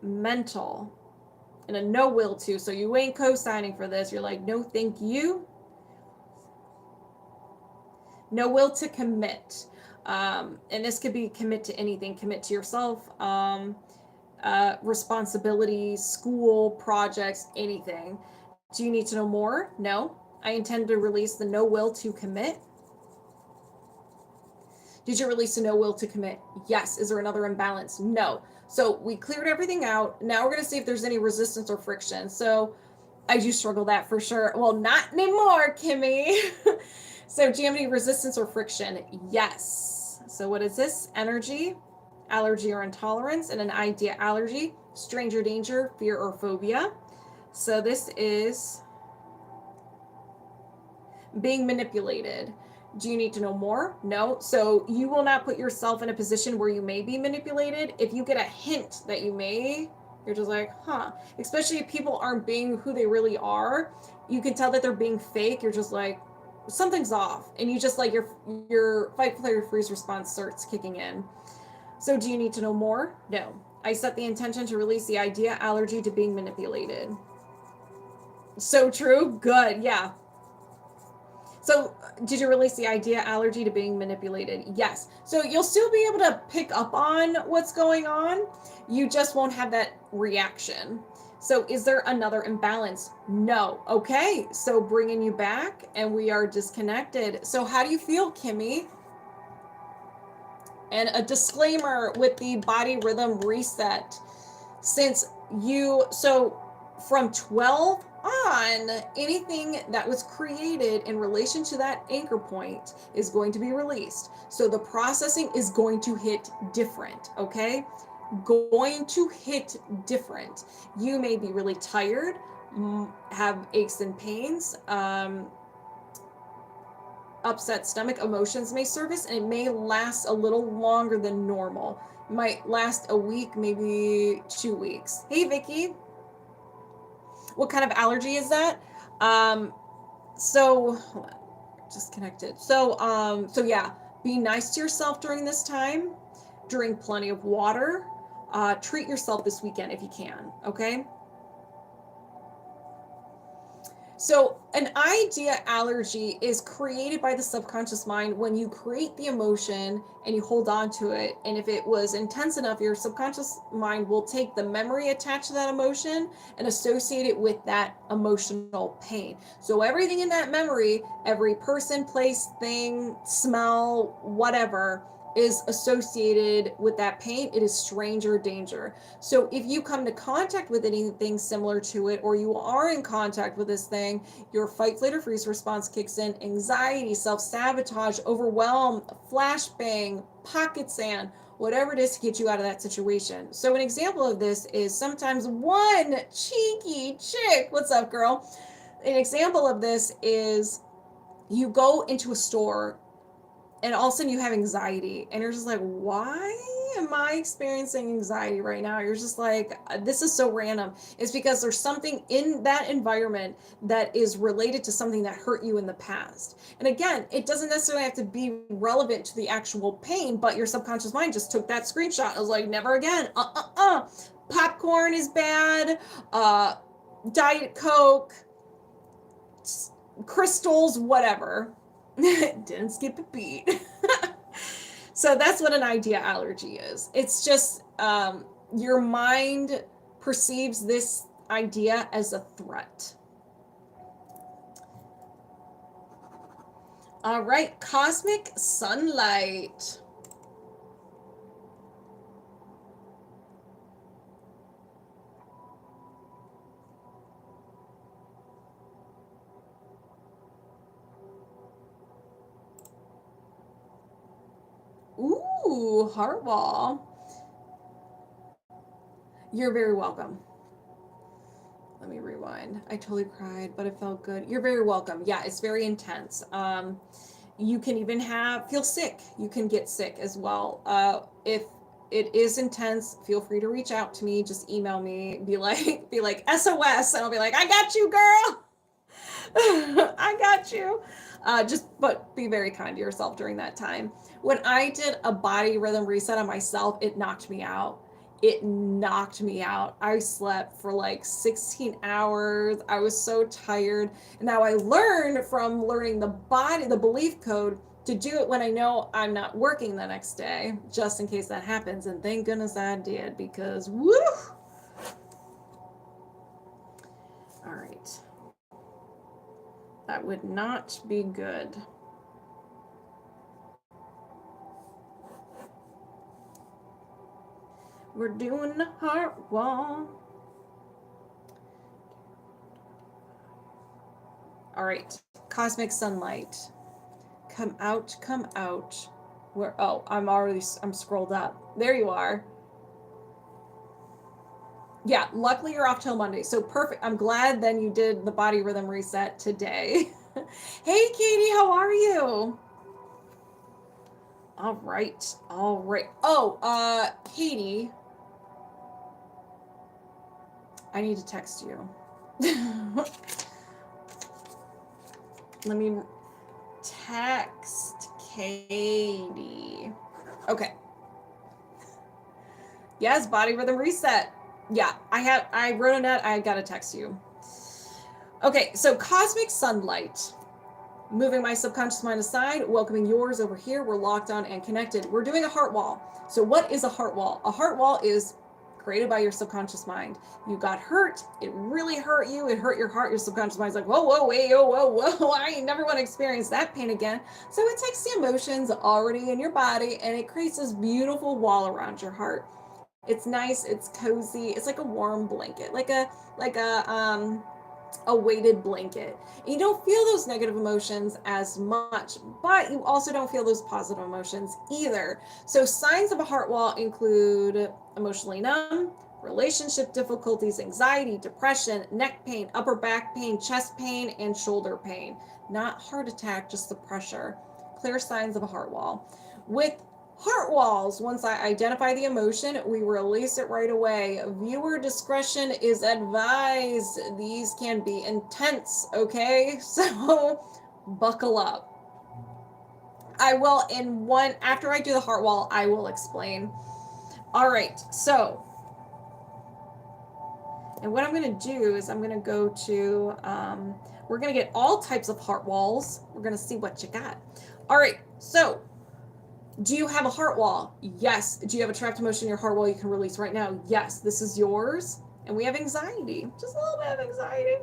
mental, and a no will to. So you ain't co-signing for this. You're like, no, thank you. No will to commit. And this could be commit to anything. Commit to yourself, responsibilities, school, projects, anything. Do you need to know more? No. I intend to release the no will to commit. Did you release a no will to commit? Yes. Is there another imbalance? No. So we cleared everything out. Now we're going to see if there's any resistance or friction. So I do struggle that for sure. Well, not anymore, Kimmy. So do you have any resistance or friction? Yes. So what is this? Energy, allergy or intolerance, and an idea allergy, stranger danger, fear or phobia. So this is being manipulated. Do you need to know more? No. So you will not put yourself in a position where you may be manipulated. If you get a hint that you may, you're just like, huh. Especially if people aren't being who they really are. You can tell that they're being fake. You're just like, something's off. And you just like your fight, flight, freeze response starts kicking in. So do you need to know more? No. I set the intention to release the idea allergy to being manipulated. So true. Good. Yeah. So did you release the idea allergy to being manipulated? Yes. So you'll still be able to pick up on what's going on. You just won't have that reaction. So is there another imbalance? No. Okay. So bringing you back and we are disconnected. So how do you feel, Kimmy? And a disclaimer with the body rhythm reset. Since so from 12 on, anything that was created in relation to that anchor point is going to be released. So the processing is going to hit different, okay? Going to hit different. You may be really tired, have aches and pains, upset stomach, emotions may surface, and it may last a little longer than normal. It might last a week, maybe 2 weeks. Hey, Vicky. What kind of allergy is that? So hold on, just connected. So yeah, be nice to yourself during this time. Drink plenty of water. Treat yourself this weekend if you can, okay? So an idea allergy is created by the subconscious mind when you create the emotion and you hold on to it. And if it was intense enough, your subconscious mind will take the memory attached to that emotion and associate it with that emotional pain. So everything in that memory, every person, place, thing, smell, whatever, is associated with that pain. It is stranger danger. So if you come to contact with anything similar to it, or you are in contact with this thing, your fight, flight, or freeze response kicks in. Anxiety, self-sabotage, overwhelm, flashbang, pocket sand, whatever it is to get you out of that situation. So an example of this is sometimes one cheeky chick, what's up, girl? An example of this is you go into a store and all of a sudden you have anxiety and you're just like, why am I experiencing anxiety right now? You're just like, this is so random. It's because there's something in that environment that is related to something that hurt you in the past. And again, it doesn't necessarily have to be relevant to the actual pain, but your subconscious mind just took that screenshot. I was like, never again. Popcorn is bad. Diet Coke, crystals, whatever. Didn't skip a beat. So that's what an idea allergy is. It's just your mind perceives this idea as a threat. All right, cosmic sunlight. Ooh, heart wall. You're very welcome. Let me rewind. I totally cried, but it felt good. You're very welcome. Yeah, it's very intense. You can even feel sick. You can get sick as well. If it is intense, feel free to reach out to me. Just email me. Be like SOS, and I'll be like, I got you, girl. I got you. But be very kind to yourself during that time. When I did a body rhythm reset on myself, it knocked me out. It knocked me out. I slept for like 16 hours. I was so tired. And now I learned from learning the belief code, to do it when I know I'm not working the next day, just in case that happens. And thank goodness I did, because woo! All right. That would not be good. We're doing the heart wall. All right, cosmic sunlight. Come out, come out. Where? Oh, I'm scrolled up. There you are. Yeah, luckily you're off till Monday. So perfect. I'm glad then you did the body rhythm reset today. Hey, Katie, how are you? All right. All right. Oh, Katie, I need to text you. Let me text Katie. Okay. Yes, body rhythm reset. Yeah, I wrote a note. I gotta text you. Okay, so cosmic sunlight. Moving my subconscious mind aside, welcoming yours over here. We're locked on and connected. We're doing a heart wall. So what is a heart wall? A heart wall is created by your subconscious mind. You got hurt. It really hurt you. It hurt your heart. Your subconscious mind's like, whoa, whoa, wait, oh, whoa. I never want to experience that pain again. So it takes the emotions already in your body and it creates this beautiful wall around your heart. It's nice. It's cozy. It's like a warm blanket, like a weighted blanket. And you don't feel those negative emotions as much, but you also don't feel those positive emotions either. So signs of a heart wall include emotionally numb, relationship difficulties, anxiety, depression, neck pain, upper back pain, chest pain, and shoulder pain. Not heart attack, just the pressure. Clear signs of a heart wall. With heart walls, once I identify the emotion, we release it right away. Viewer discretion is advised. These can be intense, okay? So buckle up. I will, after I do the heart wall, I will explain. All right, so, and what I'm going to do is I'm going to go to, we're going to get all types of heart walls. We're going to see what you got. All right, so do you have a heart wall? Yes. Do you have a trapped emotion in your heart wall you can release right now? Yes. This is yours. And we have anxiety. Just a little bit of anxiety.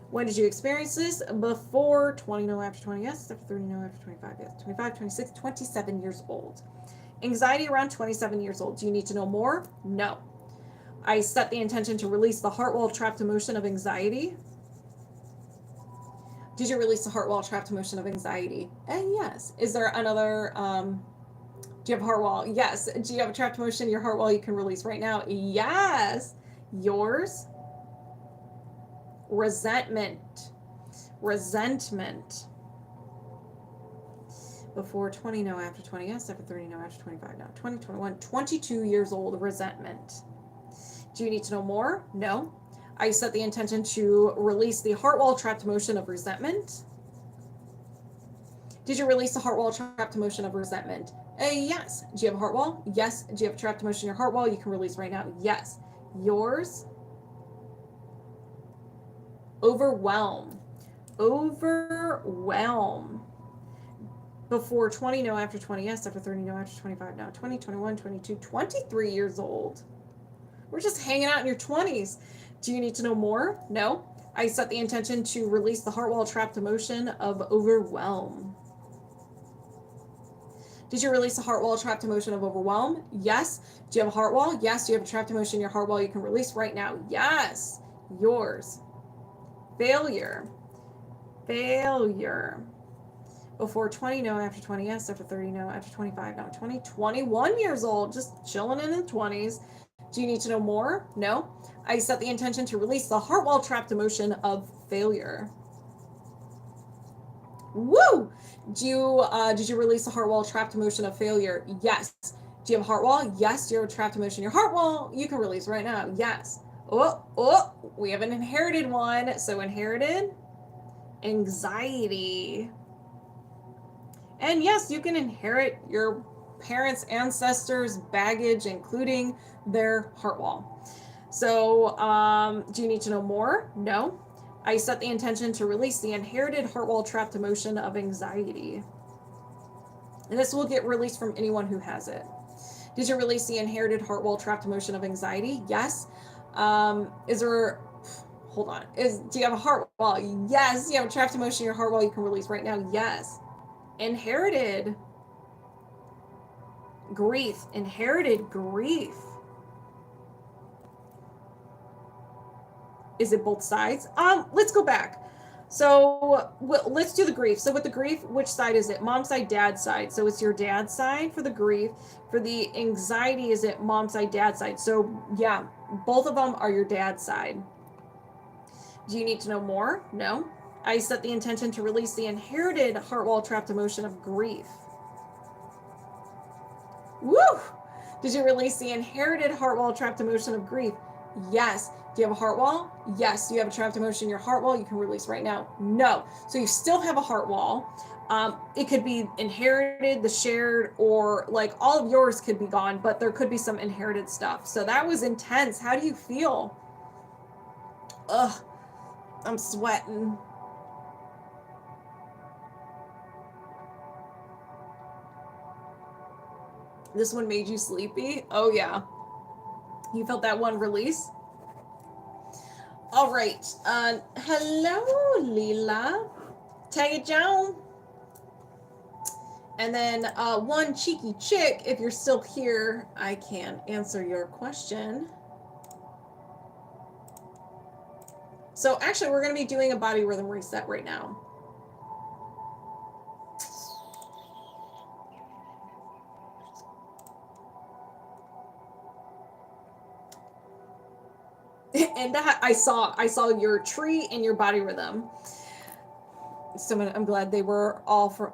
When did you experience this? Before 20, no, after 20, yes. After 30, no, after 25, yes. 25, 26, 27 years old. Anxiety around 27 years old. Do you need to know more? No. I set the intention to release the heart wall trapped emotion of anxiety. Did you release the heart wall trapped emotion of anxiety? And yes. Is there another, do you have a heart wall? Yes. Do you have a trapped emotion in your heart wall you can release right now? Yes. Yours? Resentment. Resentment. Before 20, no. After 20, yes. After 30, no. After 25, no. 20, 21, 22 years old, resentment. Do you need to know more? No. I set the intention to release the heart wall trapped emotion of resentment. Did you release the heart wall trapped emotion of resentment? Yes. Do you have a heart wall? Yes. Do you have a trapped emotion in your heart wall you can release right now? Yes. Yours? Overwhelm. Overwhelm. Before 20, no. After 20, yes. After 30, no. After 25, no. 20, 21, 22, 23 years old. We're just hanging out in your 20s. Do you need to know more? No. I set the intention to release the heart wall trapped emotion of overwhelm. Did you release the heart wall trapped emotion of overwhelm? Yes. Do you have a heart wall? Yes. Do you have a trapped emotion in your heart wall you can release right now? Yes. Yours. Failure. Failure. Before 20, no. After 20, yes. After 30, no. After 25, no. 20, 21 years old, just chilling in the 20s. Do you need to know more? No. I set the intention to release the heart wall trapped emotion of failure. Woo! Did you release the heart wall trapped emotion of failure? Yes. Do you have a heart wall? Yes. Do you have a trapped emotion in your heart wall? You can release right now. Yes. Oh, we have an inherited one. So inherited anxiety. And yes, you can inherit your parents' ancestors' baggage, including their heart wall. So, do you need to know more? No. I set the intention to release the inherited heart wall trapped emotion of anxiety. And this will get released from anyone who has it. Did you release the inherited heart wall trapped emotion of anxiety? Yes. Is there, hold on, do you have a heart wall? Yes. You have a trapped emotion in your heart wall you can release right now? Yes. Inherited grief. Inherited grief. Is it both sides? Let's go back. So let's do the grief. So with the grief, which side is it? Mom's side, dad's side. So it's your dad's side for the grief. For the anxiety, is it mom's side, dad's side? So yeah, both of them are your dad's side. Do you need to know more? No. I set the intention to release the inherited heart wall trapped emotion of grief. Woo! Did you release the inherited heart wall trapped emotion of grief? Yes. Do you have a heart wall? Yes. Do you have a trapped emotion in your heart wall you can release right now? No. So you still have a heart wall. It could be inherited, the shared, or like all of yours could be gone, but there could be some inherited stuff. So that was intense. How do you feel? Ugh, I'm sweating. This one made you sleepy? Oh, yeah. You felt that one release? All right. Hello, Lila. Tayajoan. And then one cheeky chick, if you're still here, I can answer your question. So actually, we're going to be doing a body rhythm reset right now. And I saw your tree and your body rhythm. So I'm glad they were all from.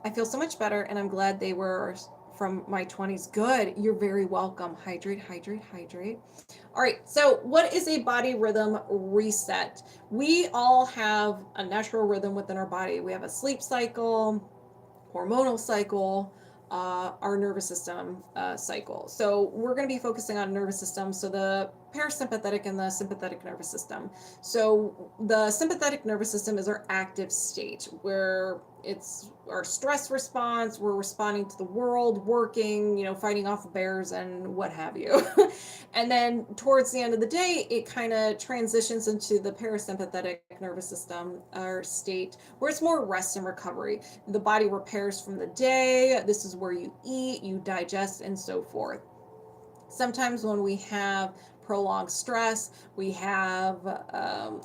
I feel so much better, and I'm glad they were from my 20s. Good. You're very welcome. Hydrate, hydrate, hydrate. All right. So, what is a body rhythm reset? We all have a natural rhythm within our body. We have a sleep cycle, hormonal cycle, our nervous system cycle. So we're going to be focusing on nervous system. So the parasympathetic and the sympathetic nervous system. So the sympathetic nervous system is our active state where it's our stress response. We're responding to the world, working, fighting off bears and what have you. And then towards the end of the day, it kind of transitions into the parasympathetic nervous system or state where it's more rest and recovery. The body repairs from the day. This is where you eat, you digest, and so forth. Sometimes when we have prolonged stress, we have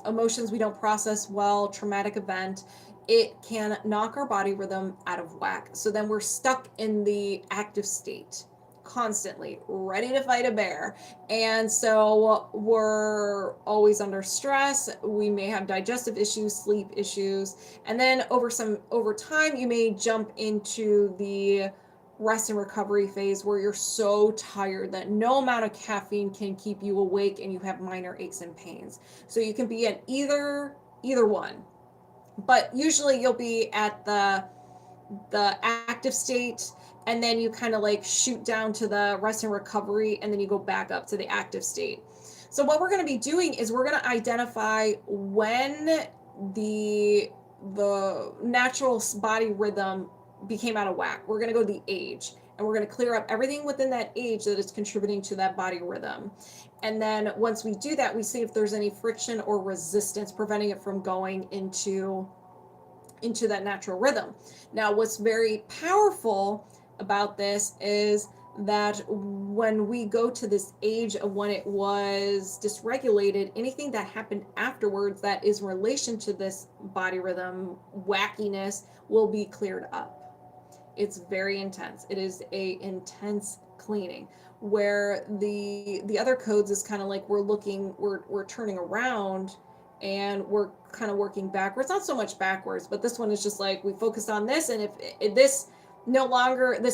emotions we don't process well, traumatic event, it can knock our body rhythm out of whack. So then we're stuck in the active state. constantly ready to fight a bear. And so we're always under stress. We may have digestive issues, sleep issues, and then over time you may jump into the rest and recovery phase where you're so tired that no amount of caffeine can keep you awake and you have minor aches and pains. So you can be at either one. But usually you'll be at the active state, and then you kind of like shoot down to the rest and recovery, and then you go back up to the active state. So what we're going to be doing is we're going to identify when the natural body rhythm became out of whack. We're going to go to the age, and we're going to clear up everything within that age that is contributing to that body rhythm. And then once we do that, we see if there's any friction or resistance preventing it from going into that natural rhythm. Now, what's very powerful about this is that when we go to this age of when it was dysregulated, anything that happened afterwards that is in relation to this body rhythm wackiness will be cleared up. It's very intense. It is a intense cleaning, where the other codes is kind of like we're turning around and we're kind of working backwards. Not so much backwards, but this one is just like we focused on this, and if this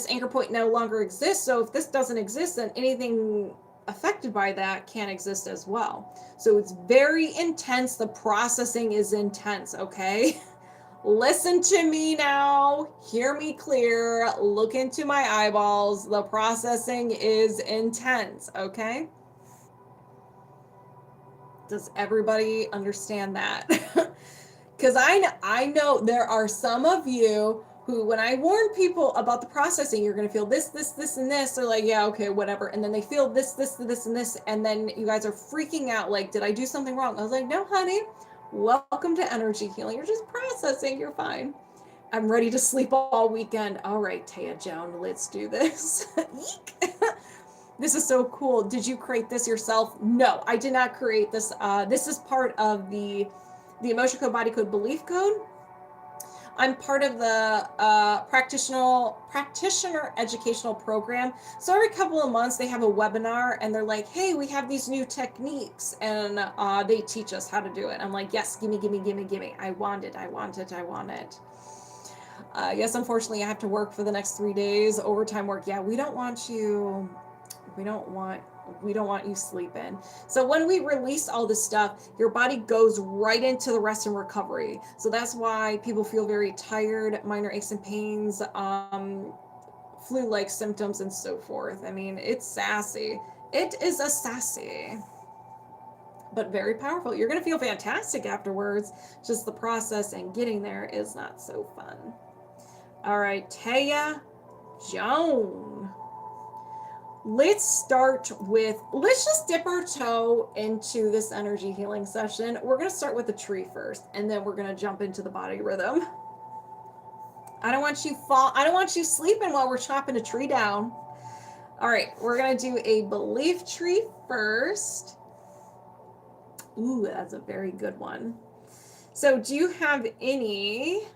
anchor point no longer exists, so if this doesn't exist, then anything affected by that can't exist as well. So it's very intense. The processing is intense, okay? Listen to me now, hear me clear, look into my eyeballs. The processing is intense, okay? Does everybody understand that? Because I know there are some of you who, when I warn people about the processing, you're going to feel this, and this, they're like, yeah, okay, whatever. And then they feel this, and this, and then you guys are freaking out, like, did I do something wrong? I was like, no, honey, welcome to energy healing. You're just processing, you're fine. I'm ready to sleep all weekend. All right, Tayajoan, let's do this. This is so cool. Did you create this yourself? No, I did not create this. This is part of the Emotion Code, Body Code, Belief Code. I'm part of the practitioner educational program. So every couple of months they have a webinar, and they're like, hey, we have these new techniques, and they teach us how to do it. I'm like, yes, gimme. I want it. Yes, unfortunately, I have to work for the next 3 days, overtime work. Yeah, we don't want you sleeping. So when we release all this stuff, your body goes right into the rest and recovery. So that's why people feel very tired, minor aches and pains, flu-like symptoms, and so forth. I mean, it's sassy. It is a sassy, but very powerful. You're going to feel fantastic afterwards. Just the process and getting there is not so fun. All right, Tayajoan. Let's just dip our toe into this energy healing session. We're going to start with the tree first, and then we're going to jump into the body rhythm. I don't want you sleeping while we're chopping a tree down. All right, we're going to do a belief tree first. Ooh, that's a very good one. So do you have any...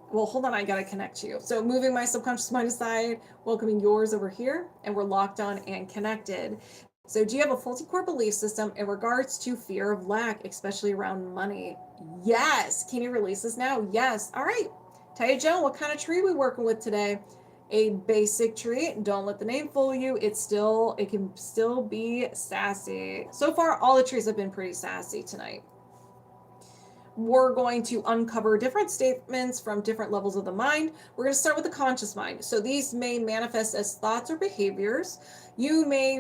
Well, hold on, I gotta connect you. So moving my subconscious mind aside, welcoming yours over here, and we're locked on and connected. So do you have a faulty core belief system in regards to fear of lack, especially around money? Yes. Can you release this now? Yes. All right. Tayajoan, what kind of tree are we working with today? A basic tree. Don't let the name fool you. It can still be sassy. So far, all the trees have been pretty sassy tonight. We're going to uncover different statements from different levels of the mind. We're going to start with the conscious mind. So these may manifest as thoughts or behaviors. You may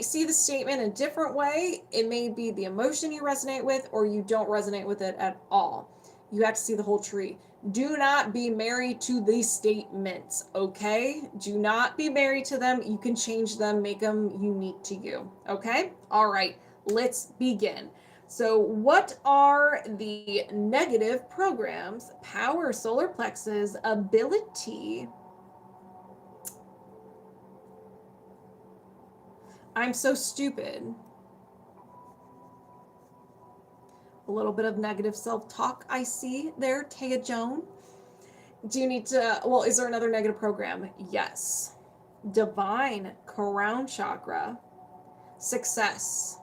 see the statement in a different way. It may be the emotion you resonate with, or you don't resonate with it at all. You have to see the whole tree. Do not be married to these statements, okay? Do not be married to them. You can change them, make them unique to you, okay? All right, let's begin. So what are the negative programs? Power, solar plexus, ability. I'm so stupid. A little bit of negative self-talk I see there, Tayajoan. Do you need to, is there another negative program? Yes. divine crown chakra, success.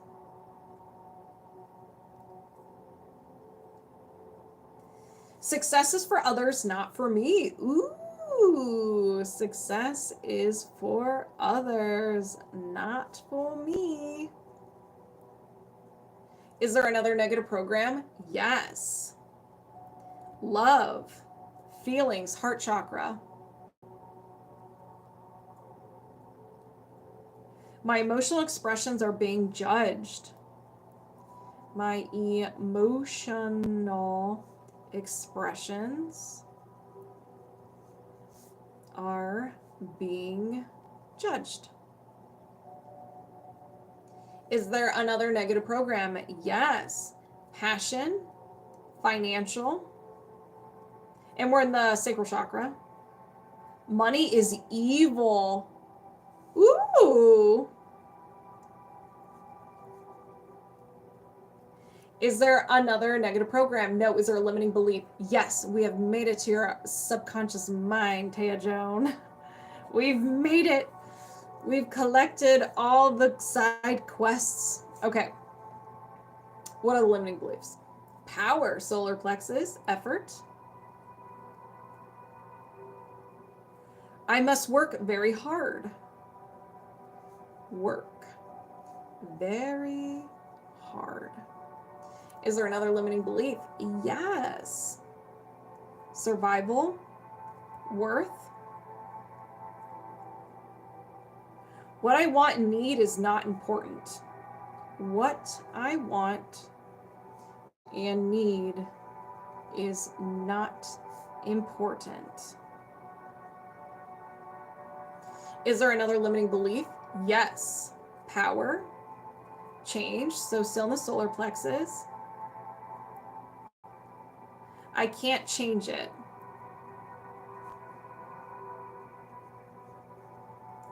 Success is for others, not for me. Ooh, success is for others, not for me. Is there another negative program? Yes. Love, feelings, heart chakra. My emotional expressions are being judged. My emotional expressions are being judged. Is there another negative program? Yes. Passion, financial, and we're in the sacral chakra. Money is evil. Ooh. Is there another negative program? No. Is there a limiting belief? Yes. We have made it to your subconscious mind, Tayajoan. We've made it. We've collected all the side quests. Okay. What are the limiting beliefs? Power, solar plexus, effort. I must work very hard. Work very hard. Is there another limiting belief? Yes. Survival, worth. What I want and need is not important. What I want and need is not important. Is there another limiting belief? Yes. Power, change, so still in the solar plexus. I can't change it.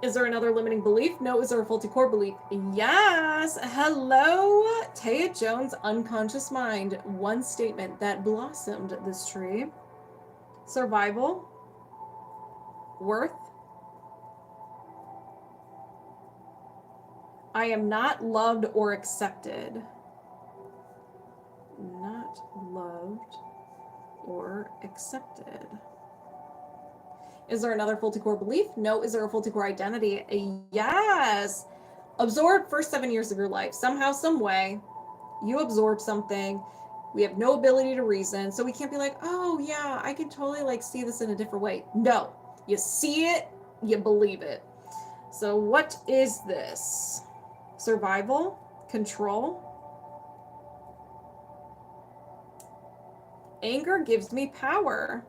Is there another limiting belief? No. Is there a faulty core belief? Yes. Hello, Tayajoan's unconscious mind. One statement that blossomed this tree. Survival, worth. I am not loved or accepted. Not loved or accepted. Is there another faulty core belief? No. Is there a faulty core identity? Yes. Absorb first 7 years of your life. Somehow, some way, you absorb something. We have no ability to reason. So we can't be like, oh yeah, I can totally like see this in a different way. No. You see it, you believe it. So what is this? Survival, control. Anger gives me power.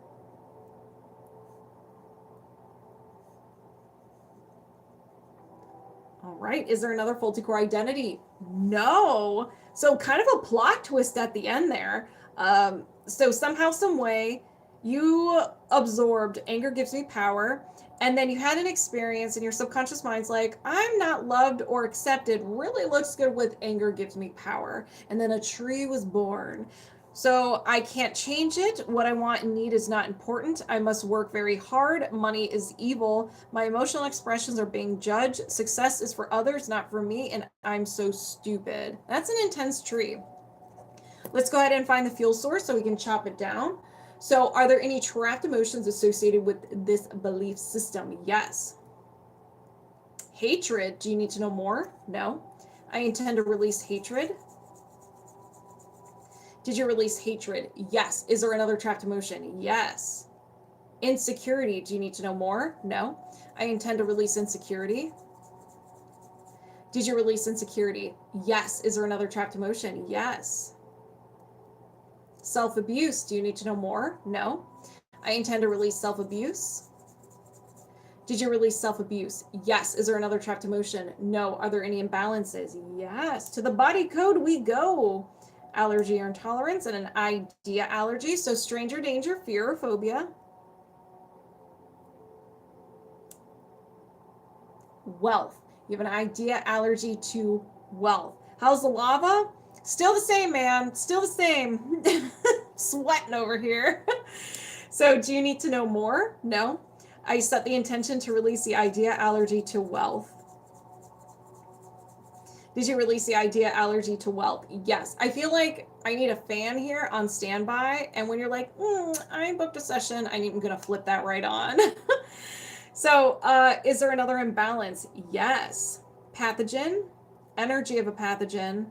All right. Is there another faulty core identity? No. So kind of a plot twist at the end there. So somehow, some way, you absorbed anger gives me power, and then you had an experience and your subconscious mind's like, I'm not loved or accepted. Really looks good with anger gives me power. And then a tree was born. So I can't change it. What I want and need is not important. I must work very hard. Money is evil. My emotional expressions are being judged. Success is for others, not for me. And I'm so stupid. That's an intense tree. Let's go ahead and find the fuel source so we can chop it down. So are there any trapped emotions associated with this belief system? Yes. Hatred. Do you need to know more? No. I intend to release hatred. Did you release hatred? Yes. Is there another trapped emotion? Yes. Insecurity. Do you need to know more? No. I intend to release insecurity. Did you release insecurity? Yes. Is there another trapped emotion? Yes. Self-abuse. Do you need to know more? No. I intend to release self-abuse. Did you release self-abuse? Yes. Is there another trapped emotion? No. Are there any imbalances? Yes. To the body code we go. Allergy or intolerance and an idea allergy. So stranger danger, fear or phobia. Wealth. You have an idea allergy to wealth. How's the lava? Still the same, man. Still the same. Sweating over here. So do you need to know more? No. I set the intention to release the idea allergy to wealth. Did you release the idea allergy to wealth? Yes. I feel like I need a fan here on standby. And when you're like, I booked a session, I'm going to flip that right on. So is there another imbalance? Yes. Pathogen, energy of a pathogen,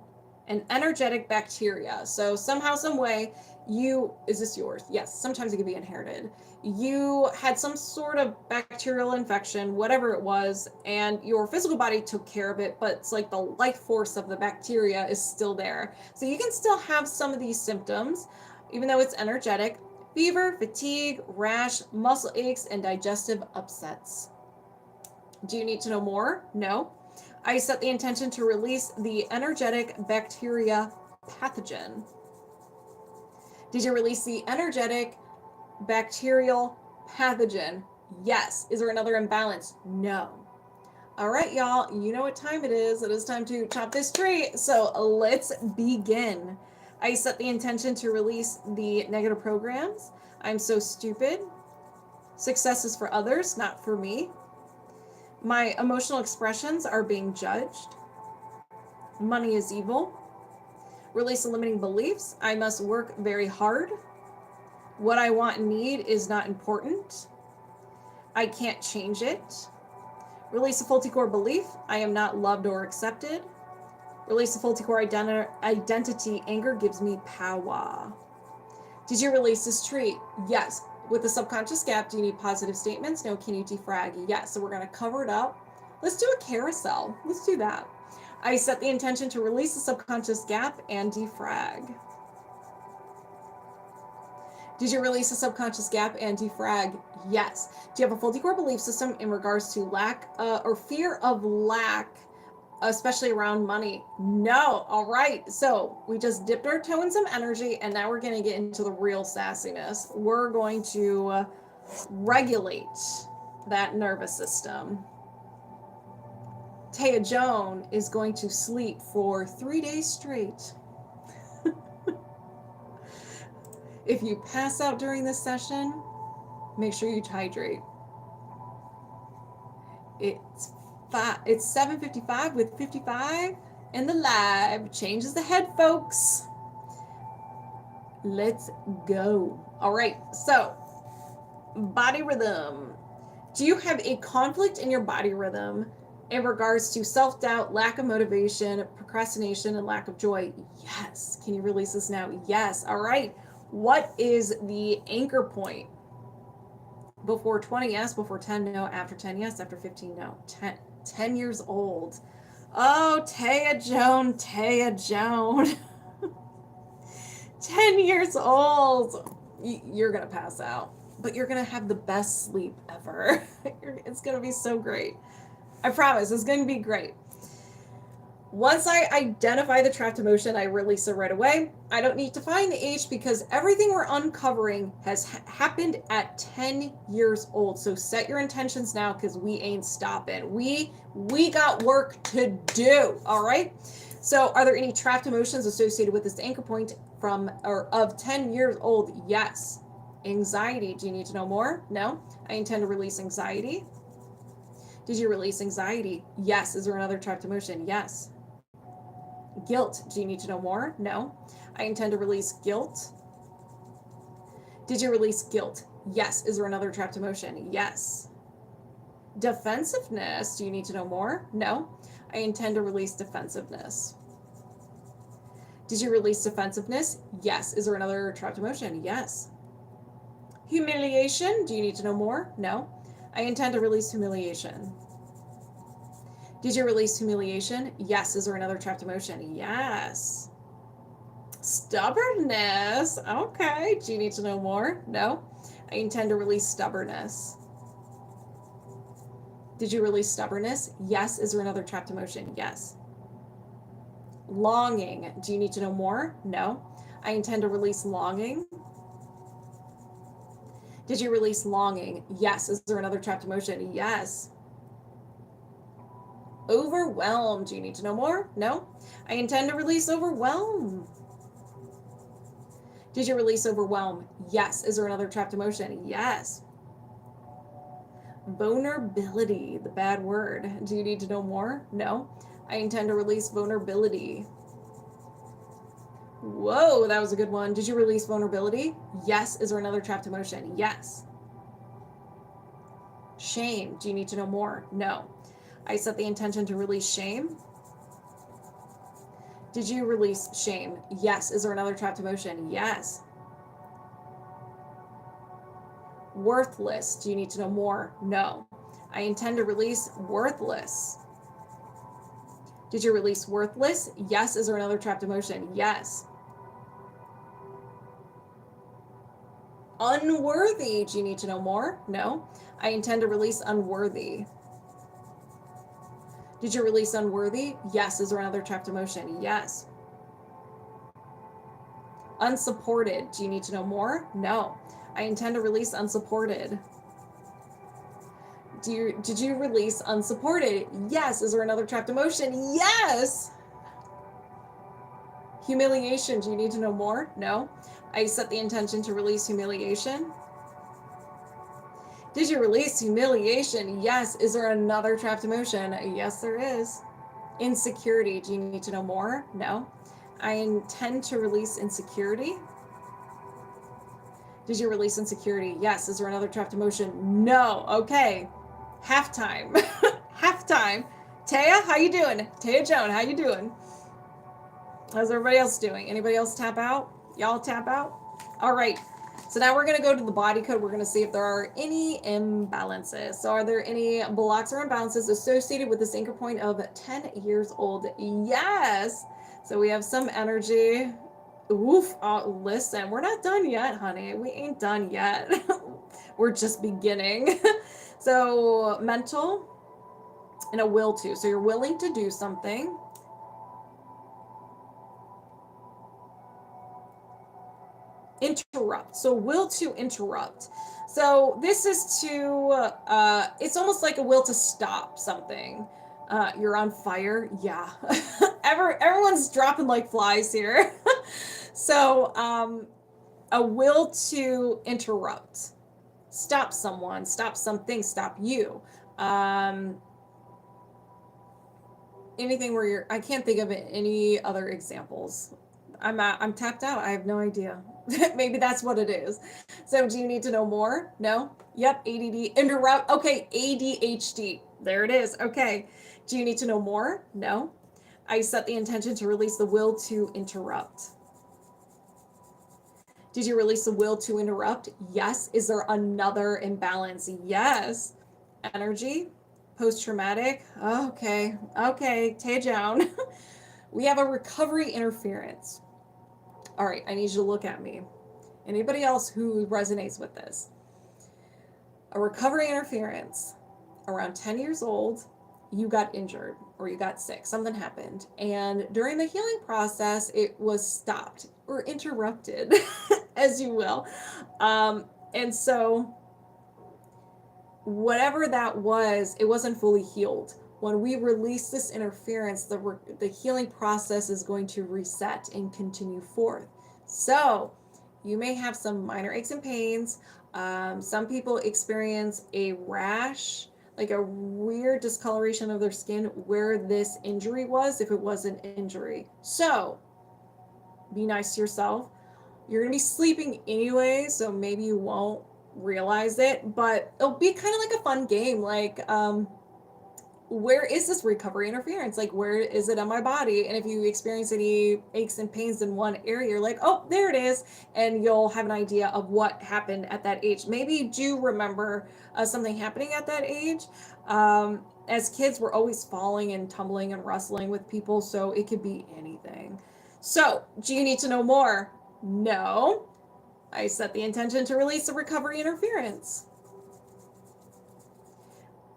an energetic bacteria. So somehow, some way, is this yours? Yes. Sometimes it can be inherited. You had some sort of bacterial infection, whatever it was, and your physical body took care of it, but it's like the life force of the bacteria is still there. So you can still have some of these symptoms, even though it's energetic: fever, fatigue, rash, muscle aches, and digestive upsets. Do you need to know more? No. I set the intention to release the energetic bacteria pathogen. Did you release the energetic bacterial pathogen? Yes. Is there another imbalance? No. All right, y'all, you know what time it is. It is time to chop this tree. So let's begin. I set the intention to release the negative programs. I'm so stupid. Success is for others, not for me. My emotional expressions are being judged. Money is evil. Release the limiting beliefs. I must work very hard. What I want and need is not important. I can't change it. Release the faulty core belief. I am not loved or accepted. Release the faulty core identity. Anger gives me power. Did you release this tree? Yes. With the subconscious gap, do you need positive statements? No. Can you defrag? Yes. So we're going to cover it up. Let's do a carousel. Let's do that. I set the intention to release the subconscious gap and defrag. Did you release the subconscious gap and defrag? Yes. Do you have a faulty core belief system in regards to lack or fear of lack, especially around money? No. All right. So we just dipped our toe in some energy, and now we're going to get into the real sassiness. We're going to regulate that nervous system. Tayajoan is going to sleep for 3 days straight. If you pass out during this session, make sure you hydrate. It's 7:55 with 55 in the live. Changes the head, folks. Let's go. All right, so body rhythm. Do you have a conflict in your body rhythm in regards to self-doubt, lack of motivation, procrastination, and lack of joy? Yes. Can you release this now? Yes. All right. What is the anchor point? Before 20, yes. Before 10, no. After 10, yes. After 15, no. 10 years old. Oh, Tayajoan. 10 years old. You're going to pass out, but you're going to have the best sleep ever. It's going to be so great. I promise, it's going to be great. Once I identify the trapped emotion, I release it right away. I don't need to find the age because everything we're uncovering has happened at 10 years old. So set your intentions now because we ain't stopping. We got work to do, all right? So are there any trapped emotions associated with this anchor point of 10 years old? Yes. Anxiety, do you need to know more? No. I intend to release anxiety. Did you release anxiety? Yes. Is there another trapped emotion? Yes. Guilt. Do you need to know more? No. I intend to release guilt. Did you release guilt? Yes. Is there another trapped emotion? Yes. Defensiveness. Do you need to know more? No. I intend to release defensiveness. Did you release defensiveness? Yes. Is there another trapped emotion? Yes. Humiliation. Do you need to know more? No. I intend to release humiliation. Did you release humiliation? Yes. Is there another trapped emotion? Yes. Stubbornness. Okay. Do you need to know more? No. I intend to release stubbornness. Did you release stubbornness? Yes. Is there another trapped emotion? Yes. Longing. Do you need to know more? No. I intend to release longing. Did you release longing? Yes. Is there another trapped emotion? Yes. Overwhelm. Do you need to know more? No. I intend to release overwhelm. Did you release overwhelm? Yes. Is there another trapped emotion? Yes. Vulnerability, the bad word. Do you need to know more? No. I intend to release vulnerability. Whoa, that was a good one. Did you release vulnerability? Yes. Is there another trapped emotion? Yes. Shame. Do you need to know more? No. I set the intention to release shame. Did you release shame? Yes. Is there another trapped emotion? Yes. Worthless. Do you need to know more? No. I intend to release worthless. Did you release worthless? Yes. Is there another trapped emotion? Yes. Unworthy. Do you need to know more? No. I intend to release unworthy. Did you release unworthy? Yes. Is there another trapped emotion? Yes. Unsupported. Do you need to know more? No. I intend to release unsupported. Did you release unsupported? Yes. Is there another trapped emotion? Yes. Humiliation. Do you need to know more? No. I set the intention to release humiliation. Did you release humiliation? Yes. Is there another trapped emotion? Yes, there is. Insecurity. Do you need to know more? No. I intend to release insecurity. Did you release insecurity? Yes. Is there another trapped emotion? No. Okay. Halftime. Halftime. Taya, how you doing? Tayajoan, how you doing? How's everybody else doing? Anybody else tap out? Y'all tap out? All right. So now we're going to go to the body code. We're going to see if there are any imbalances. So are there any blocks or imbalances associated with this anchor point of 10 years old? Yes. So we have some energy. Oof. Oh, listen, we're not done yet, honey. We ain't done yet. We're just beginning. So mental and a will to. So you're willing to do something. Interrupt. So will to interrupt. So this is to, it's almost like a will to stop something. You're on fire. Yeah. Everyone's dropping like flies here. So a will to interrupt. Stop someone, stop something, stop you. Anything where you're, I can't think of any other examples. I'm tapped out. I have no idea. Maybe that's what it is. So do you need to know more? No? Yep, ADD, interrupt. Okay, ADHD. There it is. Okay. Do you need to know more? No. I set the intention to release the will to interrupt. Did you release the will to interrupt? Yes. Is there another imbalance? Yes. Energy, post-traumatic. Okay. Tayajoan. We have a recovery interference. All right, I need you to look at me. Anybody else who resonates with this? A recovery interference. Around 10 years old, you got injured or you got sick. Something happened. And during the healing process, it was stopped or interrupted, as you will. And so whatever that was, it wasn't fully healed. When we release this interference, the healing process is going to reset and continue forth. So you may have some minor aches and pains. Some people experience a rash, like a weird discoloration of their skin where this injury was, if it was an injury. So be nice to yourself. You're going to be sleeping anyway, so maybe you won't realize it, but it'll be kind of like a fun game. Like, where is this recovery interference? Like, where is it on my body? And if you experience any aches and pains in one area, you're like, oh, there it is. And you'll have an idea of what happened at that age. Maybe you do remember something happening at that age. As kids, we're always falling and tumbling and wrestling with people, so it could be anything. So, do you need to know more? No. I set the intention to release the recovery interference.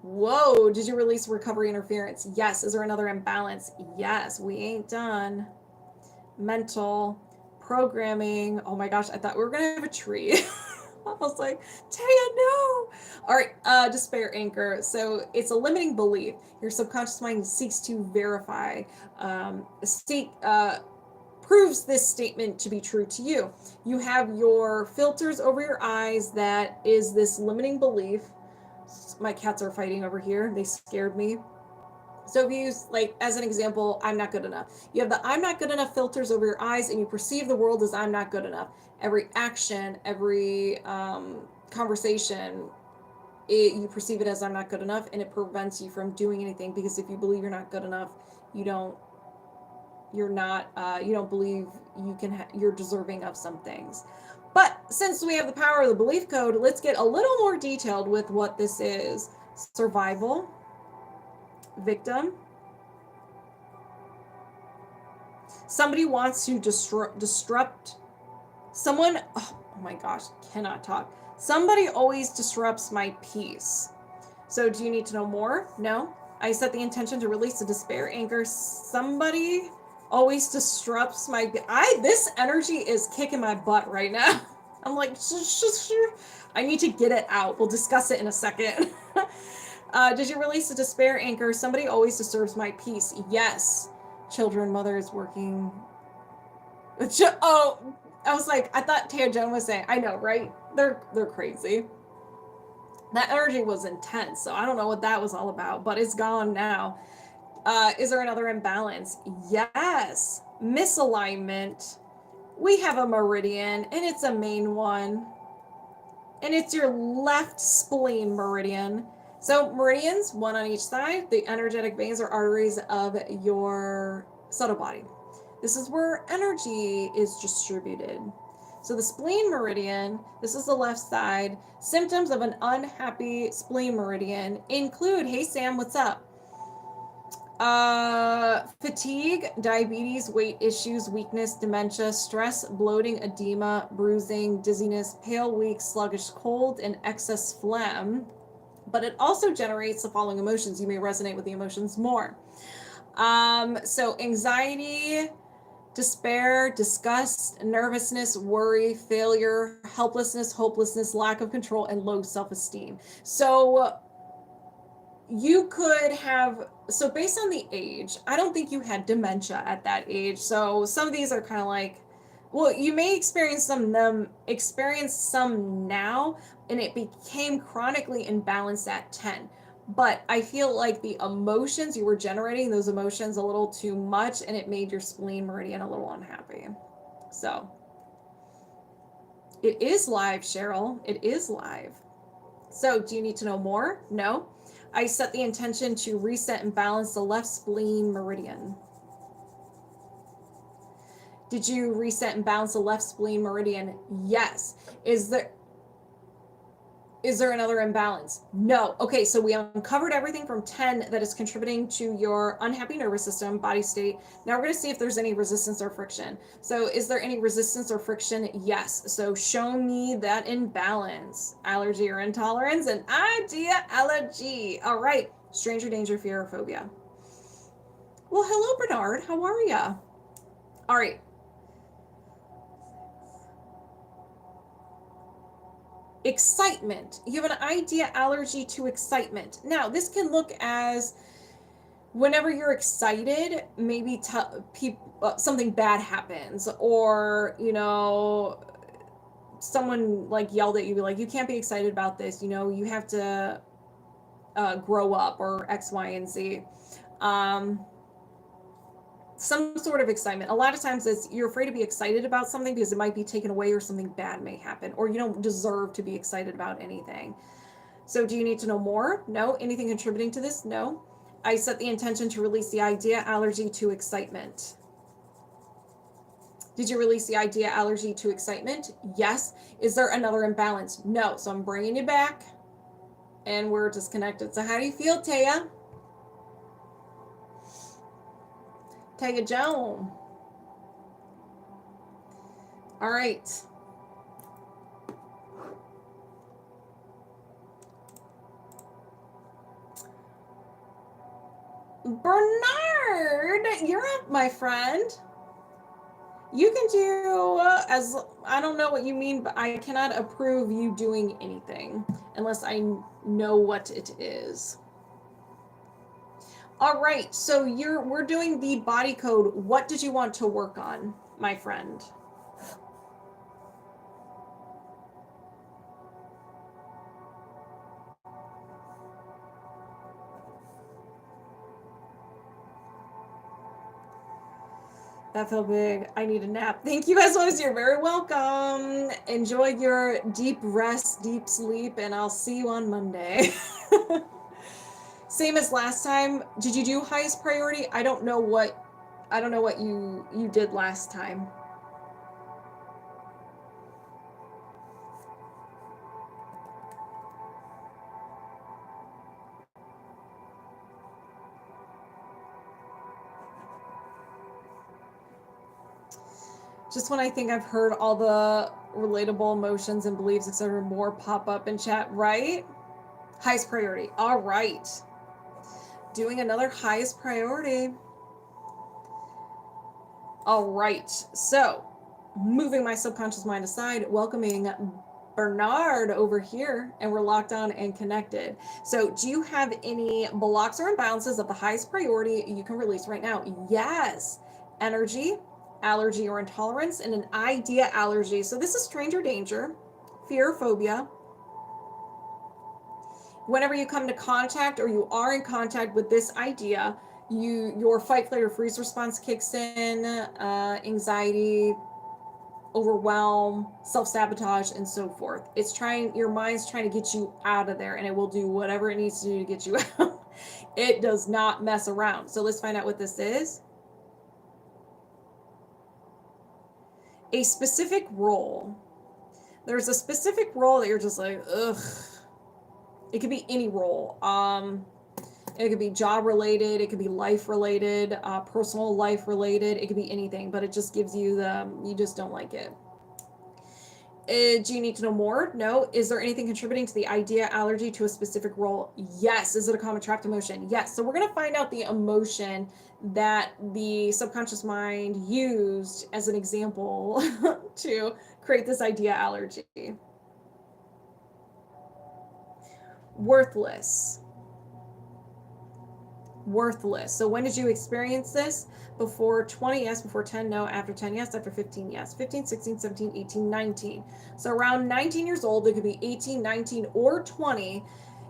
Whoa, did you release recovery interference? Yes. Is there another imbalance? Yes. We ain't done. Mental, programming. Oh my gosh, I thought we were going to have a tree. I was like, Taya, no. All right, despair anchor. So it's a limiting belief. Your subconscious mind seeks to verify, proves this statement to be true to you. You have your filters over your eyes that is this limiting belief. my cats are fighting over here. They scared me. So if you use, like, as an example, I'm not good enough. You have the I'm not good enough filters over your eyes, and you perceive the world as I'm not good enough. Every action, every conversation, you perceive it as I'm not good enough, and it prevents you from doing anything, because if you believe you're not good enough, you don't believe you're deserving of some things. But since we have the power of the belief code, let's get a little more detailed with what this is. Survival, victim. Somebody wants to disrupt someone. Oh my gosh, cannot talk. Somebody always disrupts my peace. So do you need to know more? No. I set the intention to release the despair, anger. Somebody always disrupts my. This energy is kicking my butt right now. I'm like, I need to get it out. We'll discuss it in a second. Did you release the despair, anchor? Somebody always disturbs my peace. Yes. Children, mother is working. Oh, I was like, I thought Tayajoan was saying. I know, right? They're crazy. That energy was intense, so I don't know what that was all about, but it's gone now. Is there another imbalance? Yes. Misalignment. We have a meridian, and it's a main one. And it's your left spleen meridian. So meridians, one on each side, the energetic veins or arteries of your subtle body. This is where energy is distributed. So the spleen meridian, this is the left side. Symptoms of an unhappy spleen meridian include, hey Sam, what's up? Fatigue, diabetes, weight issues, weakness, dementia, stress, bloating, edema, bruising, dizziness, pale, weak, sluggish, cold, and excess phlegm. But it also generates the following emotions. You may resonate with the emotions more. So anxiety, despair, disgust, nervousness, worry, failure, helplessness, hopelessness, lack of control, and low self-esteem. So you could have, so based on the age, I don't think you had dementia at that age. So some of these are kind of like, well, you may experience some now, and it became chronically imbalanced at 10. But I feel like the emotions you were generating, those emotions a little too much, and it made your spleen meridian a little unhappy. So it is live, Cheryl. It is live. So do you need to know more? No. I set the intention to reset and balance the left spleen meridian. Did you reset and balance the left spleen meridian? Yes. Is there another imbalance? No. Okay, so we uncovered everything from 10 that is contributing to your unhappy nervous system, body state. Now we're going to see if there's any resistance or friction. So is there any resistance or friction? Yes. So show me that imbalance. Allergy or intolerance, and ideology. All right. Stranger danger, fear, or phobia. Well, hello, Bernard. How are ya? All right. Excitement. You have an idea allergy to excitement. Now, this can look as whenever you're excited, maybe something bad happens, or, someone like yelled at you, like, you can't be excited about this, you have to grow up, or X, Y, and Z. Some sort of excitement. A lot of times you're afraid to be excited about something because it might be taken away, or something bad may happen, or you don't deserve to be excited about anything. So do you need to know more? No. Anything contributing to this? No. I set the intention to release the idea allergy to excitement. Did you release the idea allergy to excitement? Yes. Is there another imbalance? No. So I'm bringing you back, and we're disconnected. So how do you feel, Taya? Tayajoan. All right. Bernard, you're up, my friend. You can do I don't know what you mean, but I cannot approve you doing anything unless I know what it is. All right, so we're doing the body code. What did you want to work on, my friend? That felt big. I need a nap. Thank you as always. You're very welcome. Enjoy your deep rest, deep sleep, and I'll see you on Monday. Same as last time. Did you do highest priority? I don't know what you did last time. Just when I think I've heard all the relatable emotions and beliefs, etc., more pop up in chat, right? Highest priority. All right. Doing another highest priority. All right. So, moving my subconscious mind aside, welcoming Bernard over here, and we're locked on and connected. So, do you have any blocks or imbalances of the highest priority you can release right now? Yes. Energy, allergy or intolerance, and an idea allergy. So, this is stranger danger, fear, phobia. Whenever you come to contact or you are in contact with this idea, your fight, flight, or freeze response kicks in, anxiety, overwhelm, self-sabotage, and so forth. Your mind's trying to get you out of there, and it will do whatever it needs to do to get you out. It does not mess around. So let's find out what this is. A specific role. There's a specific role that you're just like, ugh. It could be any role. It could be job related, it could be life related, personal life related, it could be anything, but it just gives you you just don't like it. Do you need to know more? No. Is there anything contributing to the idea allergy to a specific role? Yes. Is it a common trapped emotion? Yes. So we're going to find out the emotion that the subconscious mind used as an example to create this idea allergy. Worthless. Worthless. So when did you experience this? Before 20, yes. Before 10, no. After 10, yes. After 15, yes. 15, 16, 17, 18, 19. So around 19 years old, it could be 18, 19, or 20.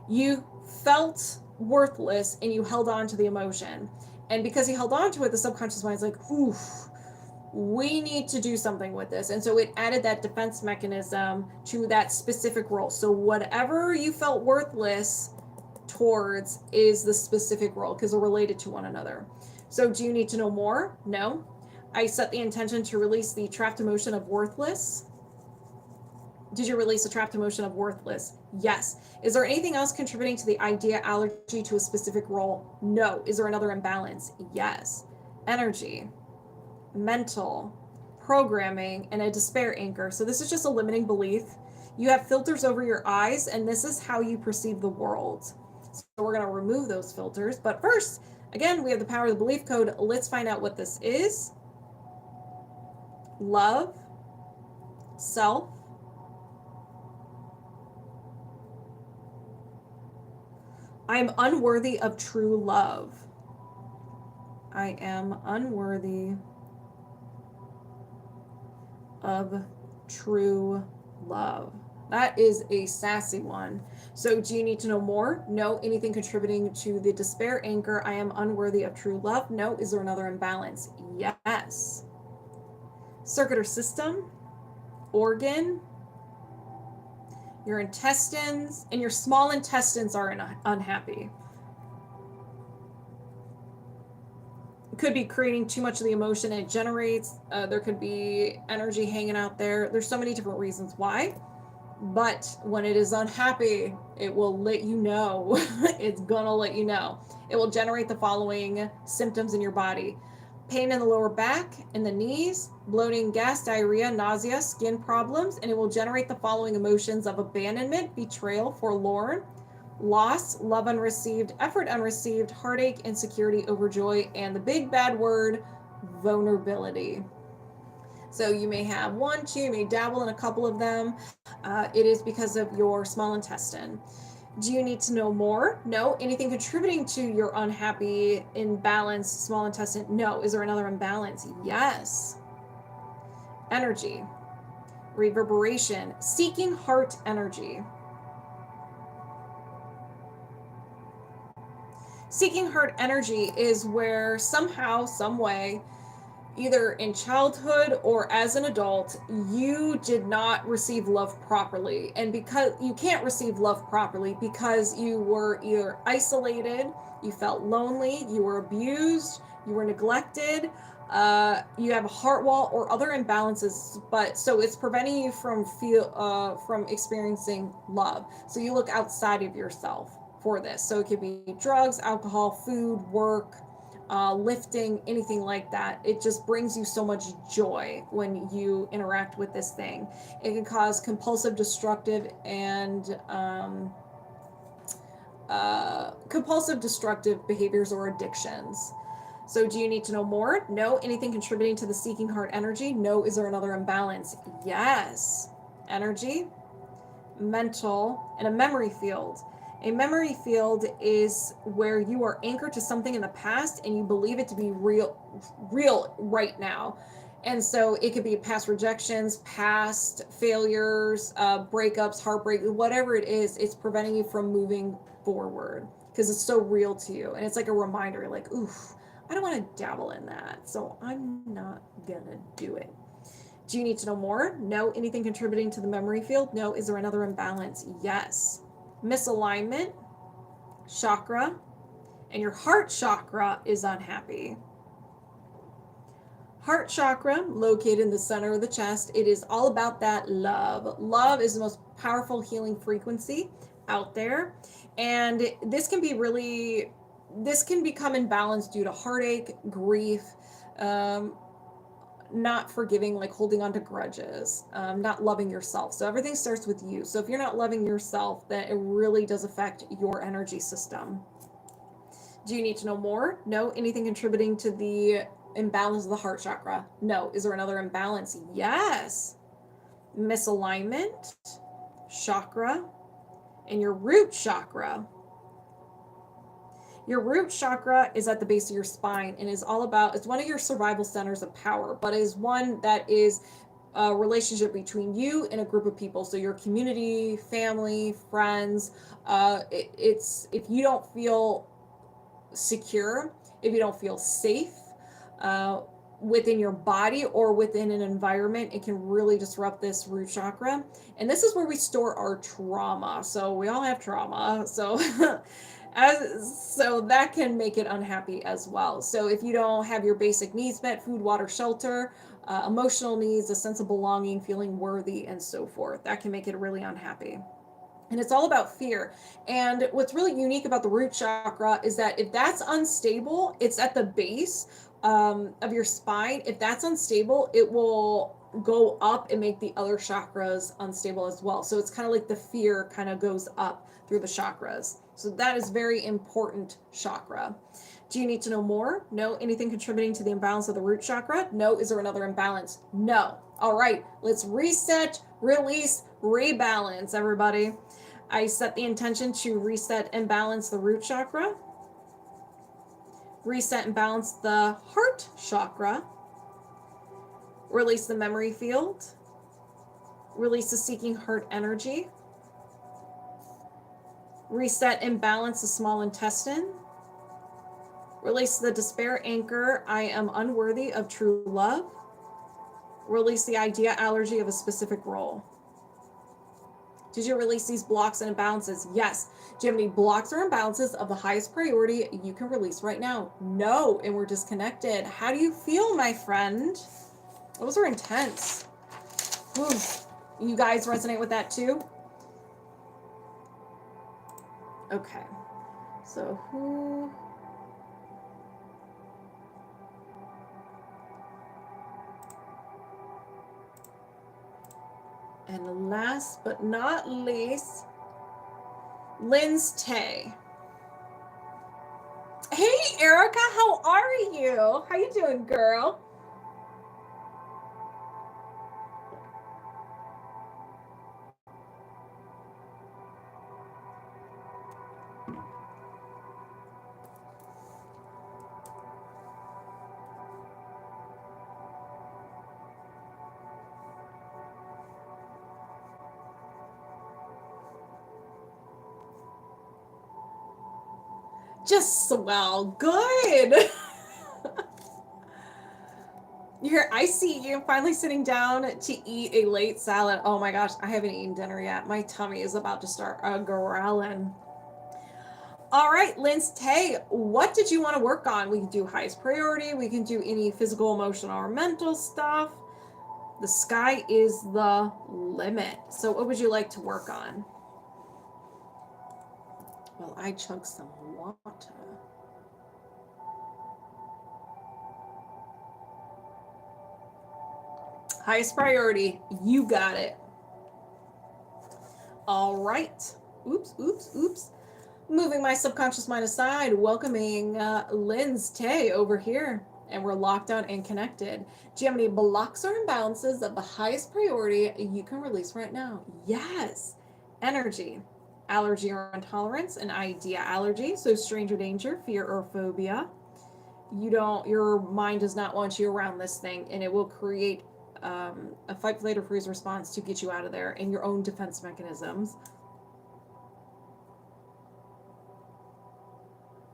You felt worthless and you held on to the emotion. And because you held on to it, the subconscious mind's like, oof, we need to do something with this. And so it added that defense mechanism to that specific role. So whatever you felt worthless towards is the specific role because they're related to one another. So do you need to know more? No. I set the intention to release the trapped emotion of worthless. Did you release a trapped emotion of worthless? Yes. Is there anything else contributing to the idea allergy to a specific role? No. Is there another imbalance? Yes. Energy, mental, programming, and a despair anchor. So this is just a limiting belief. You have filters over your eyes, and this is how you perceive the world. So we're going to remove those filters. But first, again, we have the power of the belief code. Let's find out what this is. Love, self, I am unworthy of true love. I am unworthy of true love. That is a sassy one. So do you need to know more? No. Anything contributing to the despair anchor? I am unworthy of true love. No. Is there another imbalance? Yes. Circuit or system, organ, your intestines, and your small intestines are unhappy. It could be creating too much of the emotion it generates. There could be energy hanging out there. There's so many different reasons why. But when it is unhappy, it will let you know. It's gonna let you know. It will generate the following symptoms in your body: pain in the lower back, in the knees, bloating, gas, diarrhea, nausea, skin problems, and it will generate the following emotions of abandonment, betrayal, forlorn, loss, love unreceived, effort unreceived, heartache, insecurity, overjoy, and the big bad word, vulnerability. So you may have one, two, you may dabble in a couple of them. It is because of your small intestine. Do you need to know more? No. Anything contributing to your unhappy, imbalanced small intestine? No. Is there another imbalance? Yes. Energy, reverberation, seeking heart energy. Seeking heart energy is where somehow, some way, either in childhood or as an adult, you did not receive love properly. And because you can't receive love properly because you were either isolated, you felt lonely, you were abused, you were neglected, you have a heart wall or other imbalances, but so it's preventing you from experiencing love. So you look outside of yourself for this. So it could be drugs, alcohol, food, work, lifting, anything like that. It just brings you so much joy when you interact with this thing. It can cause compulsive, destructive, and compulsive, destructive behaviors or addictions. So do you need to know more? No. Anything contributing to the seeking heart energy? No. Is there another imbalance? Yes. Energy, mental, and a memory field. A memory field is where you are anchored to something in the past and you believe it to be real right now. And so it could be past rejections, past failures, breakups, heartbreak, whatever it is, it's preventing you from moving forward because it's so real to you. And it's like a reminder, like, oof, I don't want to dabble in that, so I'm not gonna do it. Do you need to know more? No. Anything contributing to the memory field? No. Is there another imbalance? Yes. Misalignment, chakra, and your heart chakra is unhappy. Heart chakra, located in the center of the chest, it is all about that love. Love is the most powerful healing frequency out there. And this can become imbalanced due to heartache, grief, not forgiving, like holding on to grudges, not loving yourself. So everything starts with you. So if you're not loving yourself, then it really does affect your energy system. Do you need to know more? No. Anything contributing to the imbalance of the heart chakra? No. Is there another imbalance? Yes. Misalignment, chakra, and your root chakra. Your root chakra is at the base of your spine and is all about, it's one of your survival centers of power, but is one that is a relationship between you and a group of people. So your community, family, friends. It's if you don't feel secure, if you don't feel safe within your body or within an environment, it can really disrupt this root chakra. And this is where we store our trauma. So we all have trauma. So so that can make it unhappy as well. So if you don't have your basic needs met, food, water, shelter, emotional needs, a sense of belonging, feeling worthy, and so forth, that can make it really unhappy. And it's all about fear. And what's really unique about the root chakra is that if that's unstable, it's at the base of your spine. If that's unstable, it will go up and make the other chakras unstable as well. So it's kind of like the fear kind of goes up through the chakras. So that is very important chakra. Do you need to know more? No. Anything contributing to the imbalance of the root chakra? No. Is there another imbalance? No. All right, let's reset, release, rebalance, everybody. I set the intention to reset and balance the root chakra, reset and balance the heart chakra, release the memory field, release the seeking heart energy, reset and balance the small intestine, release the despair anchor, I am unworthy of true love, release the idea allergy of a specific role. Did you release these blocks and imbalances? Yes. Do you have any blocks or imbalances of the highest priority you can release right now? No. And we're disconnected. How do you feel, my friend? Those are intense. Ooh. You guys resonate with that too? Okay. So who... And last but not least, LindsTay. Hey, Erica, how are you? How you doing, girl? Just swell. Good. Here, I see you finally sitting down to eat a late salad. Oh my gosh, I haven't eaten dinner yet. My tummy is about to start growling. All right, LindsTay, what did you want to work on? We can do highest priority. We can do any physical, emotional, or mental stuff. The sky is the limit. So what would you like to work on? Well, I chug some water. Highest priority. You got it. All right. Oops, oops, oops. Moving my subconscious mind aside, welcoming LindsTay over here. And we're locked on and connected. Do you have any blocks or imbalances of the highest priority you can release right now? Yes. Energy, allergy or intolerance, an idea allergy, so stranger danger, fear or phobia. Your mind does not want you around this thing, and it will create a fight, flight, or freeze response to get you out of there, and your own defense mechanisms.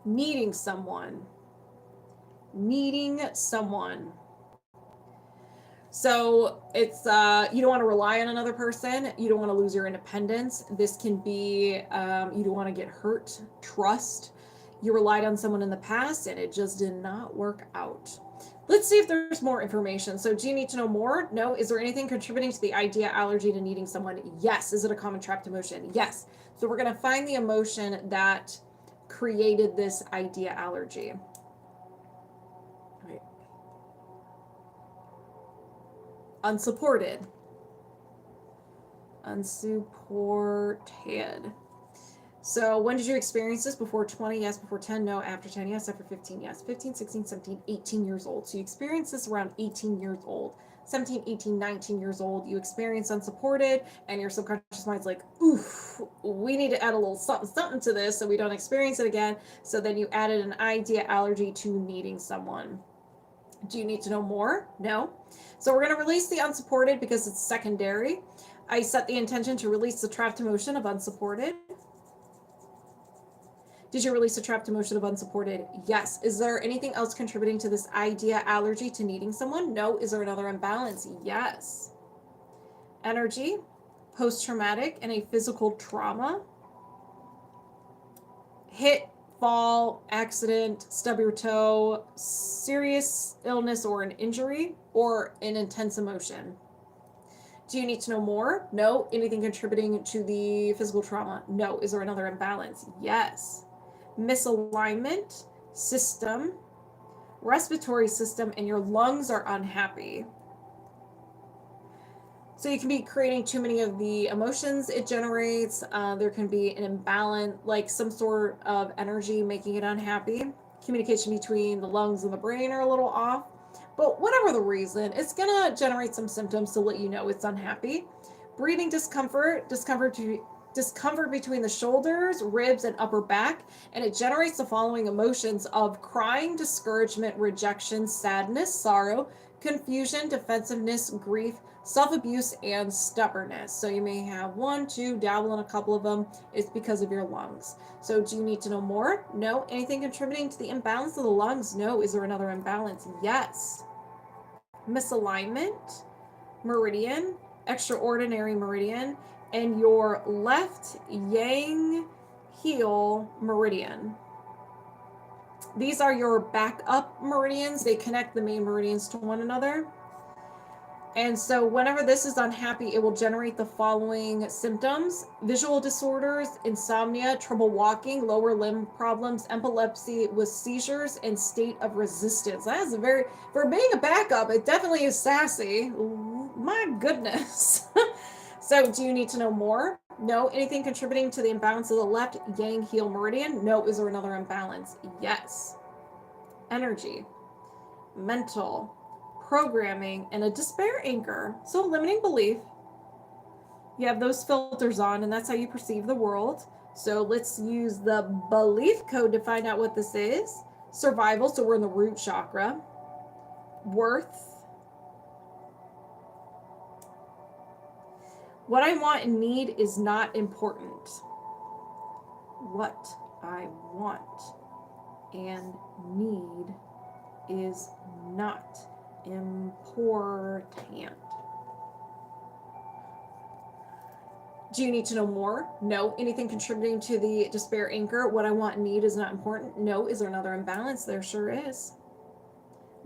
Needing someone. So it's you don't want to rely on another person. You don't want to lose your independence. This can be you don't want to get hurt. Trust. You relied on someone in the past and it just did not work out. Let's see if there's more information. So do you need to know more? No. Is there anything contributing to the idea allergy to needing someone? Yes. Is it a common trapped emotion? Yes. So we're going to find the emotion that created this idea allergy. Right. Unsupported. So when did you experience this? Before 20? Yes. Before 10? No. After 10? Yes. After 15? Yes. 15, 16, 17, 18 years old. So you experienced this around 18 years old. 17, 18, 19 years old. You experience unsupported and your subconscious mind's like, oof, we need to add a little something, something to this so we don't experience it again. So then you added an idea allergy to needing someone. Do you need to know more? No. So we're going to release the unsupported because it's secondary. I set the intention to release the trapped emotion of unsupported. Did you release a trapped emotion of unsupported? Yes. Is there anything else contributing to this idea allergy to needing someone? No. Is there another imbalance? Yes. Energy, post-traumatic, and a physical trauma. Hit, fall, accident, stub your toe, serious illness or an injury, or an intense emotion. Do you need to know more? No. Anything contributing to the physical trauma? No. Is there another imbalance? Yes. Misalignment, system, respiratory system, and your lungs are unhappy. So you can be creating too many of the emotions it generates. There can be an imbalance, like some sort of energy making it unhappy. Communication between the lungs and the brain are a little off. But whatever the reason, it's going to generate some symptoms to let you know it's unhappy. Breathing discomfort between the shoulders, ribs, and upper back, and it generates the following emotions of crying, discouragement, rejection, sadness, sorrow, confusion, defensiveness, grief, self-abuse, and stubbornness. So you may have one, two, dabble in a couple of them. It's because of your lungs. So do you need to know more? No. Anything contributing to the imbalance of the lungs? No. Is there another imbalance? Yes. Misalignment, meridian, extraordinary meridian, and your left yang heel meridian. These are your backup meridians. They connect the main meridians to one another. And so whenever this is unhappy, it will generate the following symptoms: visual disorders, insomnia, trouble walking, lower limb problems, epilepsy with seizures, and state of resistance. That is for being a backup, it definitely is sassy. My goodness. So do you need to know more? No. Anything contributing to the imbalance of the left yang heel meridian? No. Is there another imbalance? Yes. Energy, mental, programming, and a despair anchor. So limiting belief. You have those filters on, and that's how you perceive the world. So let's use the belief code to find out what this is. Survival, so we're in the root chakra. Worth. What I want and need is not important. What I want and need is not important. Do you need to know more? No. Anything contributing to the despair anchor? What I want and need is not important? No. Is there another imbalance? There sure is.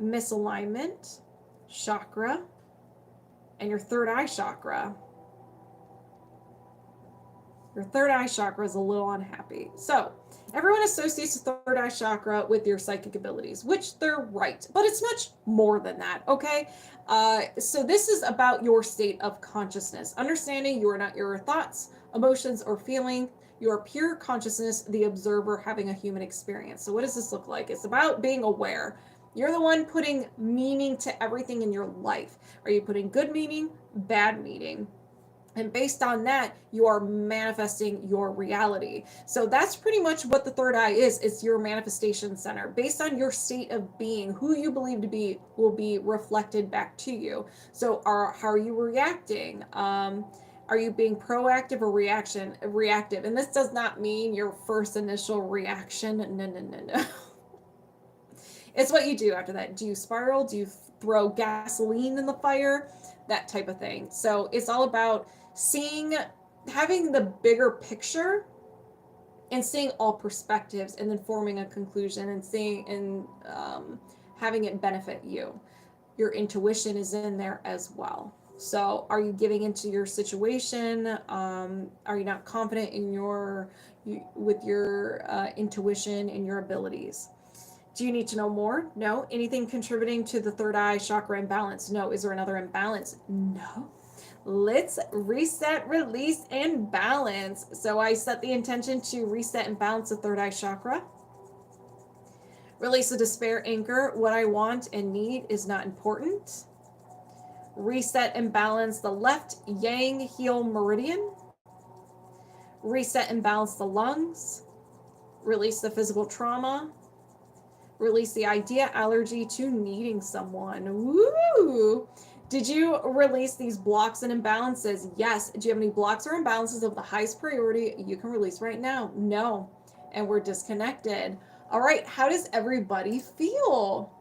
Misalignment, chakra, and your third eye chakra. Your third eye chakra is a little unhappy. So everyone associates the third eye chakra with your psychic abilities, which they're right, but it's much more than that, okay? So this is about your state of consciousness. Understanding you are not your thoughts, emotions, or feeling. You are pure consciousness, the observer having a human experience. So what does this look like? It's about being aware. You're the one putting meaning to everything in your life. Are you putting good meaning, bad meaning? And based on that, you are manifesting your reality. So that's pretty much what the third eye is. It's your manifestation center. Based on your state of being, who you believe to be will be reflected back to you. So how are you reacting? Are you being proactive or reactive? And this does not mean your first initial reaction. No. It's what you do after that. Do you spiral? Do you throw gasoline in the fire? That type of thing. So it's all about having the bigger picture and seeing all perspectives and then forming a conclusion and having it benefit you. Your intuition is in there as well. So are you giving into your situation? Are you not confident in with your intuition and your abilities? Do you need to know more? No. Anything contributing to the third eye chakra imbalance? No. Is there another imbalance? No. Let's reset, release, and balance. So I set the intention to reset and balance the third eye chakra. Release the despair anchor. What I want and need is not important. Reset and balance the left yang heel meridian. Reset and balance the lungs. Release the physical trauma. Release the idea allergy to needing someone. Woo! Did you release these blocks and imbalances? Yes. Do you have any blocks or imbalances of the highest priority you can release right now? No. And we're disconnected. All right. How does everybody feel?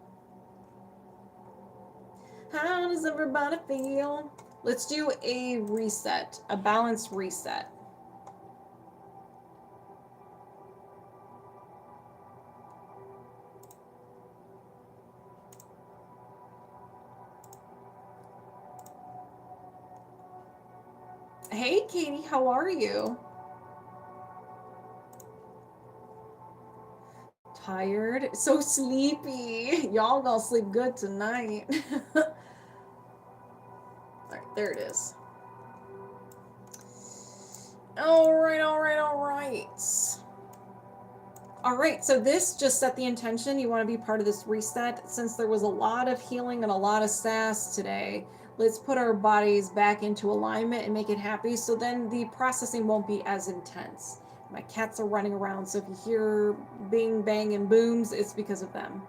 How does everybody feel? Let's do a reset, a balanced reset. Hey, Katie, how are you? Tired, so sleepy. Y'all gonna sleep good tonight. All right, there it is. All right. All right, so this just set the intention. You want to be part of this reset. Since there was a lot of healing and a lot of sass today, let's put our bodies back into alignment and make it happy, so then the processing won't be as intense. My cats are running around, so if you hear bing, bang, and booms, it's because of them.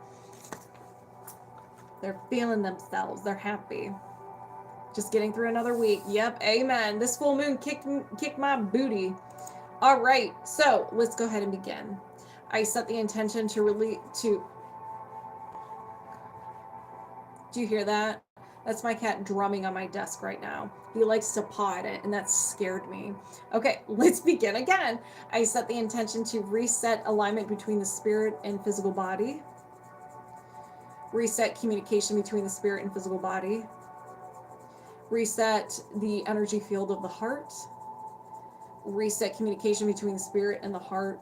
They're feeling themselves. They're happy. Just getting through another week. Yep, amen. This full moon kicked my booty. All right, so let's go ahead and begin. I set the intention do you hear that? That's my cat drumming on my desk right now. He likes to paw at it, and that scared me. Okay, let's begin again. I set the intention to reset alignment between the spirit and physical body. Reset communication between the spirit and physical body. Reset the energy field of the heart. Reset communication between the spirit and the heart.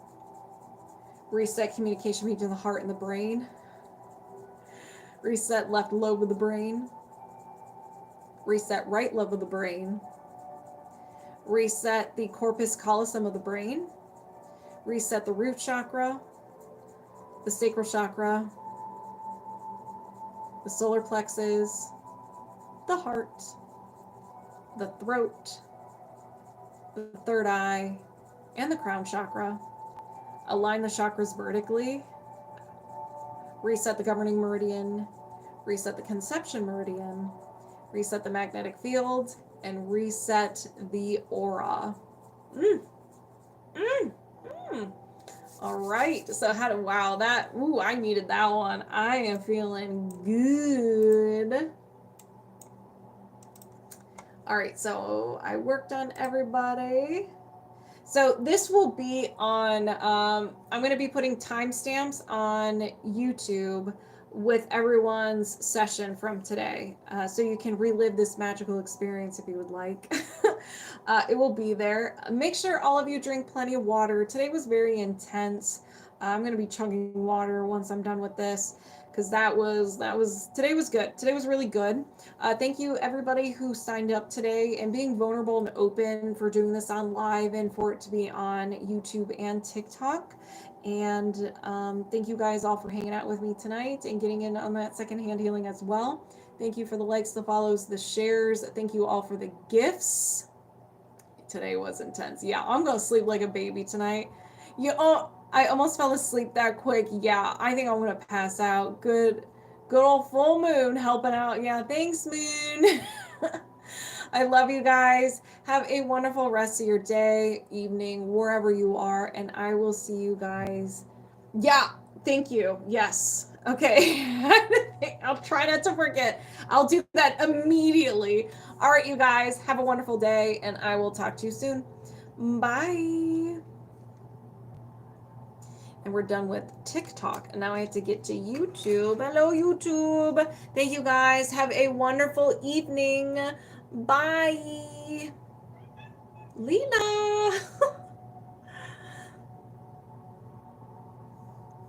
Reset communication between the heart and the brain. Reset left lobe of the brain. Reset right lobe of the brain. Reset the corpus callosum of the brain. Reset the root chakra, the sacral chakra, the solar plexus, the heart, the throat, the third eye, and the crown chakra. Align the chakras vertically. Reset the governing meridian. Reset the conception meridian. Reset the magnetic field. And reset the aura. All right. So wow, that, ooh, I needed that one. I am feeling good. All right. So I worked on everybody. So this will be on, I'm going to be putting timestamps on YouTube with everyone's session from today. So you can relive this magical experience if you would like. It will be there. Make sure all of you drink plenty of water. Today was very intense. I'm going to be chugging water once I'm done with this, because today was good. Today was really good. Thank you everybody who signed up today and being vulnerable and open for doing this on live and for it to be on YouTube and TikTok. And thank you guys all for hanging out with me tonight and getting in on that secondhand healing as well. Thank you for the likes, the follows, the shares. Thank you all for the gifts. Today was intense. Yeah, I'm gonna sleep like a baby tonight. I almost fell asleep that quick. Yeah, I think I'm gonna pass out. Good old full moon helping out. Yeah, thanks, moon. I love you guys. Have a wonderful rest of your day, evening, wherever you are, and I will see you guys. Yeah, thank you. Yes. Okay. I'll try not to forget. I'll do that immediately. All right, you guys, have a wonderful day, and I will talk to you soon. Bye. And we're done with TikTok. And now I have to get to YouTube. Hello, YouTube. Thank you guys. Have a wonderful evening. Bye. Lena.